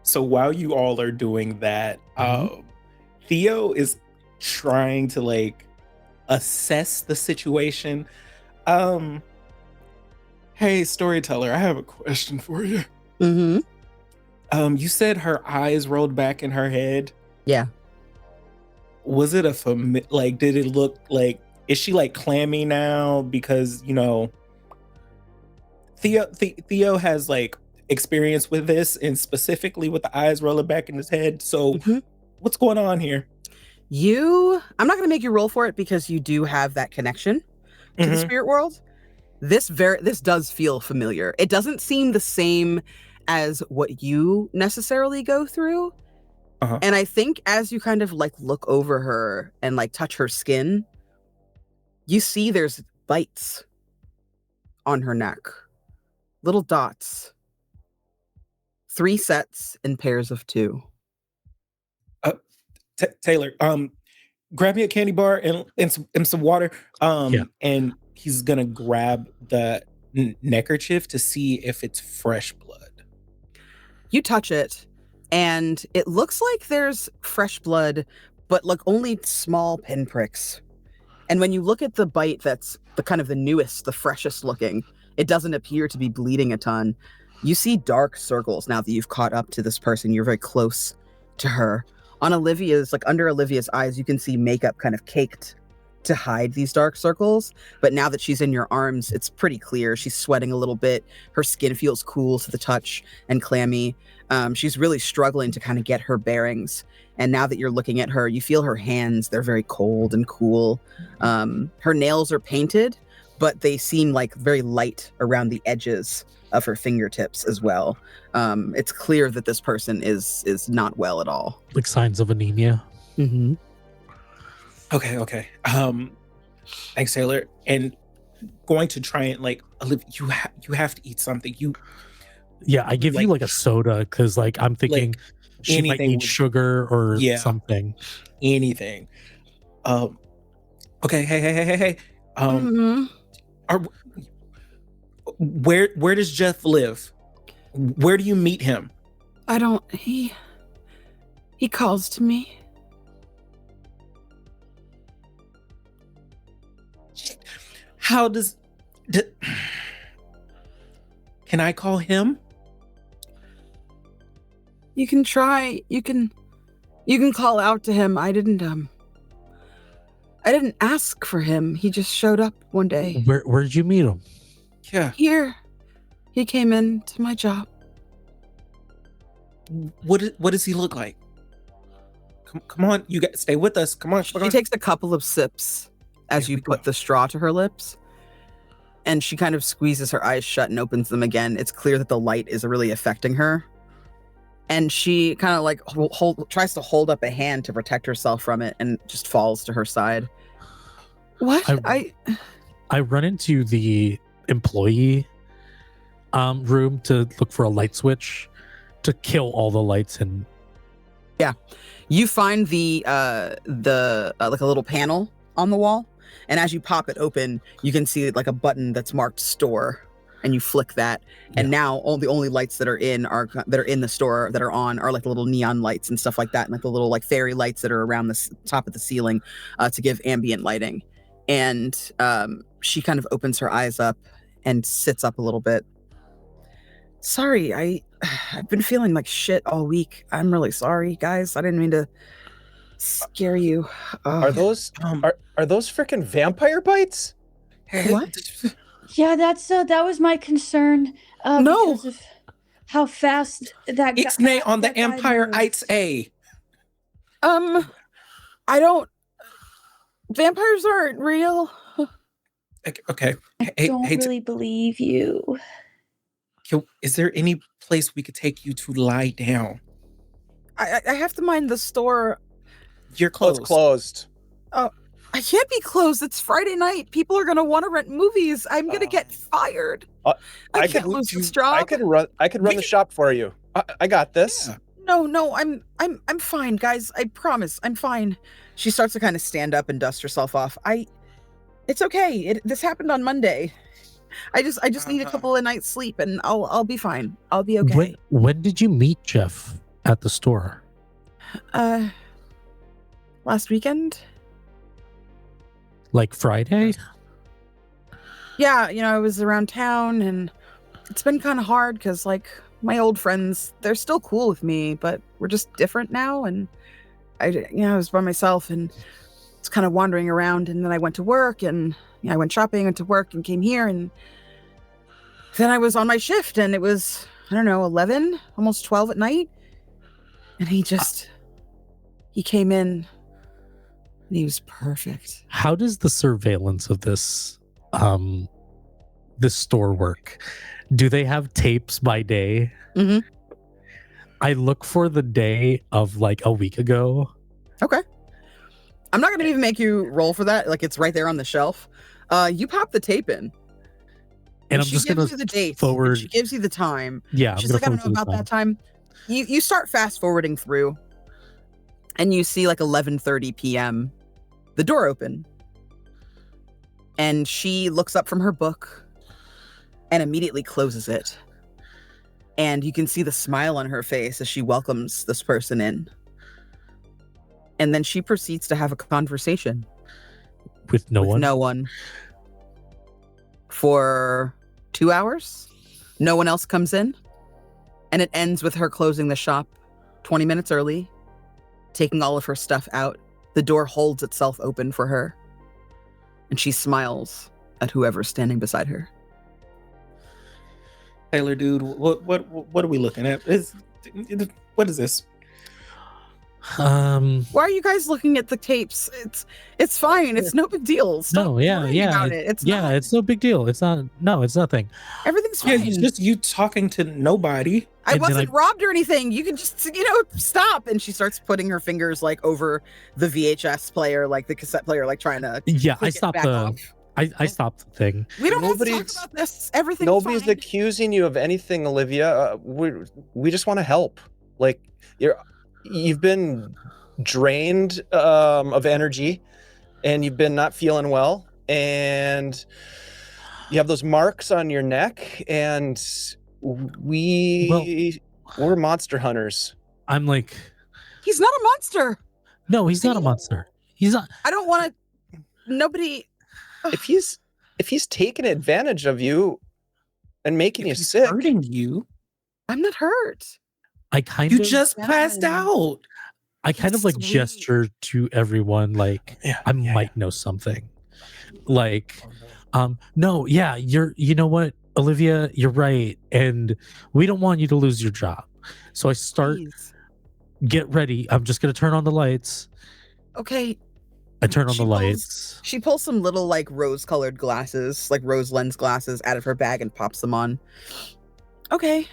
so while you all are doing that, Theo is trying to like assess the situation. Hey, storyteller, I have a question for you. You said her eyes rolled back in her head. Yeah. Was it like, did it look like, is she like clammy now? Because, you know, Theo has like experience with this, and specifically with the eyes rolling back in his head. So what's going on here? I'm not going to make you roll for it because you do have that connection to the spirit world. This does feel familiar. It doesn't seem the same as what you necessarily go through. And I think as you kind of like look over her and like touch her skin, you see there's bites on her neck, little dots, 3 sets in pairs of 2. Taylor, grab me a candy bar and some water. And he's gonna grab the neckerchief to see if it's fresh blood. You touch it, and it looks like there's fresh blood, but like only small pinpricks. And when you look at the bite that's the kind of the newest, the freshest looking, it doesn't appear to be bleeding a ton. You see dark circles now that you've caught up to this person. You're very close to her. On Olivia's, like under Olivia's eyes, you can see makeup kind of caked to hide these dark circles. But now that she's in your arms, it's pretty clear. She's sweating a little bit. Her skin feels cool to the touch and clammy. She's really struggling to kind of get her bearings. And now that you're looking at her, you feel her hands. They're very cold and cool. Her nails are painted, but they seem like very light around the edges of her fingertips as well. It's clear that this person is not well at all. Like signs of anemia. Okay. Thanks, Taylor. And going to try and like, Olivia, you have to eat something. I give you like a soda because like I'm thinking like, she might need sugar or something. Anything. Okay. Hey. Where does Jeff live? Where do you meet him? I don't. He calls to me. How does? Can I call him? You can try. You can call out to him. I didn't ask for him. He just showed up one day. Where did you meet him? Yeah. Here. He came into my job. What does he look like? Come on, you got stay with us. Come on. She takes a couple of sips as you put the straw to her lips. And she kind of squeezes her eyes shut and opens them again. It's clear that the light is really affecting her. And she kind of like tries to hold up a hand to protect herself from it and just falls to her side. What? I run into the employee room to look for a light switch to kill all the lights. And you find the like a little panel on the wall, and as you pop it open, you can see like a button that's marked store, and you flick that, and now the only lights that are in the store that are on are like the little neon lights and stuff like that, and like the little like fairy lights that are around the top of the ceiling to give ambient lighting. And she kind of opens her eyes up and sits up a little bit. Sorry, I've been feeling like shit all week. I'm really sorry, guys. I didn't mean to scare you. Are those freaking vampire bites? What? Yeah, that was my concern. No. Because of how fast that It's nay on the Empire Ites A. I don't. Vampires aren't real. Okay. I Hey, don't hey, really believe you. is there any place we could take you to lie down? I have to mind the store. You're Oh, it's closed. closed. I can't be closed. It's Friday night. People are gonna want to rent movies. I'm gonna get fired. I I can't could lose this I job. could run the shop for you. I got this. Yeah. No, I'm fine, guys. I promise, I'm fine. She starts to kind of stand up and dust herself off. It's okay. This happened on Monday. I just need a couple of nights sleep, and I'll be fine. I'll be okay. When did you meet Jeff at the store? Last weekend. Like Friday? Yeah, I was around town, and it's been kind of hard because, like, my old friends, they're still cool with me, but we're just different now. And I was by myself, and it's kind of wandering around. And then I went to work, and I went shopping, went to work, and came here. And then I was on my shift, and it was, I don't know, 11, almost 12 at night. And he came in, and he was perfect. How does the surveillance of this store work? Do they have tapes by day? Mhm. I look for the day of like a week ago. Okay. I'm not gonna even make you roll for that. Like, it's right there on the shelf. You pop the tape in, And I'm she just gives gonna you the date. forward. She gives you the time. Yeah, She's like, I don't know about that time. You start fast forwarding through, and you see like 11:30 p.m. the door open, and she looks up from her book and immediately closes it. And you can see the smile on her face as she welcomes this person in. And then she proceeds to have a conversation with no one. no one for 2 hours. No one else comes in. And it ends with her closing the shop 20 minutes early, taking all of her stuff out. The door holds itself open for her, and she smiles at whoever's standing beside her. Taylor, dude, what are we looking at? What is this? Um. Why are you guys looking at the tapes? It's fine. It's no big deal. Stop No. Yeah. worrying Yeah. about it. It's yeah. not. It's no big deal. It's not. No. It's nothing. Everything's Yeah, fine. it's just you talking to nobody. I And then wasn't robbed or anything. You can just, stop. And she starts putting her fingers like over the VHS player, like the cassette player, like trying to. Yeah. I click it stopped back the. off. I stopped the thing. We don't have to Nobody's- talk about this. Everything's Nobody's fine. accusing you of anything, Olivia. We just want to help. Like you've been drained of energy, and you've been not feeling well, and you have those marks on your neck, and we're monster hunters. I'm like, He's not a monster. no, he's not a monster. He's not. I don't want to. Nobody. If he's taking advantage of you and making you If he's sick, hurting you. I'm not hurt. I kind You of. just passed out. I kind of like Sweet. gesture to everyone like I might know something. Like, no, yeah, you know what, Olivia, you're right, and we don't want you to lose your job. So I start, Please. get ready. I'm just gonna turn on the lights. Okay. I turn on She the pulls- lights. She pulls some little like rose-colored glasses, like rose lens glasses, out of her bag and pops them on. Okay,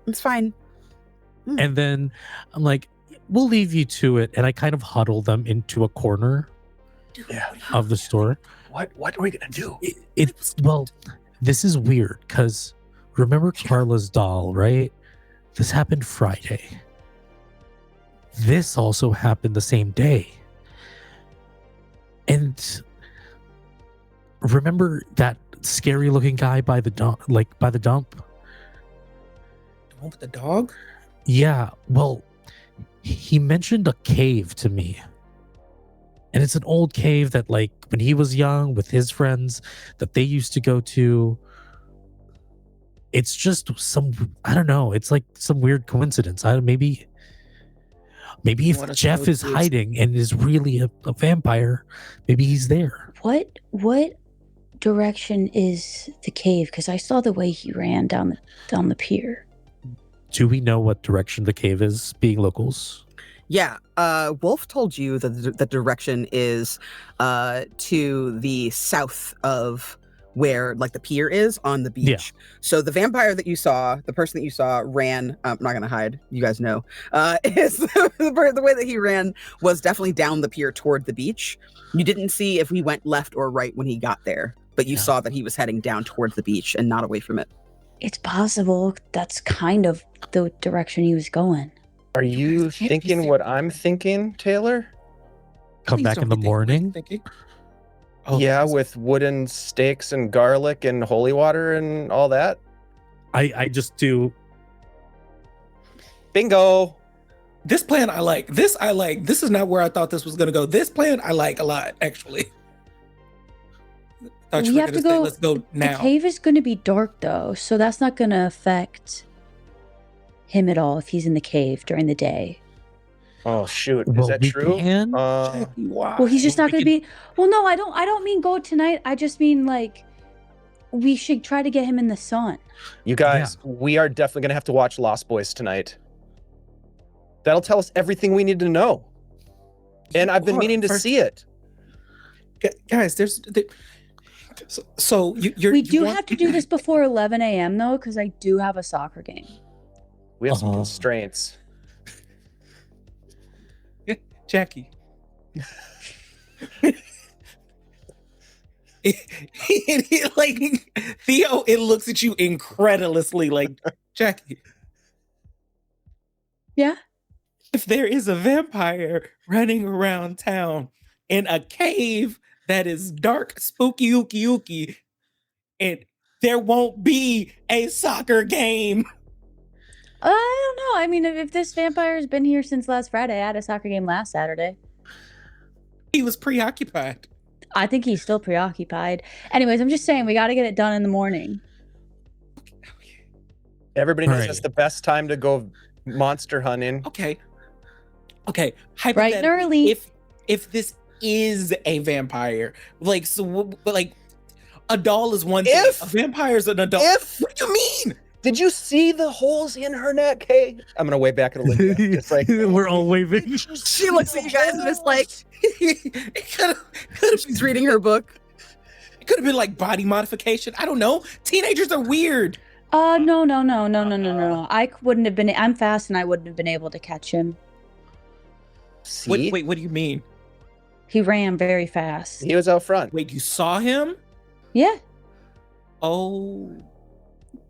it's fine. And then I'm like, we'll leave you to it. And I kind of huddle them into a corner of the store. what are we gonna do? Well, this is weird because remember Carla's doll, right? This happened Friday. This also happened the same day. And remember that scary looking guy by the dump, The one with the dog? Yeah, well, he mentioned a cave to me. And it's an old cave that, like, when he was young with his friends that they used to go to. It's just I don't know. It's like some weird coincidence. Maybe if Want us to Jeff go is to his- hiding and is really a vampire, maybe he's there. What direction is the cave? Because I saw the way he ran down the pier. Do we know what direction the cave is, being locals? Yeah, Wolf told you that the direction is to the south of where like the pier is on the beach. Yeah. So the vampire that you saw, the person that you saw ran, I'm not gonna hide, you guys know, is the way that he ran was definitely down the pier toward the beach. You didn't see if he went left or right when he got there, but you saw that he was heading down towards the beach and not away from it. It's possible that's kind of the direction he was going. Are you thinking what I'm thinking, Taylor? Come Please back don't in the be thinking what I'm morning. thinking. Yeah, with wooden steaks and garlic and holy water and all that. I just do. Bingo. This plan I like. This I like. This is not where I thought this was gonna go. This plan I like a lot, actually. Thought you We were have gonna to say, go. let's go The now. cave is going to be dark though, so that's not going to affect him at all if he's in the cave during the day. Oh shoot, Well, is that we true? can. Jackie, why? Well, he's just not we going to be. Well, no, I don't mean go tonight. I just mean like we should try to get him in the sun. You guys, we are definitely gonna have to watch Lost Boys tonight. That'll tell us everything we need to know. And I've been meaning to see it. Guys, so you're. We you do want- have to do this before 11 a.m. though, because I do have a soccer game. We have some Uh-huh. constraints. Jackie. Like Theo, it looks at you incredulously, like Jackie. Yeah. If there is a vampire running around town in a cave that is dark, spooky, ooky, ooky, and there won't be a soccer game. I don't know. I mean, if this vampire's been here since last Friday, I had a soccer game last Saturday. He was preoccupied. I think he's still preoccupied. Anyways, I'm just saying we got to get it done in the morning. Everybody knows Right. that's the best time to go monster hunting. Okay. Bright and Hypothetically, early. if this is a vampire, like like a doll is one thing. If- A vampire is an adult. What do you mean? Did you see the holes in her neck? Hey, I'm gonna wave back at Olivia. Just like We're all waving. She looks at you guys and is like, it could have she's reading her book. been like body modification. I don't know. Teenagers are weird. No. I wouldn't have been. I'm fast, and I wouldn't have been able to catch him. see, Wait, what do you mean? He ran very fast. he was out front. Wait, you saw him? Yeah. Oh,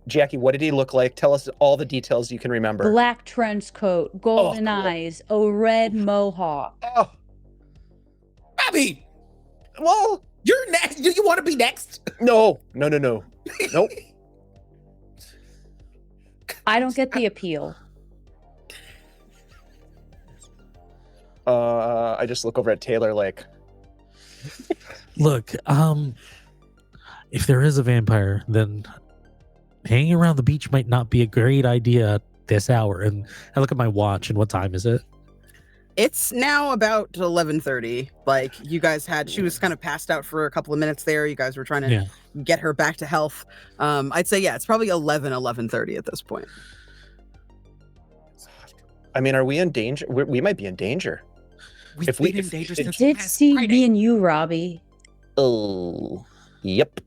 Jackie, what did he look like? Tell us all the details you can remember. Black trench coat, golden cool. eyes, a red mohawk. Oh, Bobby, well, you're next. Do you want to be next? no. Nope. I don't get the appeal. I just look over at Taylor like, Look, if there is a vampire, then hanging around the beach might not be a great idea at this hour. And I look at my watch, and what time is it? It's now about 11:30. Like you guys she was kind of passed out for a couple of minutes there. You guys were trying to get her back to health. I'd say, yeah, it's probably 11:30 at this point. I mean, are we in danger? We might be in danger. We've If we- been in if- danger if- since Did last see Friday. me and you, Robbie. Oh, yep.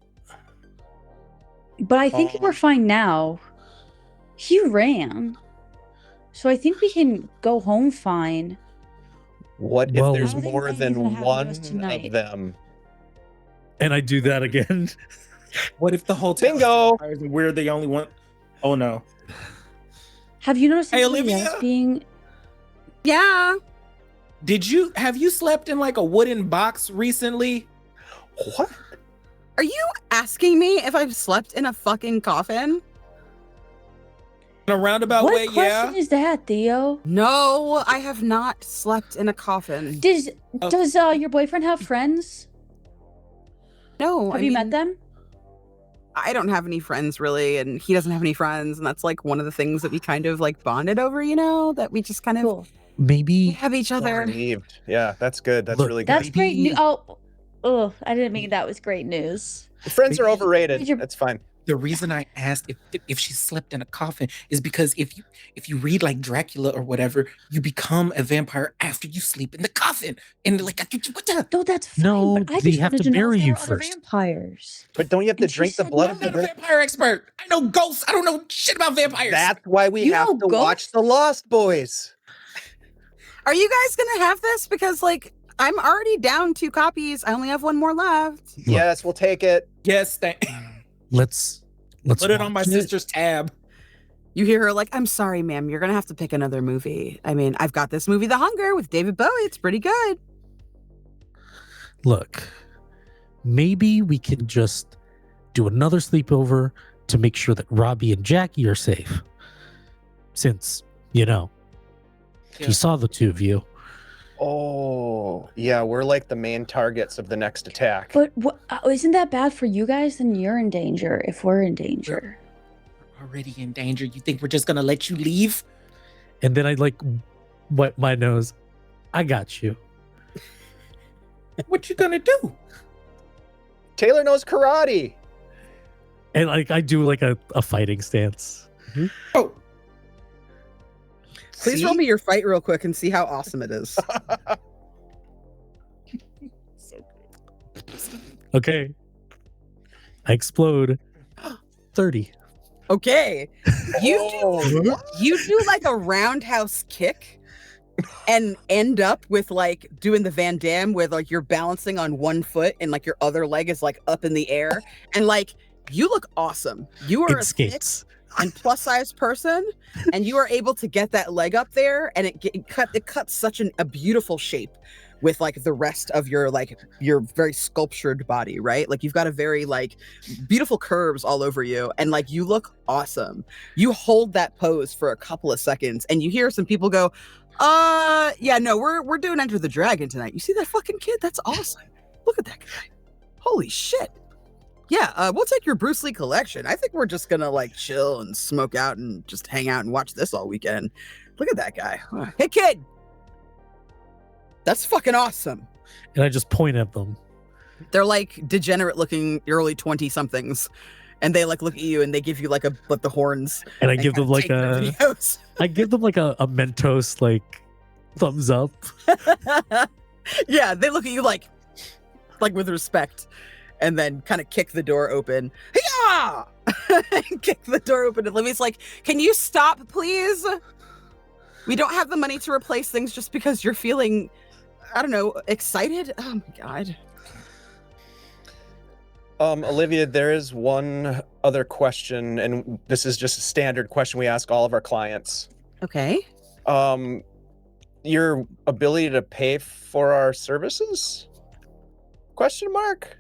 But I think we're fine now. He ran. So I think we can go home fine. What if Well- there's I don't think more anything's gonna than happen to one us tonight. of them? And I do that again. What if the whole town Bingo! vampires and we're the only one? Oh no. Have you noticed Hey, anybody Olivia? else being... Yeah. Have you slept in like a wooden box recently? What? Are you asking me if I've slept in a fucking coffin? In a roundabout What way, question yeah. is that, Theo? No, I have not slept in a coffin. Does Oh. your boyfriend have friends? No, Have I you mean, met them? I don't have any friends really, and he doesn't have any friends, and that's like one of the things that we kind of like bonded over, you know, that we just kind of Cool. we Maybe have each other. Relieved. Yeah, that's good. That's Look, really good. That's great Maybe- news. Oh, I didn't mean that was great news. Friends are maybe- overrated. Did you- That's fine. The reason I asked if she slept in a coffin is because if you read like Dracula or whatever, you become a vampire after you sleep in the coffin. And like, what the? No, that's fine. No, but I they just have wanted to know if bury there you were other first. vampires. But don't you have to And she drink the said blood no. of I'm the not a vampire expert. I know ghosts. I don't know shit about vampires. That's why we You have know to watch The Lost Boys. Are you guys gonna have this? Because like I'm already down 2 copies. I only have 1 more left. Look. Yes, we'll take it. Yes, Let's put it on my watch sister's tab. You hear her like, I'm sorry, ma'am. You're gonna have to pick another movie. I mean, I've got this movie, The Hunger, with David Bowie. It's pretty good. Look, maybe we can just do another sleepover to make sure that Robbie and Jackie are safe. Since, Yeah. he saw the 2 of you. Oh, yeah, we're like the main targets of the next attack. But isn't that bad for you guys? Then you're in danger if we're in danger. We're already in danger. You think we're just gonna let you leave? And then I like wipe my nose. I got you. What you gonna do? Taylor knows karate. And like I do like a fighting stance. Oh, Please See? roll me your fight real quick and see how awesome it is. Okay. I explode. 30. Okay. Oh, You do like a roundhouse kick and end up with like doing the Van Damme where like you're balancing on 1 foot and like your other leg is like up in the air. And like you look awesome. You are It a thick skates. and plus size person, and you are able to get that leg up there, and it cuts such a beautiful shape with like the rest of your very sculptured body, right? Like you've got a very like beautiful curves all over you, and like you look awesome. You hold that pose for a couple of seconds, and you hear some people go, yeah, no, we're doing Enter the Dragon tonight. You see that fucking kid? That's awesome. Look at that guy. Holy shit. Yeah, we'll take your Bruce Lee collection. I think we're just gonna like chill and smoke out and just hang out and watch this all weekend. Look at that guy. Hey kid, that's fucking awesome. And I just point at them. They're like degenerate looking early 20 somethings, and they like look at you and they give you like the horns. And I give them kinda like take their videos. I give them like a Mentos like thumbs up. Yeah, they look at you like with respect. And then kind of kick the door open. Yeah! Kick the door open. And Livy's like, can you stop, please? We don't have the money to replace things just because you're feeling, I don't know, excited. Oh my God. Olivia, there is one other question, and this is just a standard question we ask all of our clients. Okay. Your ability to pay for our services? Question mark?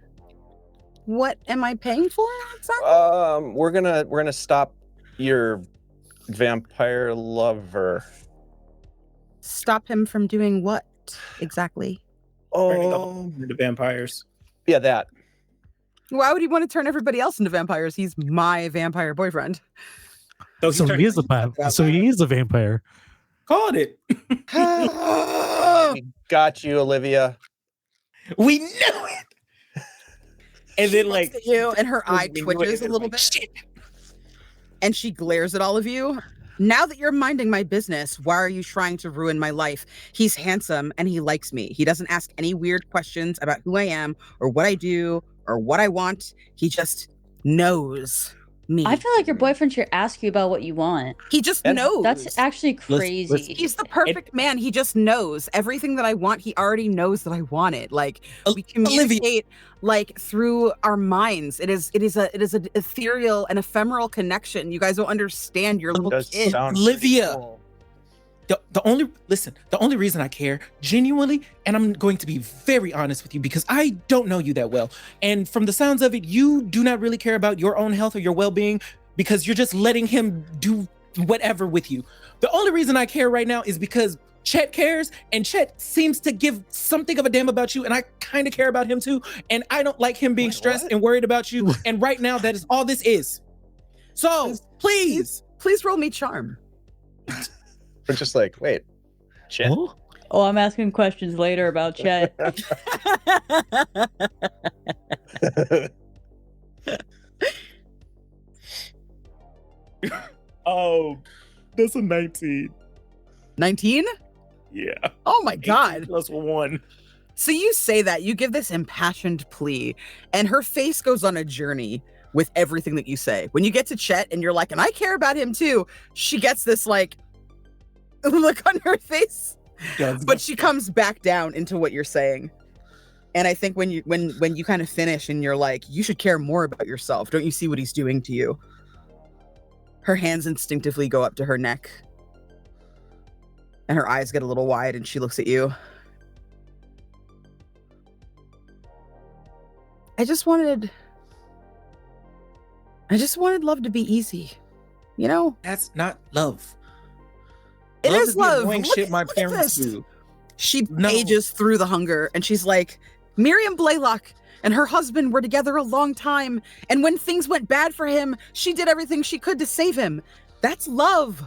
What am I paying for exactly? We're gonna stop your vampire lover. Stop him from doing what exactly? turning the Oh, whole into vampires. yeah, that. Why would he want to turn everybody else into vampires? He's my vampire boyfriend. So So he is a vampire. So he is a vampire. Called it. We got you, Olivia. We knew it. And She then looks like at you, and her eye we knew it, twitches a and little like, bit. shit. And she glares at all of you. Now that you're minding my business, why are you trying to ruin my life? He's handsome and he likes me. He doesn't ask any weird questions about who I am or what I do or what I want. He just knows me. I feel like your boyfriend should ask you about what you want. He just And knows. That's actually crazy. listen. He's the perfect man. He just knows everything that I want. He already knows that I want it. Like we communicate like through our minds. It is an ethereal and ephemeral connection. You guys don't understand. Your little Does kid. sound Olivia. pretty cool. The only reason I care genuinely, and I'm going to be very honest with you because I don't know you that well. And from the sounds of it, you do not really care about your own health or your well-being because you're just letting him do whatever with you. The only reason I care right now is because Chet cares, and Chet seems to give something of a damn about you, and I kind of care about him too. And I don't like him being Wait, stressed what? and worried about you. And right now, that is all this is. So please. Please roll me charm. We're just like, wait, Chet? Oh, Oh, I'm asking questions later about Chet. Oh, that's a 19. 19? Yeah. Oh my 18 God. plus 1. So you say that, you give this impassioned plea, and her face goes on a journey with everything that you say. When you get to Chet and you're like, and I care about him too, she gets this like look on her face, but she comes back down into what you're saying. And I think when you kind of finish and you're like, you should care more about yourself. Don't you see what he's doing to you? Her hands instinctively go up to her neck. And her eyes get a little wide and she looks at you. I just wanted love to be easy. You know? That's not love. It Love is the love. annoying Look shit at- my look at parents this. do. She No. ages through the hunger and she's like, Miriam Blaylock and her husband were together a long time. And when things went bad for him, she did everything she could to save him. That's love.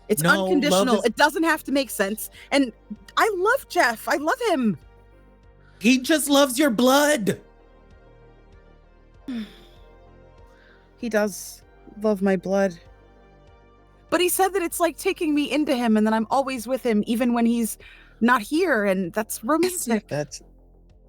It's No, love unconditional. is- It doesn't have to make sense. And I love Jeff. I love him. He just loves your blood. He does love my blood. But he said that it's like taking me into him and that I'm always with him, even when he's not here. And that's romantic. That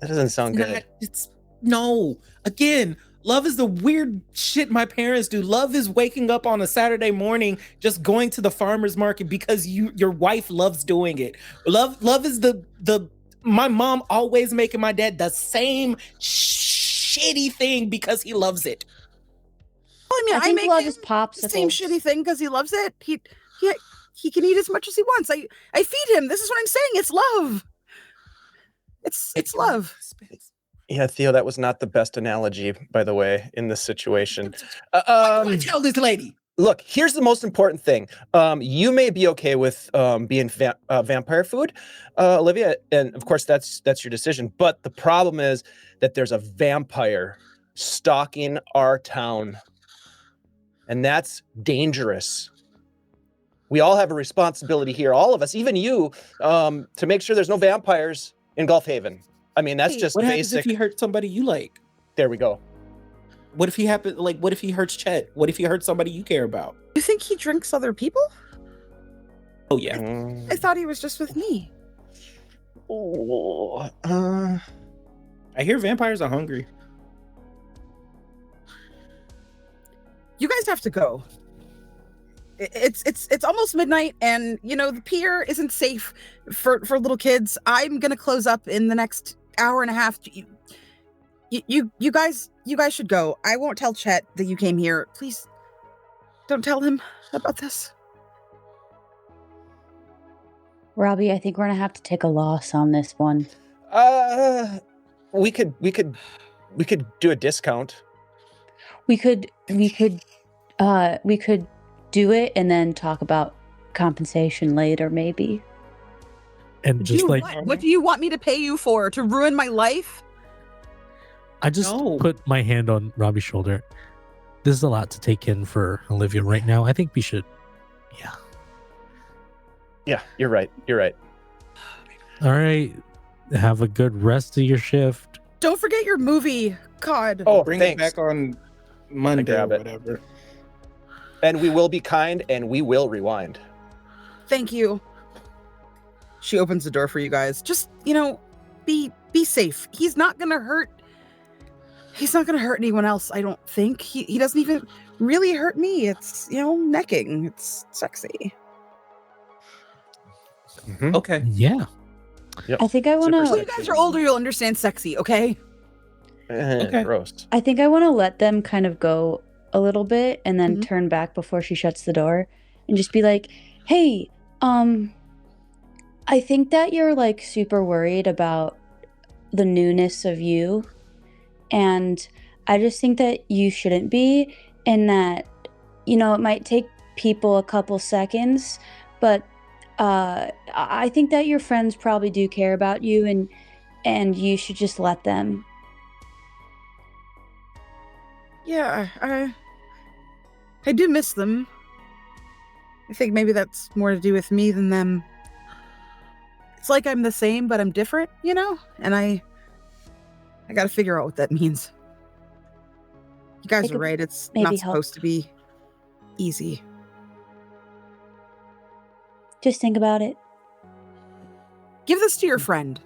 doesn't sound good. It's no. Again, love is the weird shit my parents do. Love is waking up on a Saturday morning, just going to the farmer's market because your wife loves doing it. Love is the my mom always making my dad the same shitty thing because he loves it. Well, I mean, I think make love him is the same popsicles. shitty thing because he loves it. He can eat as much as he wants. I feed him. This is what I'm saying. It's love. It's love. Yeah, Theo, that was not the best analogy, by the way, in this situation. Tell this lady. Look, here's the most important thing. You may be okay with being vampire food, Olivia, and of course that's your decision. But the problem is that there's a vampire stalking our town, and that's dangerous. We all have a responsibility here, all of us, even you, to make sure there's no vampires in Gulf Haven. I mean, that's just What happens basic. if he hurts somebody you like? There we go. What if he what if he hurts Chet? What if he hurts somebody you care about? You think he drinks other people? Oh yeah. I thought he was just with me. I hear vampires are hungry. You guys have to go. It's almost midnight, and you know the pier isn't safe for little kids. I'm gonna close up in the next hour and a half. You guys should go. I won't tell Chet that you came here. Please don't tell him about this. Robbie, I think we're gonna have to take a loss on this one. We could do a discount. We could do it and then talk about compensation later, maybe. And just like What do you want me to pay you for? To ruin my life? I just No. put my hand on Robbie's shoulder. This is a lot to take in for Olivia right now. I think we should. Yeah, you're right. All right. Have a good rest of your shift. Don't forget your movie. God. Oh, Bring thanks. it back on Monday or grab it. whatever. And we will be kind, and we will rewind. Thank you. She opens the door for you guys. Just, be safe. He's not gonna hurt anyone else, I don't think. He doesn't even really hurt me. It's, necking. It's sexy. Mhm. Okay. Yeah. Yep. I think I want Super When to. you guys are older, you'll understand sexy, okay? Okay. Gross. I think I want to let them kind of go a little bit and then Mhm. turn back before she shuts the door and just be like, "Hey, I think that you're like super worried about the newness of you, and I just think that you shouldn't be, and that it might take people a couple seconds, but I think that your friends probably do care about you, and you should just let them." Yeah, I do miss them. I think maybe that's more to do with me than them. It's like I'm the same, but I'm different, And I gotta figure out what that means. You guys I are could right. It's maybe not help. supposed to be easy. Just think about it. Give this to your friend.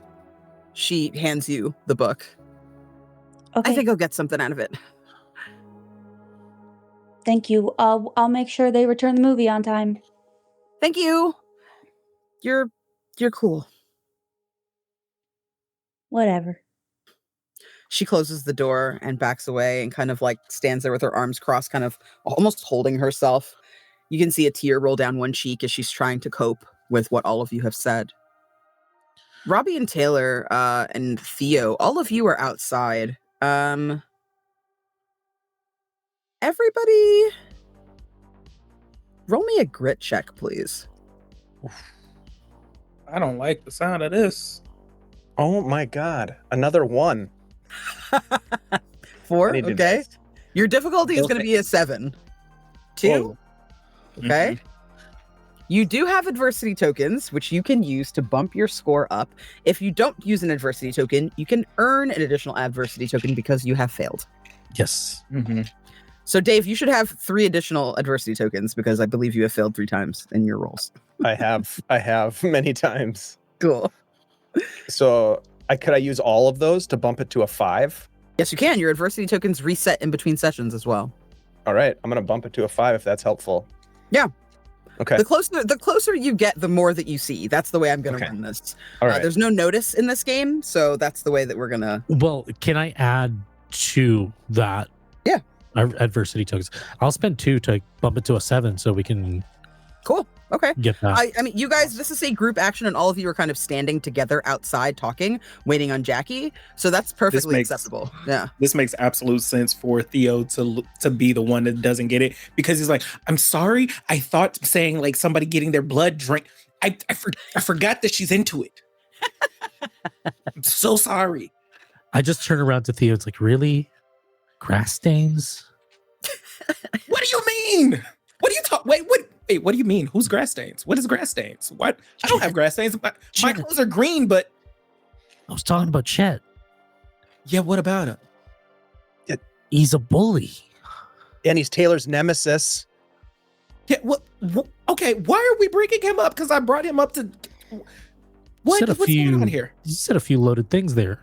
She hands you the book. Okay. I think I'll get something out of it. Thank you. I'll make sure they return the movie on time. Thank you. You're cool. Whatever. She closes the door and backs away and kind of like stands there with her arms crossed, kind of almost holding herself. You can see a tear roll down one cheek as she's trying to cope with what all of you have said. Robbie and Taylor and Theo, all of you are outside. Everybody, roll me a grit check, please. I don't like the sound of this. Oh my God. Another one. 4, I need to okay. invest. Your difficulty is going to be a 7. 2, Whoa. okay. You do have adversity tokens, which you can use to bump your score up. If you don't use an adversity token, you can earn an additional adversity token because you have failed. Yes. Mm-hmm. So, Dave, you should have 3 additional adversity tokens because I believe you have failed 3 times in your rolls. I have many times. Cool. So could I use all of those to bump it to a 5? Yes, you can. Your adversity tokens reset in between sessions as well. All right. I'm going to bump it to a 5 if that's helpful. Yeah. Okay. The closer you get, the more that you see. That's the way I'm going to Okay. run this. All right. There's no notice in this game, so that's the way that we're going to... Well, can I add to that? Yeah. Adversity tokens. I'll spend 2 to bump it to a 7 so we can Cool. Okay. get that. I mean, you guys, this is a group action, and all of you are kind of standing together outside talking, waiting on Jackie. So that's perfectly makes- acceptable. Yeah. This makes absolute sense for Theo to be the one that doesn't get it, because he's like, I'm sorry. I thought saying like somebody getting their blood drink. I forgot that she's into it. I'm so sorry. I just turn around to Theo. It's like, really? Grass stains? What do you mean? What do you talk? Wait, what do you mean? Who's grass stains? What is grass stains? What? I don't have grass stains. My clothes are green, but I was talking about Chet. yeah, what about him? He's a bully. And he's Taylor's nemesis. Yeah, what? Okay, why are we bringing him up? Because I brought him up to. What? Said a What's going on here? You said a few loaded things there.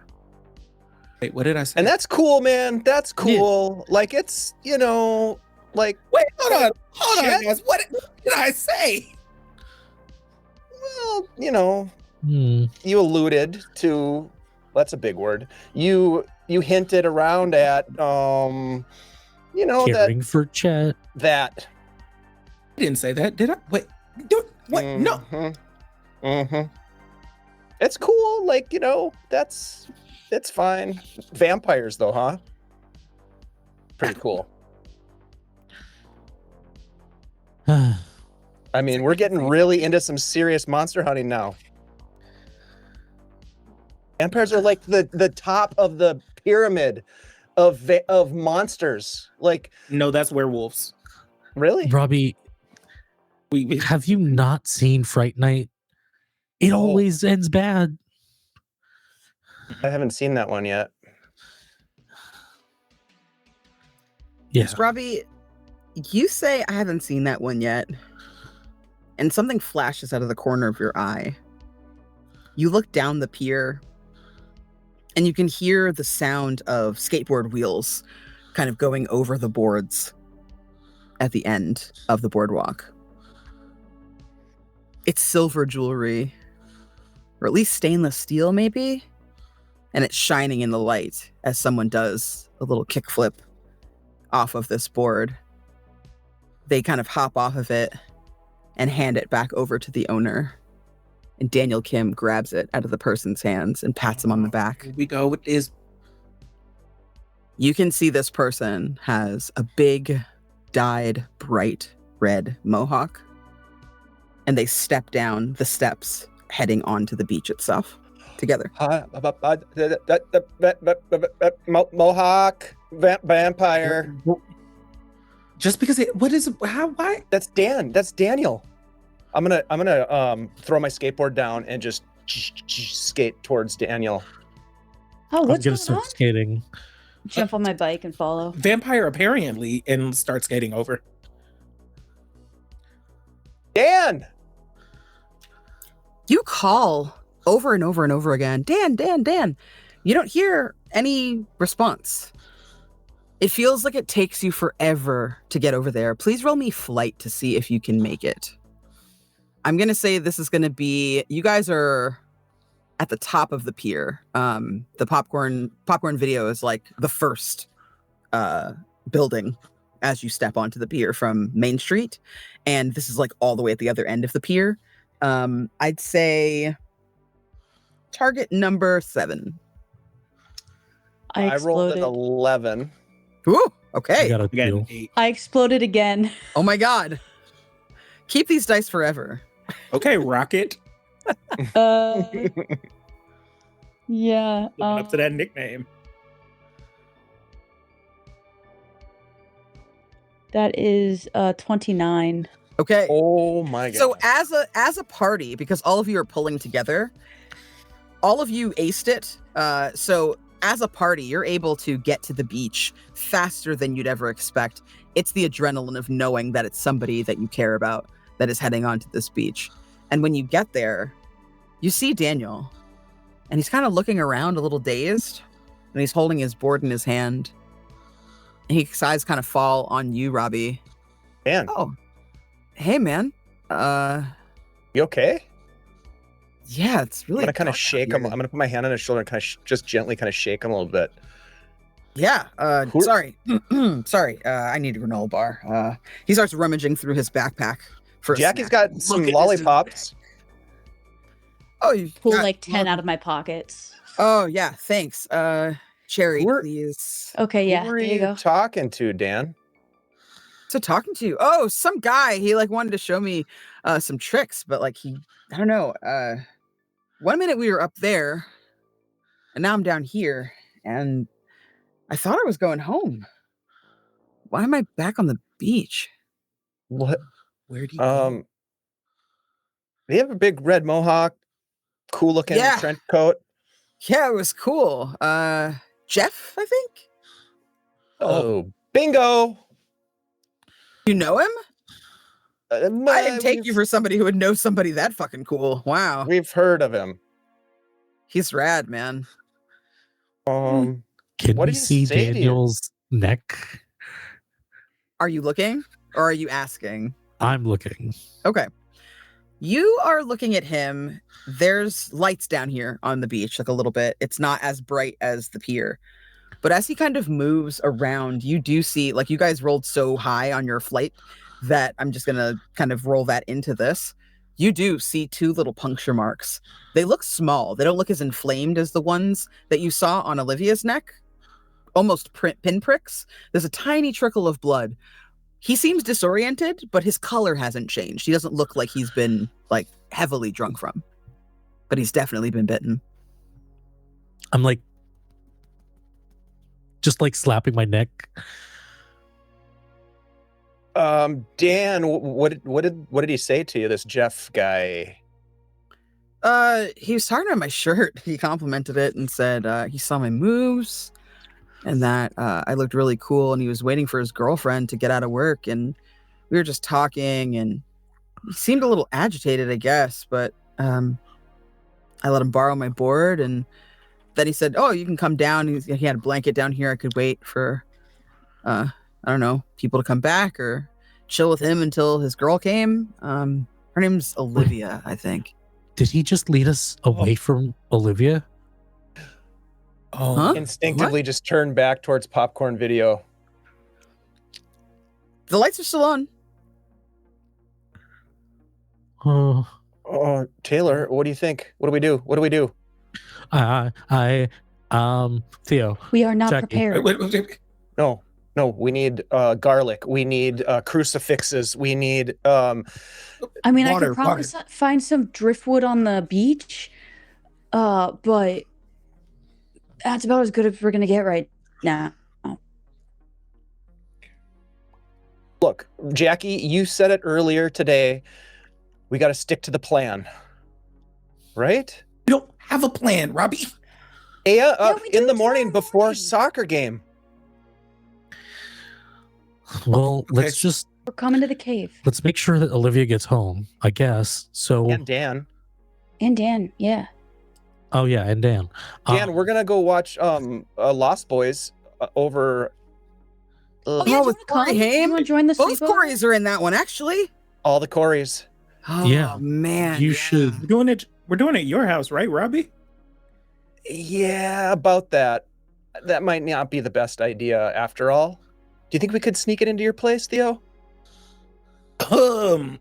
Wait, what did I say? And that's cool, man. That's cool. Like, it's, like, Wait, hold on, Shit. guys. What did I say? well, Hmm. you alluded to, that's a big word. You hinted around at, Caring for Chet. that. I didn't say that, did I? Wait, what? No. Mm-hmm. It's cool. Like, it's fine. Vampires, though, huh? Pretty cool. I mean, we're getting really into some serious monster hunting now. Vampires are like the top of the pyramid of monsters. Like, No, that's werewolves. really? Robbie, We have you not seen Fright Night? It No. always ends bad. I haven't seen that one yet. Yeah. Robbie, you say I haven't seen that one yet, and something flashes out of the corner of your eye. You look down the pier, and you can hear the sound of skateboard wheels kind of going over the boards at the end of the boardwalk. It's silver jewelry, or at least stainless steel, maybe, and it's shining in the light as someone does a little kickflip off of this board. They kind of hop off of it and hand it back over to the owner. And Daniel Kim grabs it out of the person's hands and pats him on the back. Here we go with this. You can see this person has a big, dyed, bright red mohawk. And they step down the steps heading onto the beach itself together. Mohawk vampire. Just because what is why? That's Daniel. I'm gonna throw my skateboard down and just skate towards Daniel. Oh, I'm what's gonna going start on? skating. Jump on my bike and follow. Vampire apparently and start skating over. Dan, You call over and over and over again, Dan, Dan, Dan. You don't hear any response. It feels like it takes you forever to get over there. Please roll me flight to see if you can make it. I'm going to say this is going to be, you guys are at the top of the pier. The popcorn video is like the first building as you step onto the pier from Main Street. And this is like all the way at the other end of the pier. I'd say target number 7. I rolled exploded. an 11. Ooh, I okay. got a We got 2. an 8. I exploded again. Oh my God. Keep these dice forever. Okay, Rocket. Uh, yeah. Living up to that nickname. That is 29. Okay. Oh my god. So as a party, because all of you are pulling together, all of you aced it. So as a party, you're able to get to the beach faster than you'd ever expect. It's the adrenaline of knowing that it's somebody that you care about that is heading onto this beach. And when you get there, you see Daniel, and he's kind of looking around a little dazed, and he's holding his board in his hand. And his eyes kind of fall on you, Robbie. Dan, Oh, hey, man. you okay? Yeah, it's really. I'm gonna kind dark of out shake him. here. I'm gonna put my hand on his shoulder and kind of just gently kind of shake him a little bit. Yeah. Who- Sorry. Sorry. I need a granola bar. He starts rummaging through his backpack for. a Jackie's snack. got some at this lollipops. Oh, you Pull got- like 10 out of my pockets. Oh yeah. Thanks. Cherry, Who are- please. Okay, yeah. Who are There you you go. talking to, Dan? So talking to you. Oh, some guy. He like wanted to show me some tricks, but like I don't know. 1 minute we were up there, and now I'm down here, and I thought I was going home. Why am I back on the beach? What? Where do you go? They have a big red mohawk, cool looking Yeah. trench coat. Yeah, it was cool. Jeff, I think. Oh, bingo! You know him? I didn't take you we've- for somebody who would know somebody that fucking cool. Wow. We've heard of him. He's rad, man. Um, Can What we did he see say to you? Daniel's neck? Are you looking or are you asking? I'm looking. Okay. You are looking at him. There's lights down here on the beach, like a little bit. It's not as bright as the pier. But as he kind of moves around, you do see, like, you guys rolled so high on your flight that I'm just going to kind of roll that into this. You do see 2 little puncture marks. They look small. They don't look as inflamed as the ones that you saw on Olivia's neck. Almost pinpricks. There's a tiny trickle of blood. He seems disoriented, but his color hasn't changed. He doesn't look like he's been, like, heavily drunk from. But he's definitely been bitten. I'm like, just like slapping my neck. Dan, what did he say to you? This Jeff guy. He was talking about my shirt. He complimented it and said he saw my moves and that I looked really cool, and he was waiting for his girlfriend to get out of work, and we were just talking, and he seemed a little agitated, I guess, but I let him borrow my board, and then he said, "Oh, you can come down." He had a blanket down here. I could wait for I don't know, people to come back or chill with him until his girl came. Her name's Olivia, I think. Did he just lead us away from Olivia? Oh, Huh? Instinctively just turned back towards popcorn video. The lights are still on. Oh, Oh, Taylor, what do you think? What do we do? What do we do? Theo, We are not Jackie. prepared. wait. No, we need garlic. We need crucifixes. We need I mean, I Water, could probably water. find some driftwood on the beach, but that's about as good as we're gonna get right now. Look, Jackie, you said it earlier today. We got to stick to the plan. Right? We don't have a plan, Robbie. Aya, up we in do the morning tomorrow before morning. soccer game. well, Okay. We're coming to the cave. let's make sure that Olivia gets home, I guess. So And Dan. And Dan, yeah. Oh yeah, and Dan. Dan, we're gonna go watch Lost Boys over. Oh, yeah, Oh, do you with want to come? Corey Do you Haim? want to join the Both sleepover? Corys are in that one, actually. All the Corys. Oh, Yeah. man. You yeah. should. We're doing it at your house, right, Robbie? Yeah, about that. That might not be the best idea after all. Do you think we could sneak it into your place, Theo? You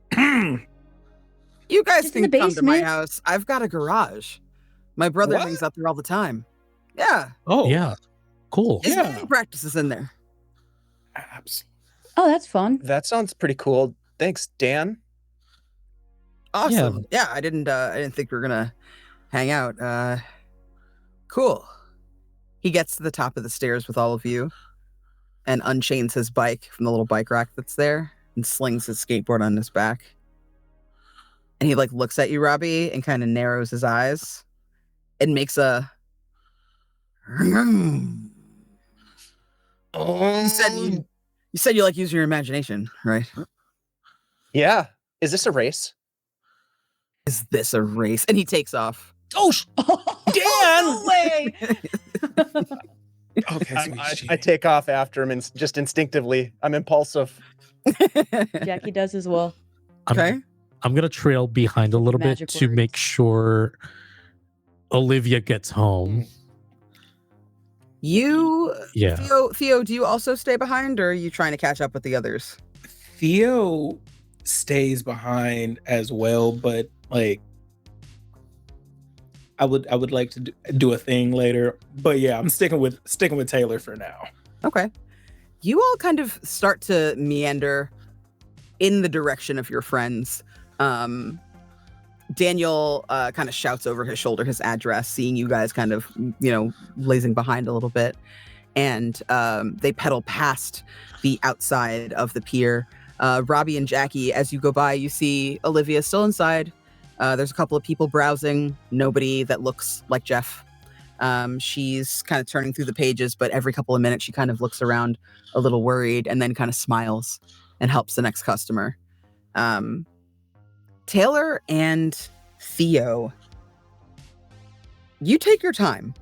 guys Just in can the come to my basement? house. I've got a garage. My brother What? hangs out there all the time. Yeah. Oh, Yeah. Cool. His Yeah. band practices in there. absolutely. Oh, that's fun. That sounds pretty cool. Thanks, Dan. Awesome. Yeah, I didn't think we were gonna hang out. Cool. He gets to the top of the stairs with all of you and unchains his bike from the little bike rack that's there and slings his skateboard on his back. And he like looks at you, Robbie, and kind of narrows his eyes and makes a you said you like using your imagination, right? Yeah. Is this a race? Is this a race? And he takes off. Oh, Dan! No way! Okay, so I take off after him and just instinctively. I'm impulsive. Jackie does as well. Okay. I'm gonna trail behind a little Magic bit to words. make sure Olivia gets home. You, Yeah. Theo, do you also stay behind, or are you trying to catch up with the others? Theo stays behind as well, but like I would like to do a thing later. But yeah, I'm sticking with Taylor for now. Okay. You all kind of start to meander in the direction of your friends. Daniel kind of shouts over his shoulder his address, seeing you guys kind of, lazing behind a little bit. And they pedal past the outside of the pier. Robbie and Jackie, as you go by, you see Olivia still inside. There's a couple of people browsing, nobody that looks like Jeff. She's kind of turning through the pages, but every couple of minutes she kind of looks around a little worried and then kind of smiles and helps the next customer. Taylor and Theo, you take your time.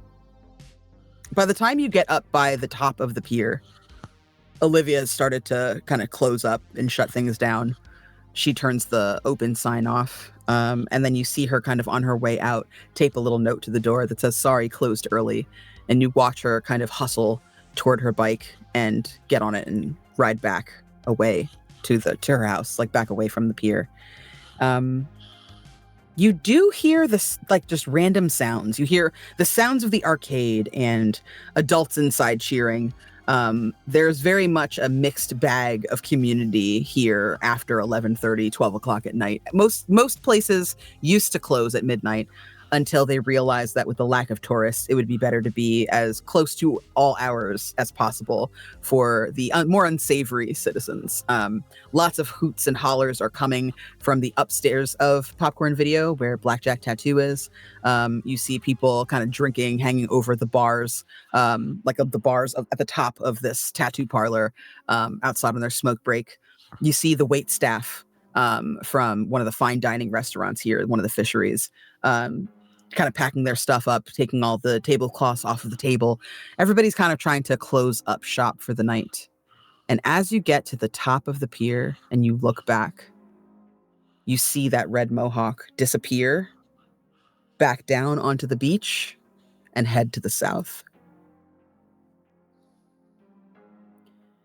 By the time you get up by the top of the pier, Olivia has started to kind of close up and shut things down. She turns the open sign off. And then you see her kind of on her way out, tape a little note to the door that says, "Sorry, closed early." And you watch her kind of hustle toward her bike and get on it and ride back away to her house, like back away from the pier. You do hear this, like, just random sounds. You hear the sounds of the arcade and adults inside cheering. There's very much a mixed bag of community here after 11:30, 12 o'clock at night. Most places used to close at midnight until they realized that with the lack of tourists, it would be better to be as close to all hours as possible for the more unsavory citizens. Lots of hoots and hollers are coming from the upstairs of Popcorn Video, where Blackjack Tattoo is. You see people kind of drinking, hanging over the bars, the bars at the top of this tattoo parlor outside on their smoke break. You see the wait staff from one of the fine dining restaurants here, one of the fisheries, kind of packing their stuff up, taking all the tablecloths off of the table. Everybody's kind of trying to close up shop for the night. And as you get to the top of the pier and you look back, you see that red mohawk disappear back down onto the beach and head to the south.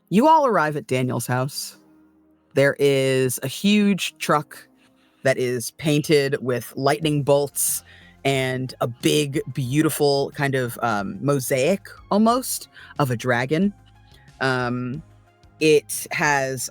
You all arrive at Daniel's house. There is a huge truck that is painted with lightning bolts and a big, beautiful kind of mosaic almost of a dragon. It has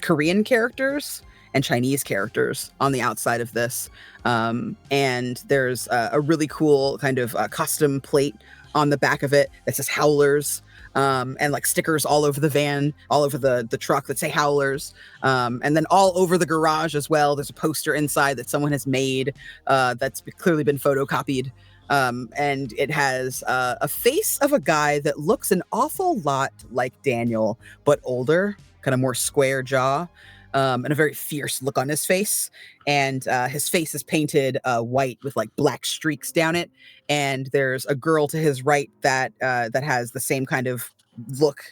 Korean characters and Chinese characters on the outside of this. And there's a really cool kind of custom plate on the back of it that says Howlers. And like stickers all over the van, all over the truck that say Howlers. And then all over the garage as well. There's a poster inside that someone has made that's clearly been photocopied. And it has a face of a guy that looks an awful lot like Daniel, but older, kind of more square jaw. and a very fierce look on his face. And his face is painted white with like black streaks down it. And there's a girl to his right that has the same kind of look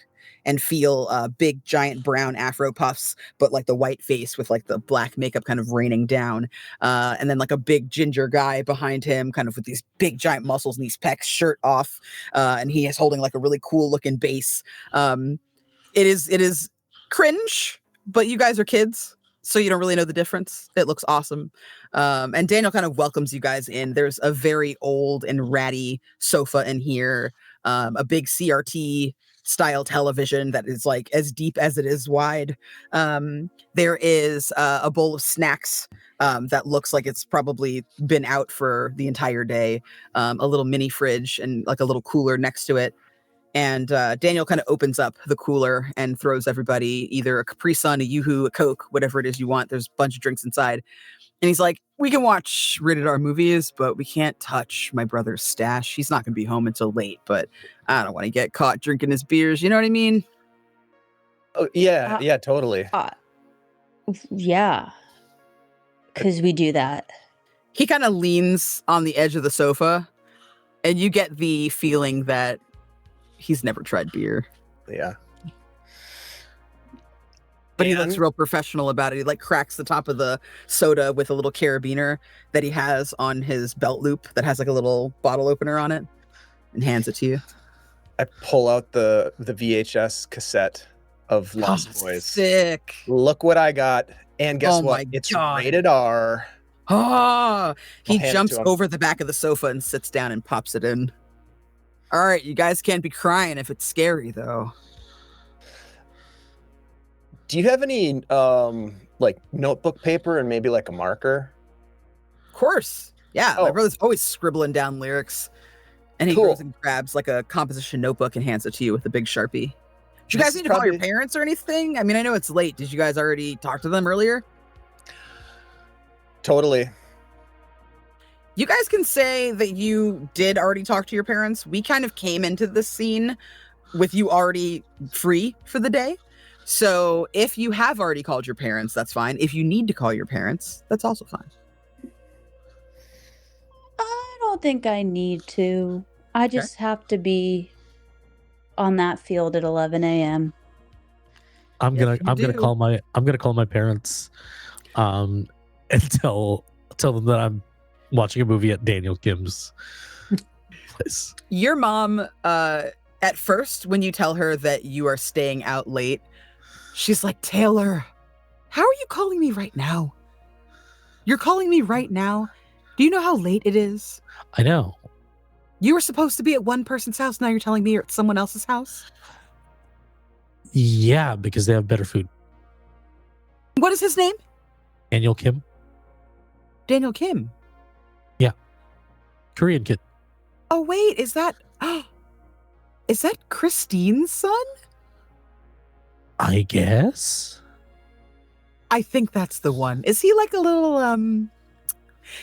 and feel, big giant brown afro puffs, but like the white face with like the black makeup kind of raining down. And then like a big ginger guy behind him, kind of with these big giant muscles and these pecs, shirt off. And he is holding like a really cool looking bass. It is cringe, but you guys are kids, so you don't really know the difference. It looks awesome. And Daniel kind of welcomes you guys in. There's a very old and ratty sofa in here, a big CRT style television that is like as deep as it is wide. There is a bowl of snacks that looks like it's probably been out for the entire day. A little mini fridge and like a little cooler next to it. And Daniel kind of opens up the cooler and throws everybody either a Capri Sun, a Yoo-Hoo, a Coke, whatever it is you want. There's a bunch of drinks inside. And he's like, we can watch rated R movies, but we can't touch my brother's stash. He's not going to be home until late, but I don't want to get caught drinking his beers. You know what I mean? Oh, yeah, yeah, totally. Yeah. Because we do that. He kind of leans on the edge of the sofa, and you get the feeling that he's never tried beer. Yeah. But he looks real professional about it. He like cracks the top of the soda with a little carabiner that he has on his belt loop that has like a little bottle opener on it and hands it to you. I pull out the VHS cassette of Lost Boys. Sick. Look what I got. And guess what? My It's God. rated R. Oh, he hand it jumps to him. over the back of the sofa and sits down and pops it in. All right, you guys can't be crying if it's scary though. Do you have any like notebook paper and maybe like a marker? Of course. Yeah, my Oh. brother's always scribbling down lyrics. And he Cool. goes and grabs like a composition notebook and hands it to you with a big Sharpie. Do you This guys is need to call your probably- parents or anything? I mean, I know it's late. Did you guys already talk to them earlier? Totally. You guys can say that you did already talk to your parents. We kind of came into this scene with you already free for the day. So if you have already called your parents, that's fine. If you need to call your parents, that's also fine. I don't think I need to. I just have to be on that field at 11 a.m. I'm Yes, gonna you do. call my parents, and tell them that I'm watching a movie at Daniel Kim's place. Your mom, at first, when you tell her that you are staying out late, she's like, Taylor, how are you calling me right now? You're calling me right now? Do you know how late it is? I know. You were supposed to be at one person's house. Now you're telling me you're at someone else's house? Yeah, because they have better food. What is his name? Daniel Kim, Daniel Kim. Korean kid. Oh, wait, is that Christine's son? I guess. I think that's the one. Is he like a little,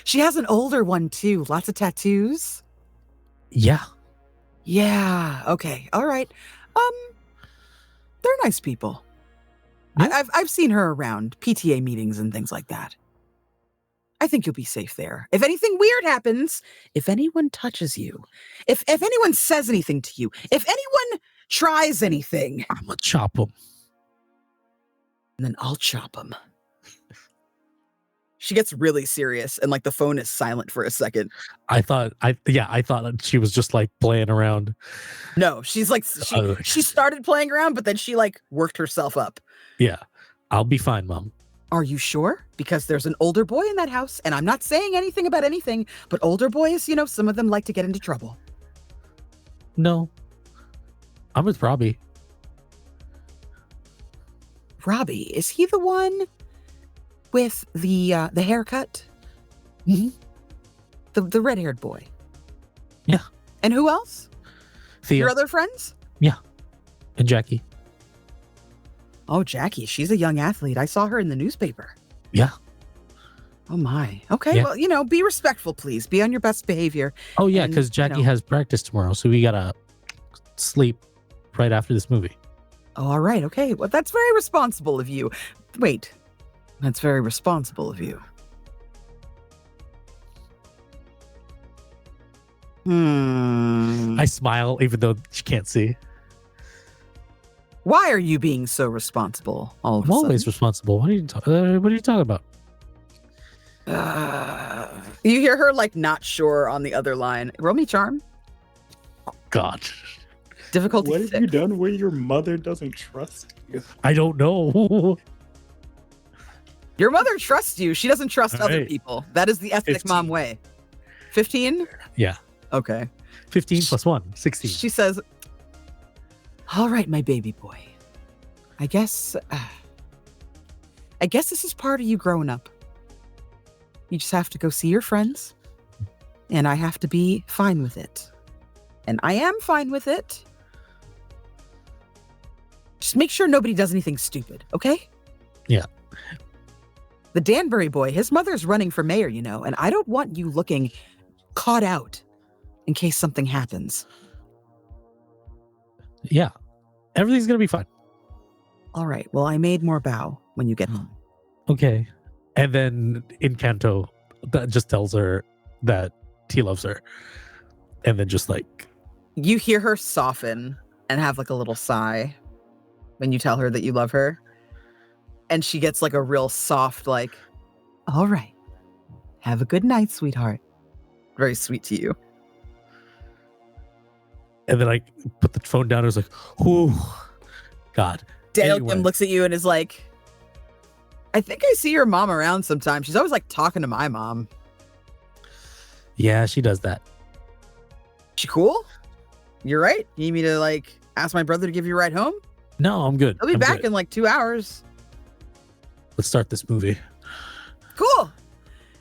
she has an older one too. Lots of tattoos. Yeah. Yeah. Okay. All right. They're nice people. Yeah. I've seen her around PTA meetings and things like that. I think you'll be safe there. If anything weird happens, if anyone touches you, if anyone says anything to you, if anyone tries anything, I'm gonna chop him. then I'll chop them. She gets really serious and like the phone is silent for a second. I thought that she was just like playing around. No, she's like she started playing around, but then she like worked herself up. Yeah. I'll be fine, Mom. Are you sure? Because there's an older boy in that house, and I'm not saying anything about anything, but older boys, you know, some of them like to get into trouble. No. I'm with Robbie. Robbie, is he the one with the haircut? Mhm. The red-haired boy. Yeah. And who else? Thea Your other friends? and Jackie. Oh, Jackie, she's a young athlete. I saw her in the newspaper. Yeah. Oh my. Okay, Yeah. well, you know, be respectful, please. Be on your best behavior. Oh yeah, And, because you Jackie know. has practice tomorrow, so we gotta sleep right after this movie. Oh, all right, okay. Well, that's very responsible of you. Wait, That's very responsible of you. I smile even though she can't see. Why are you being so responsible all of I'm a always sudden? responsible. What are you talking about? You hear her like not sure on the other line. Roll me charm. God. Difficulty What have 6. you done where your mother doesn't trust you? I don't know. Your mother trusts you. She doesn't trust All other right. people. That is the ethnic 15. mom way. 15? Yeah. Okay. 15 plus 1, 16. She says, "All right, my baby boy. I guess this is part of you growing up. You just have to go see your friends, and I have to be fine with it. And I am fine with it. Just make sure nobody does anything stupid, okay?" Yeah. The Danbury boy, his mother's running for mayor, you know, and I don't want you looking caught out in case something happens. Yeah. Everything's going to be fine. All right, well, I made more bow when you get home. Okay. And then in Kanto, that just tells her that he loves her. And then just like, You hear her soften and have like a little sigh when you tell her that you love her. And she gets like a real soft, like, "All right, have a good night, sweetheart." Very sweet to you. and then I put the phone down. I was like, whew, God. Daniel Anyway. Kim looks at you and is like, "I think I see your mom around sometimes. She's always like talking to my mom. Yeah, she does that. She cool? You're right. You need me to like ask my brother to give you a ride home? No, I'm good. He'll be I'm back good. in like 2 hours." Let's start this movie. Cool.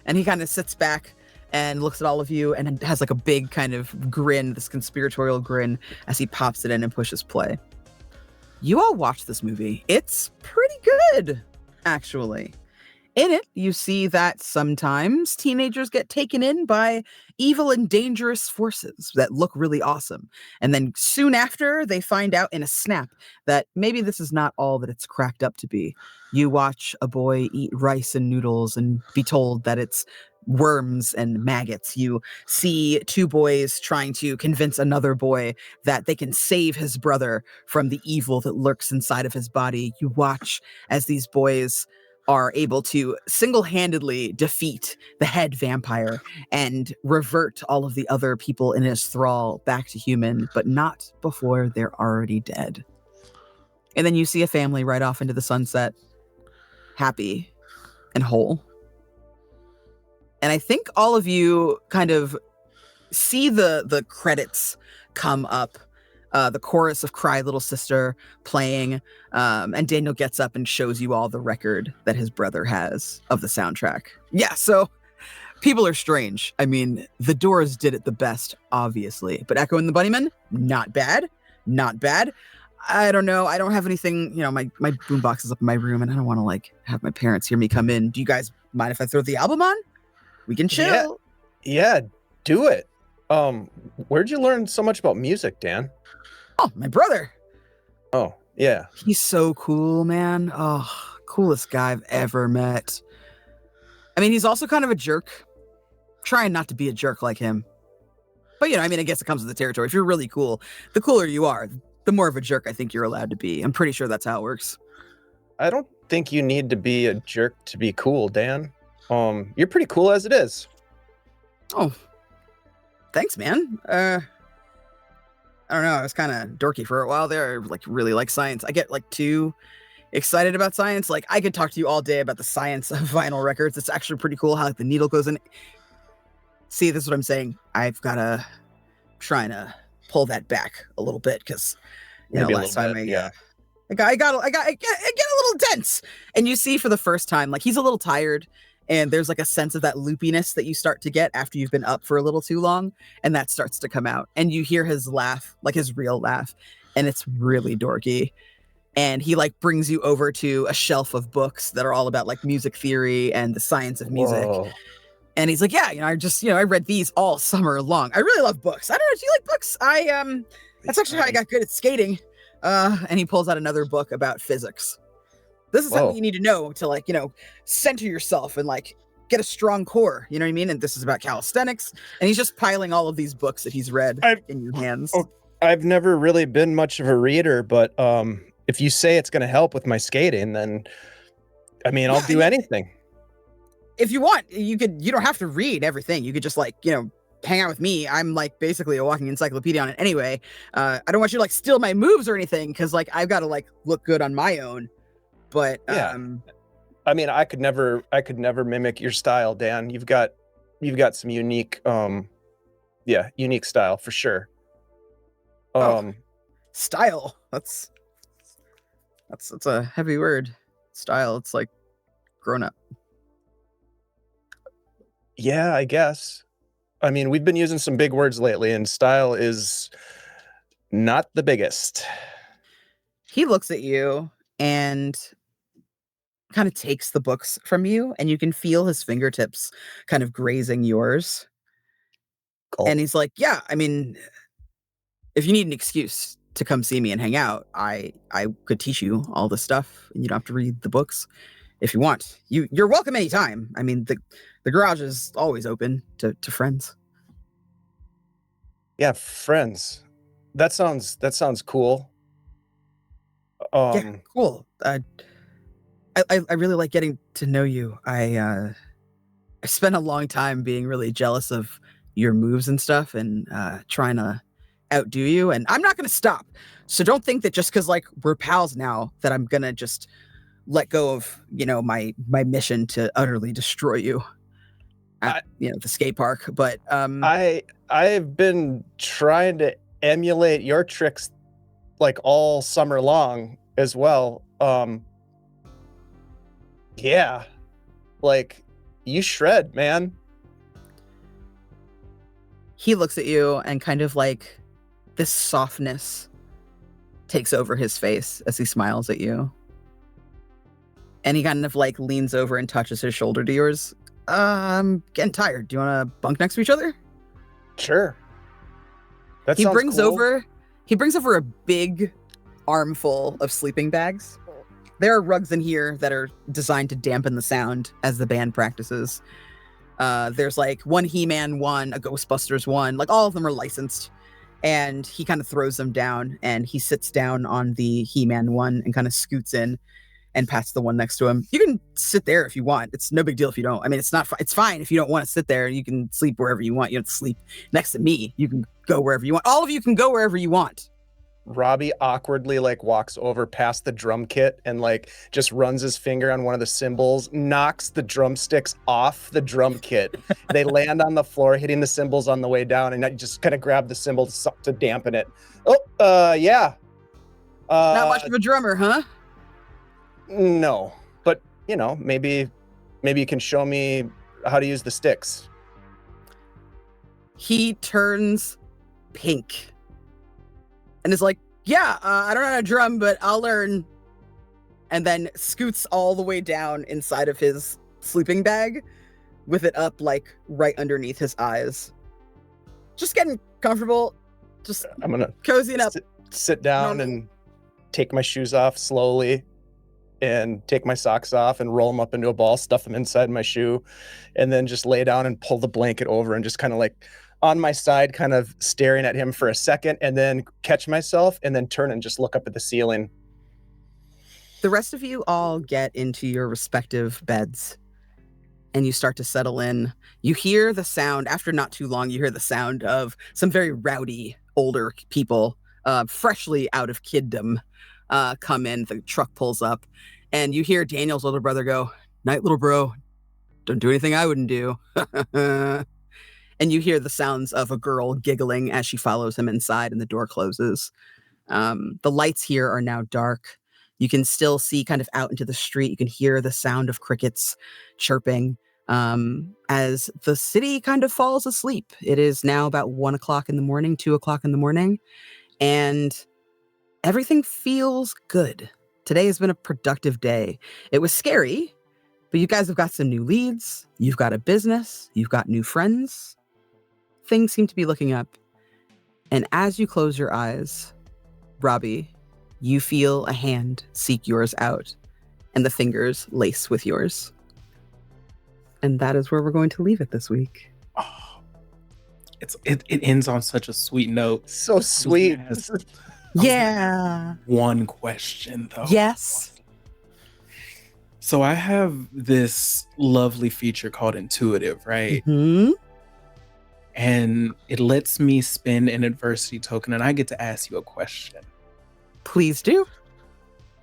And he kind of sits back and looks at all of you and has like a big kind of grin, this conspiratorial grin, as he pops it in and pushes play. You all watch this movie. It's pretty good, actually. In it, you see that sometimes teenagers get taken in by evil and dangerous forces that look really awesome. And then soon after, they find out in a snap that maybe this is not all that it's cracked up to be. You watch a boy eat rice and noodles and be told that it's worms and maggots. You see two boys trying to convince another boy that they can save his brother from the evil that lurks inside of his body. You watch as these boys are able to single-handedly defeat the head vampire and revert all of the other people in his thrall back to human, but not before they're already dead. And then you see a family ride off into the sunset, happy and whole. And I think all of you kind of see the credits come up, the chorus of Cry Little Sister playing, and Daniel gets up and shows you all the record that his brother has of the soundtrack. Yeah, so people are strange. I mean, the Doors did it the best, obviously, but Echo and the Bunnymen, not bad, not bad. I don't know. I don't have anything, you know, my boombox is up in my room and I don't want to like have my parents hear me come in. Do you guys mind if I throw the album on? We can chill. Yeah, do it. Where'd you learn so much about music, Dan? Oh, my brother. Oh, yeah. He's so cool, man. Oh, coolest guy I've ever met. I mean, he's also kind of a jerk. Trying not to be a jerk like him. But, you know, I mean, I guess it comes with the territory. If you're really cool, the cooler you are, the more of a jerk I think you're allowed to be. I'm pretty sure that's how it works. I don't think you need to be a jerk to be cool, Dan. You're pretty cool as it is. Oh, thanks, man. I don't know. I was kind of dorky for a while there. I like really like science. I get like too excited about science. Like I could talk to you all day about the science of vinyl records. It's actually pretty cool how like the needle goes in. See, this is what I'm saying. I've got to trying to pull that back a little bit because you Maybe know a last little time bit, I get a little dense. And you see for the first time, like he's a little tired. And there's like a sense of that loopiness that you start to get after you've been up for a little too long. And that starts to come out. And you hear his laugh, like his real laugh. And it's really dorky. And he like brings you over to a shelf of books that are all about like music theory and the science of music. Whoa. And he's like, yeah, you know, I read these all summer long. I really love books. I don't know. Do you like books? That's actually how I got good at skating. And he pulls out another book about physics. This is Whoa. something you need to know to like, center yourself and like get a strong core. You know what I mean? And this is about calisthenics. And he's just piling all of these books that he's read in your hands. Oh, I've never really been much of a reader, but if you say it's going to help with my skating, then I'll do anything. If you want, you don't have to read everything. You could just like, hang out with me. I'm like basically a walking encyclopedia on it anyway. I don't want you to like steal my moves or anything, because like I've got to like look good on my own. But yeah. I could never mimic your style, Dan. You've got some unique unique style for sure. Style. That's a heavy word. Style. It's like grown up. Yeah, I guess. We've been using some big words lately, and style is not the biggest. He looks at you and kind of takes the books from you, and you can feel his fingertips kind of grazing yours. Cool. And he's like, yeah, if you need an excuse to come see me and hang out, I could teach you all this stuff, and you don't have to read the books if you want. You're welcome anytime. The garage is always open to friends. Yeah, friends. That sounds cool. Yeah, cool. I really like getting to know you. I spent a long time being really jealous of your moves and stuff, and trying to outdo you, and I'm not gonna stop. So don't think that just because like we're pals now that I'm gonna just let go of my mission to utterly destroy you at the skate park. But I've been trying to emulate your tricks like all summer long as well. Yeah, like you shred, man. He looks at you and kind of like this softness takes over his face as he smiles at you. And he kind of like leans over and touches his shoulder to yours. I'm getting tired. Do you want to bunk next to each other? Sure. He brings over a big armful of sleeping bags. There are rugs in here that are designed to dampen the sound as the band practices. There's like one He-Man one, a Ghostbusters one, like all of them are licensed. And he kind of throws them down, and he sits down on the He-Man one and kind of scoots in and pats the one next to him. You can sit there if you want. It's no big deal if you don't. It's fine if you don't want to sit there. You can sleep wherever you want. You don't have to sleep next to me. You can go wherever you want. All of you can go wherever you want. Robbie awkwardly like walks over past the drum kit and like just runs his finger on one of the cymbals, knocks the drumsticks off the drum kit. They land on the floor, hitting the cymbals on the way down, and I just kind of grab the cymbal to dampen it. Yeah. Not much of a drummer, huh? No, but maybe you can show me how to use the sticks. He turns pink and is like, yeah, I don't know how to drum, but I'll learn. And then scoots all the way down inside of his sleeping bag with it up like right underneath his eyes. Just getting comfortable. Just I'm gonna cozying up. Sit down and take my shoes off slowly and take my socks off and roll them up into a ball, stuff them inside my shoe, and then just lay down and pull the blanket over and just kind of like on my side, kind of staring at him for a second, and then catch myself and then turn and just look up at the ceiling. The rest of you all get into your respective beds and you start to settle in. You hear the sound, after not too long, you hear the sound of some very rowdy older people, freshly out of kiddom, come in. The truck pulls up and you hear Daniel's older brother go, "Night, little bro. Don't do anything I wouldn't do." And you hear the sounds of a girl giggling as she follows him inside and the door closes. The lights here are now dark. You can still see kind of out into the street. You can hear the sound of crickets chirping as the city kind of falls asleep. It is now about 1 o'clock in the morning, 2 o'clock in the morning, and everything feels good. Today has been a productive day. It was scary, but you guys have got some new leads. You've got a business. You've got new friends. Things seem to be looking up. And as you close your eyes, Robbie, you feel a hand seek yours out. and the fingers lace with yours. And that is where we're going to leave it this week. Oh, it ends on such a sweet note. So sweet. Yeah. One question though. Yes. So I have this lovely feature called Intuitive, right? Mm-hmm. And it lets me spend an adversity token, and I get to ask you a question. Please do.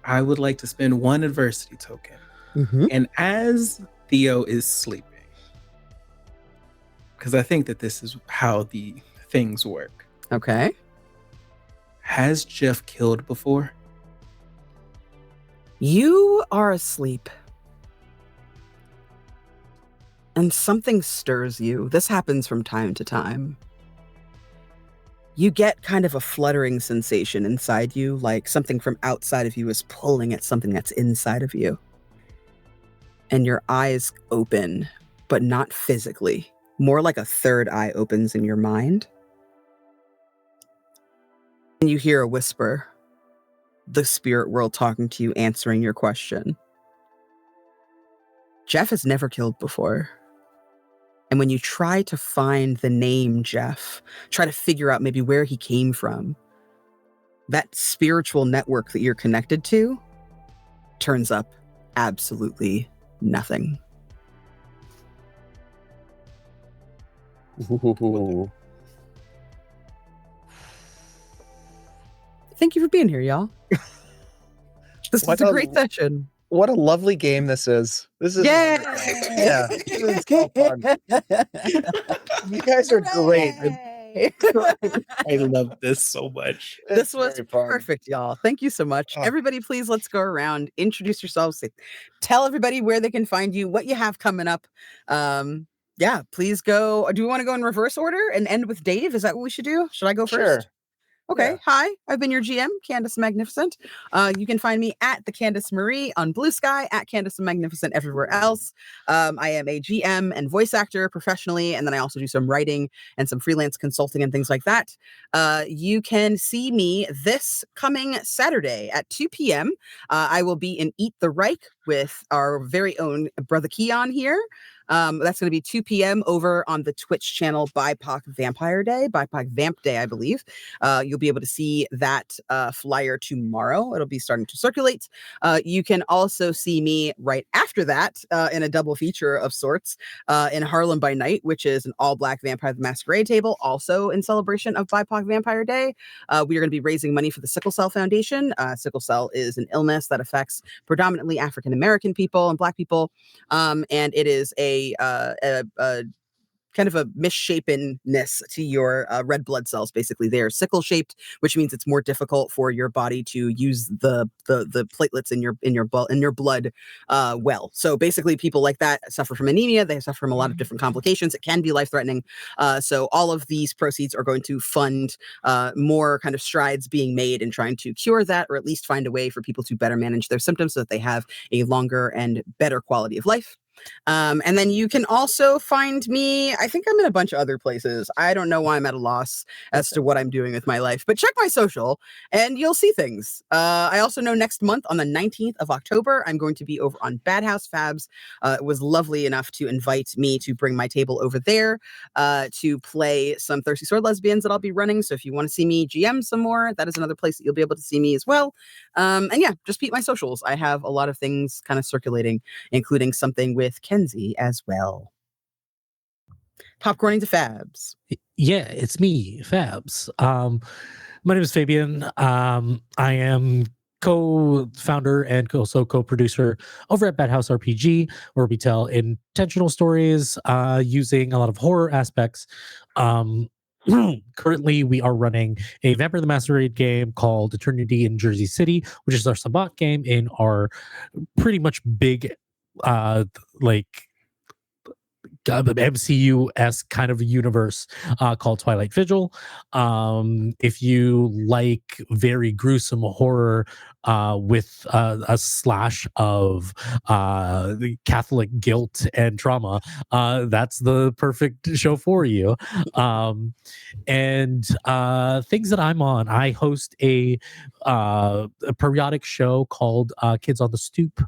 I would like to spend one adversity token. Mm-hmm. And as Theo is sleeping, because I think that this is how the things work. Okay. Has Jeff killed before? You are asleep. And something stirs you. This happens from time to time. You get kind of a fluttering sensation inside you, like something from outside of you is pulling at something that's inside of you. And your eyes open, but not physically. More like a third eye opens in your mind. And you hear a whisper. The spirit world talking to you, answering your question. Jeff has never killed before. And when you try to find the name Jeff, try to figure out maybe where he came from, that spiritual network that you're connected to turns up absolutely nothing. Ooh. Thank you for being here, y'all. This What was a a- great session. What a lovely game this is. This is Yay! wonderful. Yeah. This is so fun. You guys are great. Hooray! I love this so much. This It's was very fun. perfect, y'all. Thank you so much. Oh. Everybody, please, let's go around, introduce yourselves, tell everybody where they can find you, what you have coming up. Yeah, please go. Do we want to go in reverse order and end with Dave? Is that what we should do? Should I go Sure. first? Okay. Yeah. Hi, I've been your GM, Candace the Magnificent. You can find me at the Candace Marie on Blue Sky, at Candace the Magnificent everywhere else. I am a GM and voice actor professionally, and then I also do some writing and some freelance consulting and things like that. You can see me this coming Saturday at 2 p.m. I will be in Eat the Reich with our very own brother Keon here. That's going to be 2 p.m. over on the Twitch channel BIPOC Vampire Day, BIPOC Vamp Day, I believe. You'll be able to see that flyer tomorrow. It'll be starting to circulate. You can also see me right after that in a double feature of sorts in Harlem by Night, which is an all-black Vampire the Masquerade table, also in celebration of BIPOC Vampire Day. We are going to be raising money for the Sickle Cell Foundation. Sickle cell is an illness that affects predominantly African-American people and Black people, and it is a kind of a misshapenness to your red blood cells. Basically, they're sickle shaped, which means it's more difficult for your body to use the platelets in your blood well. So basically, people like that suffer from anemia. They suffer from a lot of different complications. It can be life threatening. So all of these proceeds are going to fund more kind of strides being made in trying to cure that, or at least find a way for people to better manage their symptoms so that they have a longer and better quality of life. And then you can also find me, I think I'm in a bunch of other places. I don't know why I'm at a loss as to what I'm doing with my life, but check my social and you'll see things. I also know next month on the 19th of October, I'm going to be over on Bad House Fabs. It was lovely enough to invite me to bring my table over there to play some Thirsty Sword Lesbians that I'll be running. So if you want to see me GM some more, that is another place that you'll be able to see me as well. And yeah, just peep my socials. I have a lot of things kind of circulating, including something with Kenzie as well. Popcorning to Fabs. Yeah, it's me, Fabs. My name is Fabian. I am co-founder and also co-producer over at Bad House RPG, where we tell intentional stories using a lot of horror aspects. Currently, we are running a Vampire the Masquerade game called Eternity in Jersey City, which is our Sabbat game in our pretty much big MCU-esque kind of universe called Twilight Vigil. If you like very gruesome horror with a slash of the Catholic guilt and trauma, that's the perfect show for you. And things that I'm on, I host a periodic show called Kids on the Stoop,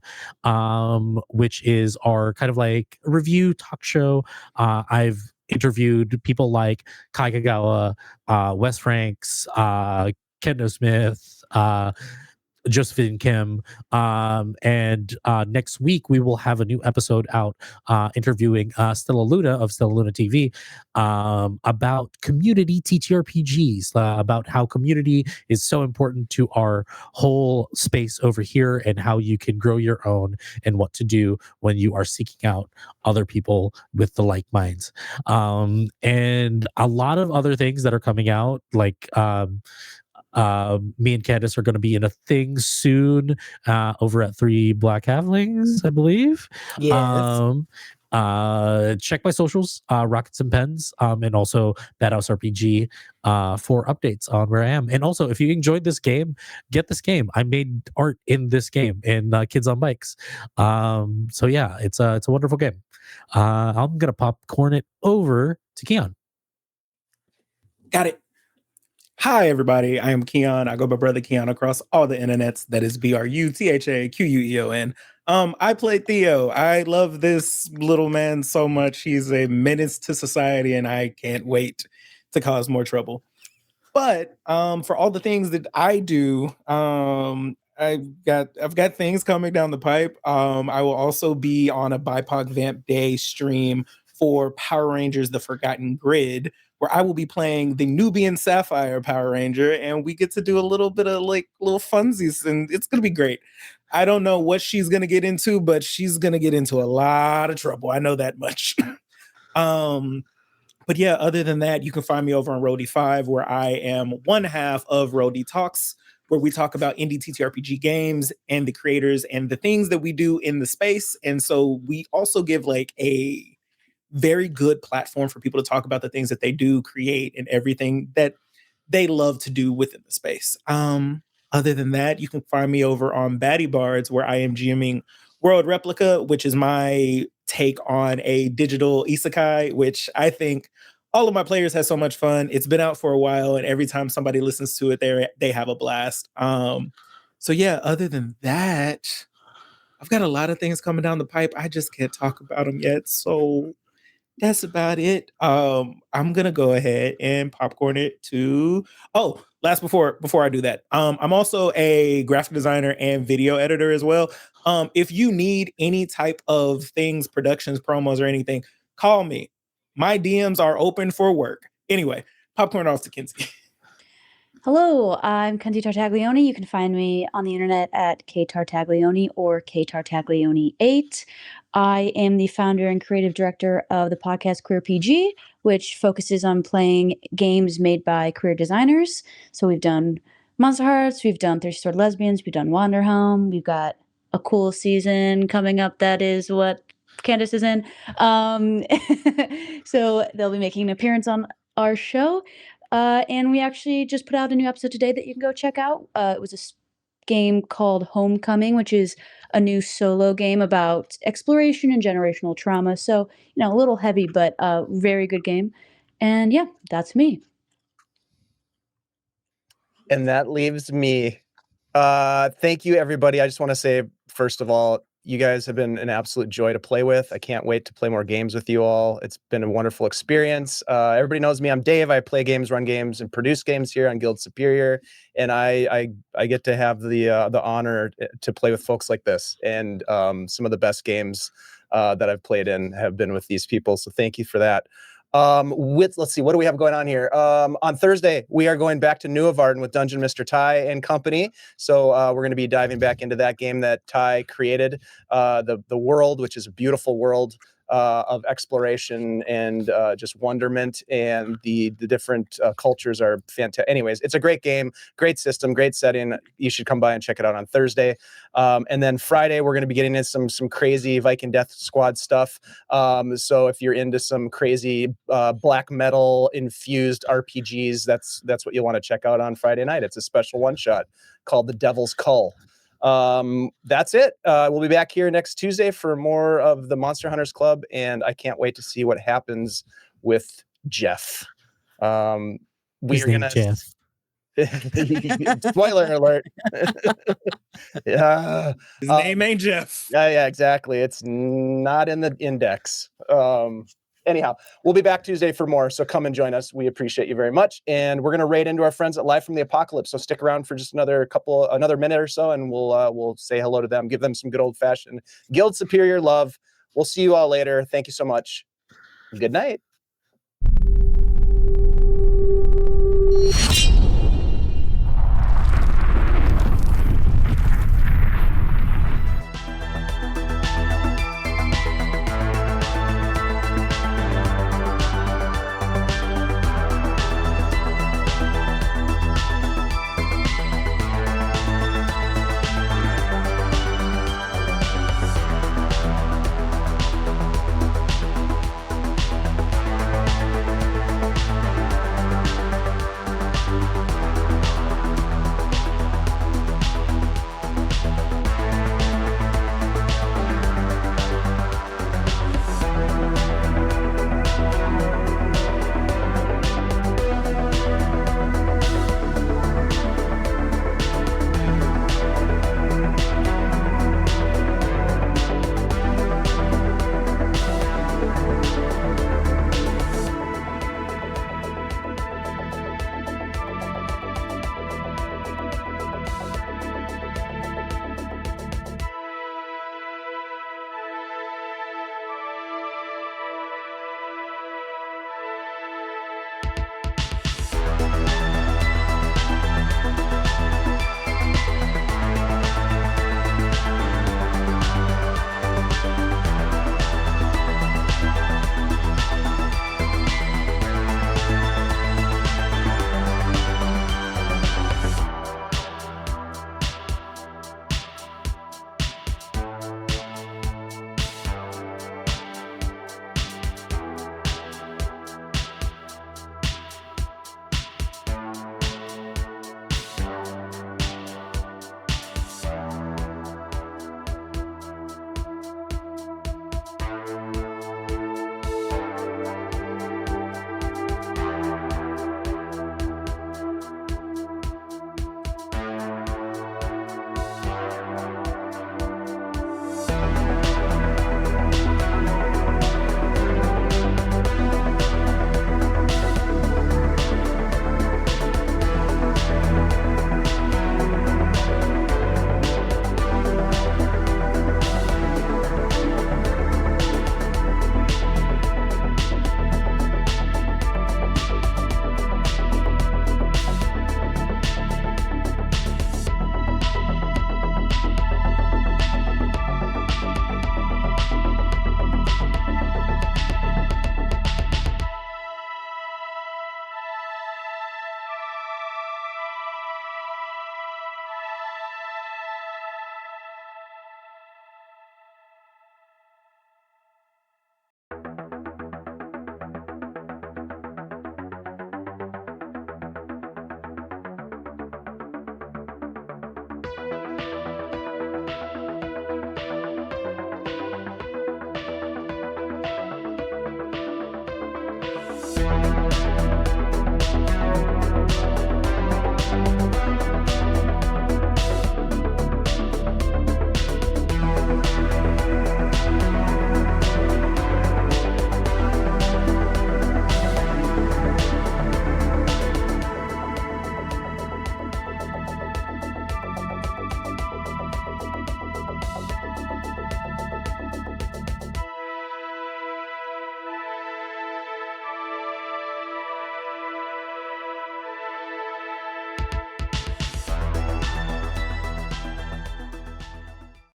which is our kind of like review talk show. I've interviewed people like Kai Kagawa, Wes Franks, Kendo Smith, Josephine Kim. And next week, we will have a new episode out interviewing Stella Luna of Stella Luna TV about community TTRPGs, about how community is so important to our whole space over here and how you can grow your own and what to do when you are seeking out other people with the like minds. And a lot of other things that are coming out, like me and Candace are going to be in a thing soon over at Three Black Halflings, I believe. Yes. Check my socials, Rockets and Pens, and also Badhouse RPG for updates on where I am. And also, if you enjoyed this game, get this game. I made art in this game in Kids on Bikes. So yeah, it's a wonderful game. I'm gonna popcorn it over to Keon. Got it. Hi, everybody. I am Keon. I go by Brother Keon across all the internets. That is BRUTHAQUEON. I play Theo. I love this little man so much. He's a menace to society, and I can't wait to cause more trouble. But for all the things that I do, I've got things coming down the pipe. I will also be on a BIPOC Vamp Day stream for Power Rangers: The Forgotten Grid, where I will be playing the Nubian Sapphire Power Ranger, and we get to do a little bit of like little funsies, and it's gonna be great. I don't know what she's gonna get into, but she's gonna get into a lot of trouble. I know that much. But yeah, other than that, you can find me over on Roadie 5, where I am one half of Roadie Talks, where we talk about indie TTRPG games and the creators and the things that we do in the space. And so we also give like a very good platform for people to talk about the things that they do, create, and everything that they love to do within the space. Other than that, you can find me over on Batty Bards, where I am GMing World Replica, which is my take on a digital isekai, which I think all of my players have so much fun. It's been out for a while, and every time somebody listens to it, they have a blast. So yeah, other than that, I've got a lot of things coming down the pipe. I just can't talk about them yet. So that's about it. I'm gonna go ahead and popcorn it to. Oh, last before I do that, I'm also a graphic designer and video editor as well. If you need any type of things, productions, promos, or anything, call me. My DMs are open for work. Anyway, popcorn off to Kinsey. Hello, I'm Kenzie Tartaglione. You can find me on the internet at ktartaglione or ktartaglione8. I am the founder and creative director of the podcast Queer PG, which focuses on playing games made by queer designers. So we've done Monster Hearts, we've done Thirsty Sword Lesbians, we've done Wander Home, we've got a cool season coming up that is what Candace is in. So they'll be making an appearance on our show. And we actually just put out a new episode today that you can go check out. It was a game called Homecoming, which is a new solo game about exploration and generational trauma. So, a little heavy, but very good game. And yeah, that's me. And that leaves me. Thank you, everybody. I just want to say, first of all, you guys have been an absolute joy to play with. I can't wait to play more games with you all. It's been a wonderful experience. Everybody knows me. I'm Dave. I play games, run games, and produce games here on Guild Superior. And I get to have the honor to play with folks like this. And some of the best games that I've played in have been with these people. So thank you for that. Let's see, what do we have going on here? On Thursday, we are going back to Nuavarden with Dungeon Mr. Ty and company. So we're going to be diving back into that game that Ty created, the world, which is a beautiful world. of exploration and just wonderment, and the different cultures are fantastic. Anyways, it's a great game, great system, great setting. You should come by and check it out on Thursday. And then Friday, we're going to be getting into some crazy Viking Death Squad stuff. So if you're into some crazy black metal infused RPGs, that's what you'll want to check out on Friday night. It's a special one shot called The Devil's Cull. That's it. We'll be back here next Tuesday for more of the Monster Hunters Club, and I can't wait to see what happens with Jeff. His name Jeff. Spoiler alert. Yeah. His name ain't Jeff. Yeah, exactly. It's not in the index. Anyhow, we'll be back Tuesday for more, so come and join us. We appreciate you very much, and we're going to raid into our friends at Live from the Apocalypse, so stick around for just another minute or so, and we'll say hello to them, give them some good old-fashioned Guild Superior love. We'll see you all later. Thank you so much. Good night.